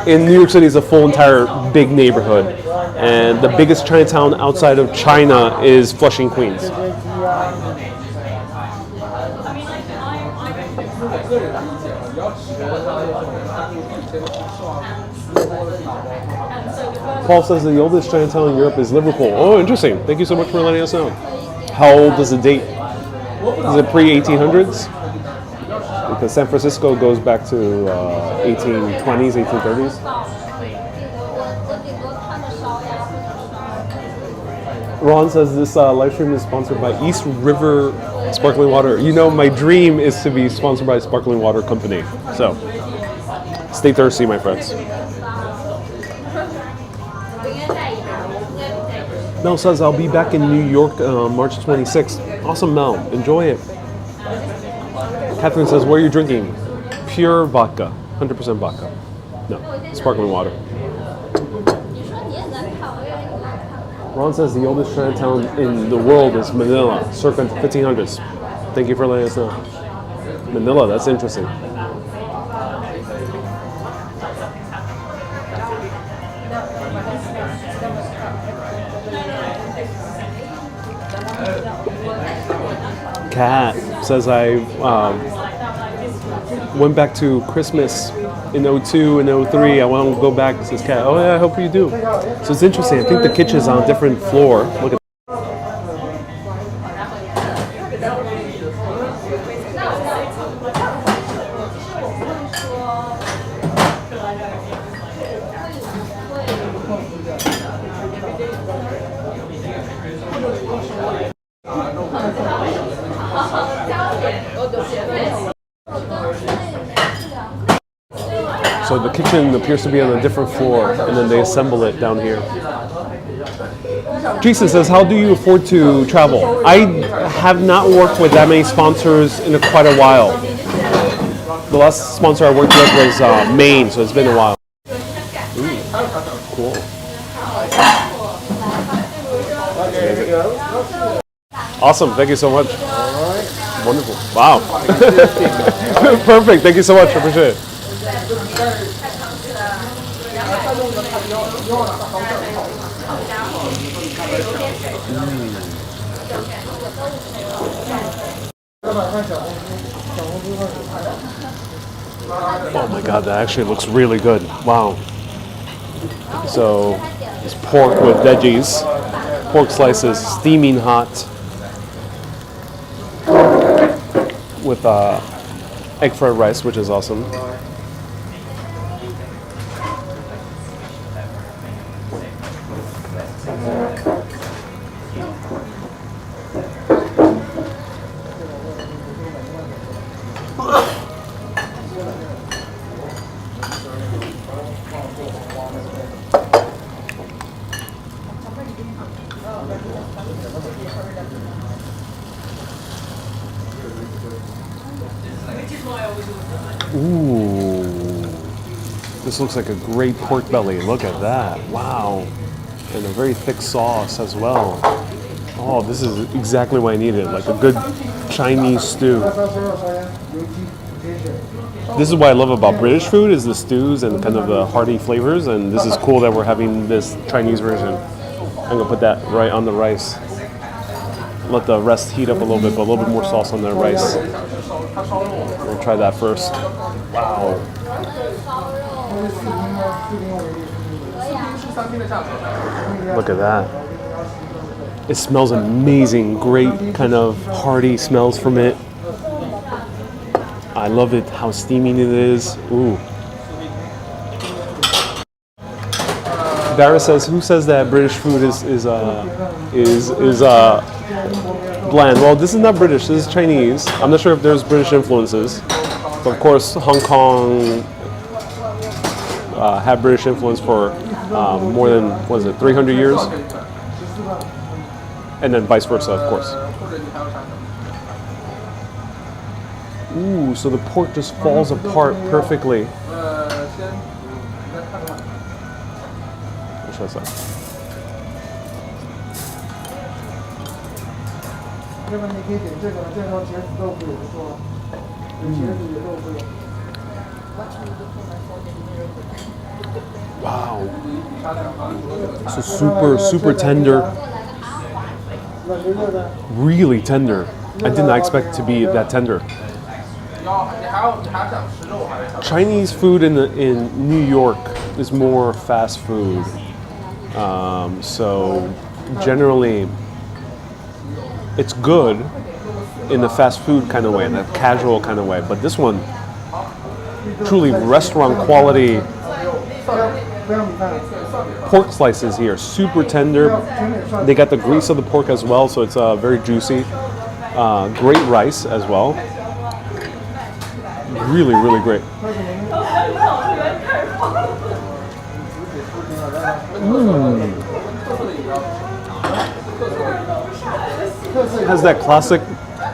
In New York City is a full entire big neighborhood. And the biggest Chinatown outside of China is Flushing, Queens. Paul says the oldest Chinatown in Europe is Liverpool. Oh, interesting. Thank you so much for letting us know. How old does it date? Is it pre-1800s? Because San Francisco goes back to 1820s, 1830s. Ron says this live stream is sponsored by East River Sparkling Water. You know, my dream is to be sponsored by a sparkling water company. So, stay thirsty, my friends. Mel says, I'll be back in New York March 26th. Awesome, Mel. Enjoy it. Catherine says, what are you drinking? Pure vodka. 100% vodka. No, sparkling water. Ron says the oldest Chinatown in the world is Manila, circa 1500s. Thank you for letting us know. Manila, that's interesting. Kat says I went back to Christmas in 02 and 03. I want to go back, says Kat. Oh yeah, I hope you do. So it's interesting. I think the kitchen is on a different floor. Look at So the kitchen appears to be on a different floor, and then they assemble it down here. Jason says, how do you afford to travel? I have not worked with that many sponsors in quite a while. The last sponsor I worked with was Maine, so it's been a while. Ooh, cool. Awesome, thank you so much. Wonderful. Wow. Perfect, thank you so much, I appreciate it. Oh my god, that actually looks really good. Wow. So, it's pork with veggies, pork slices, steaming hot, with egg fried rice, which is awesome. Ooh, this looks like a great pork belly. Look at that. Wow. And a very thick sauce as well. Oh, this is exactly what I needed, like a good Chinese stew. This is what I love about British food, is the stews and kind of the hearty flavors, and this is cool that we're having this Chinese version. I'm gonna put that right on the rice. Let the rest heat up a little bit, but a little bit more sauce on the rice. We'll try that first. Wow. Look at that. It smells amazing. Great kind of hearty smells from it. I love it, how steaming it is. Ooh. Dara says, "Who says that British food is bland?" Well, this is not British. This is Chinese. I'm not sure if there's British influences. But of course, Hong Kong had British influence for more than 300 years, and then vice versa, of course. Ooh, so the pork just falls apart perfectly. What should I say? 要不然你可以点这个，这个茄子豆腐也不错，有茄子有豆腐。 Wow. So super tender. Really tender. I did not expect it to be that tender. Chinese food in New York is more fast food. So generally it's good in the fast food kind of way, in a casual kind of way. But this one, truly restaurant quality pork slices here, super tender. They got the grease of the pork as well, so it's very juicy. Great rice as well. Really, really great. Has that classic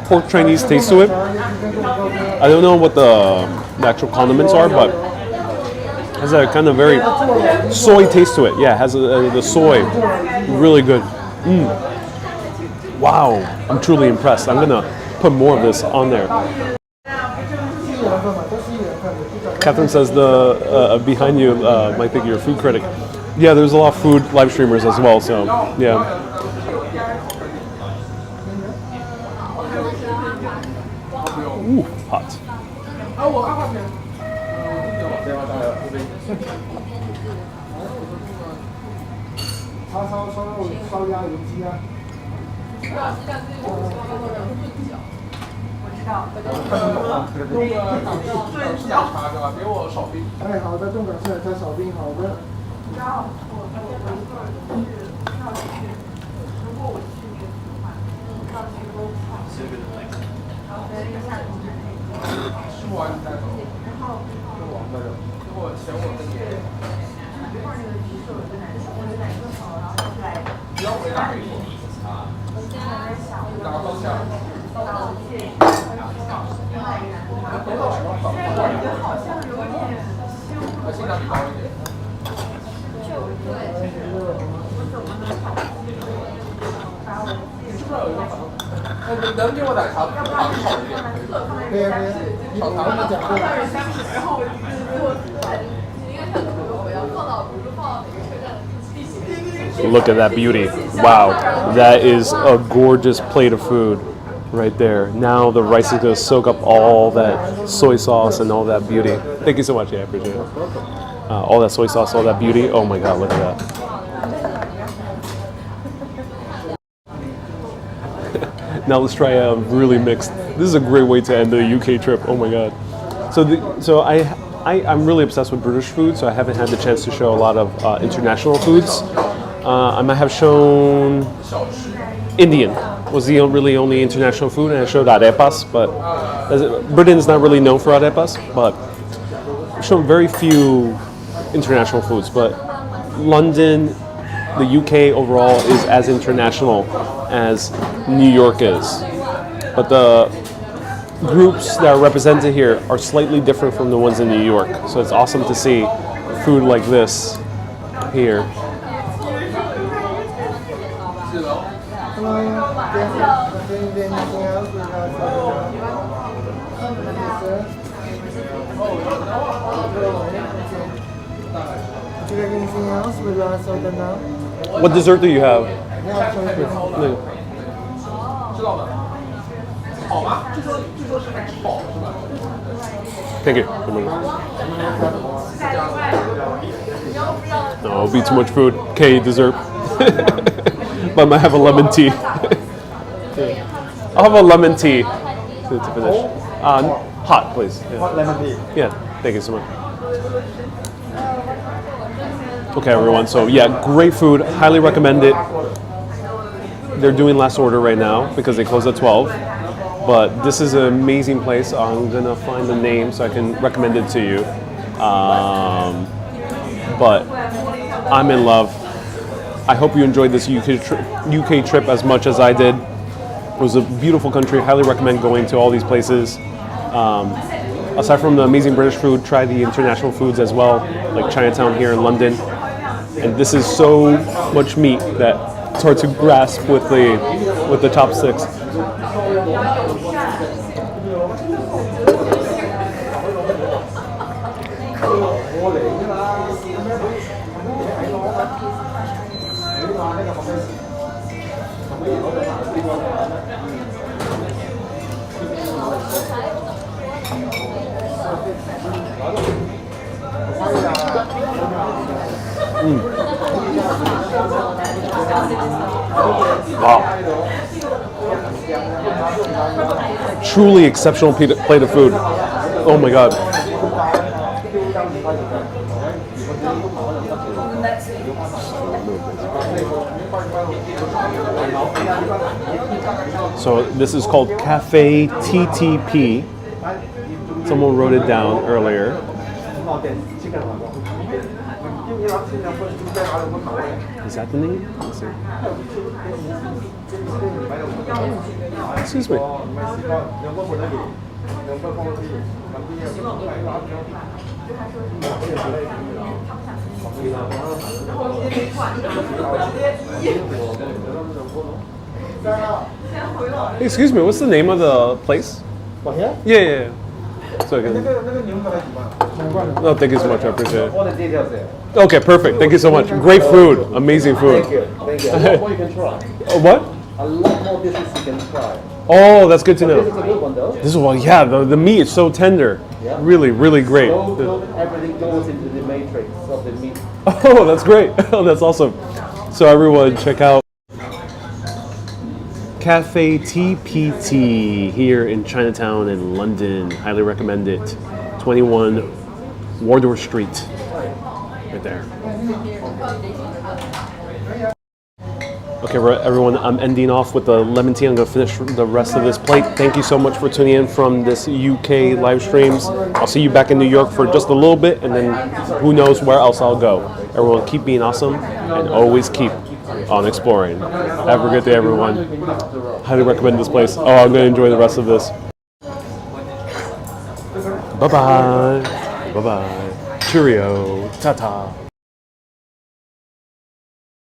pork Chinese taste to it. I don't know what the actual condiments are, but has a kind of very soy taste to it. Yeah, it has the soy. Really good. Wow, I'm truly impressed. I'm gonna put more of this on there. Catherine says the behind you might think you're a food critic. Yeah, there's a lot of food live streamers as well, so yeah. Ooh, hot. 叉烧烧肉烧鸭油鸡啊。哎，好的，冻港式加少冰，好的。能给我奶茶少一点？可以啊，可以啊。你跟他讲过。 Look at that beauty. Wow, that is a gorgeous plate of food right there. Now the rice is going to soak up all that soy sauce and all that beauty. Thank you so much. Yeah, I appreciate it. All that soy sauce, all that beauty. Oh my God, look at that. Now let's try really mixed. This is a great way to end the UK trip. Oh my God. So I'm really obsessed with British food, so I haven't had the chance to show a lot of international foods. I might have shown Indian was the really only international food, and I showed arepas, but Britain's not really known for arepas, but I've shown very few international foods. But London, the UK overall is as international as New York is. But the groups that are represented here are slightly different from the ones in New York. So it's awesome to see food like this here. Anything else with soda now? What dessert do you have? Thank you. No, it'll be too much food. Okay, dessert. But I might have a lemon tea. I'll have a lemon tea to finish. Hot, please. Yeah. Hot lemon tea. Yeah, thank you so much. Okay, everyone. So yeah, great food. Highly recommend it. They're doing last order right now because they close at 12. But this is an amazing place. I'm gonna find the name so I can recommend it to you. But I'm in love. I hope you enjoyed this UK trip as much as I did. It was a beautiful country. Highly recommend going to all these places. Aside from the amazing British food, try the international foods as well, like Chinatown here in London. And this is so much meat that it's hard to grasp with the chopsticks. Wow. Truly exceptional plate of food. Oh my God. So this is called Cafe TTP. Someone wrote it down earlier. Is that the name? Let's see. Excuse me. Hey, excuse me, what's the name of the place? Yeah. So I can... No, thank you so much. I appreciate it. All the details there. Okay, perfect. Thank you so much. Great food. Amazing food. Thank you. A lot more you can try. What? A lot more dishes you can try. Oh, that's good to This is a know. good one though. This is well, yeah. The meat is so tender. Yeah. Really, really great. Everything goes into the matrix of the meat. Oh, that's great. Oh, that's awesome. So everyone, check out Cafe TPT here in Chinatown in London. Highly recommend it. 21 Wardour Street. Right there. Okay, everyone, I'm ending off with the lemon tea. I'm going to finish the rest of this plate. Thank you so much for tuning in from this UK live streams. I'll see you back in New York for just a little bit, and then who knows where else I'll go. Everyone, keep being awesome, and always keep on exploring. Have a good day, everyone. Highly recommend this place. Oh, I'm going to enjoy the rest of this. Bye-bye. Bye-bye. Cheerio. Ta-ta.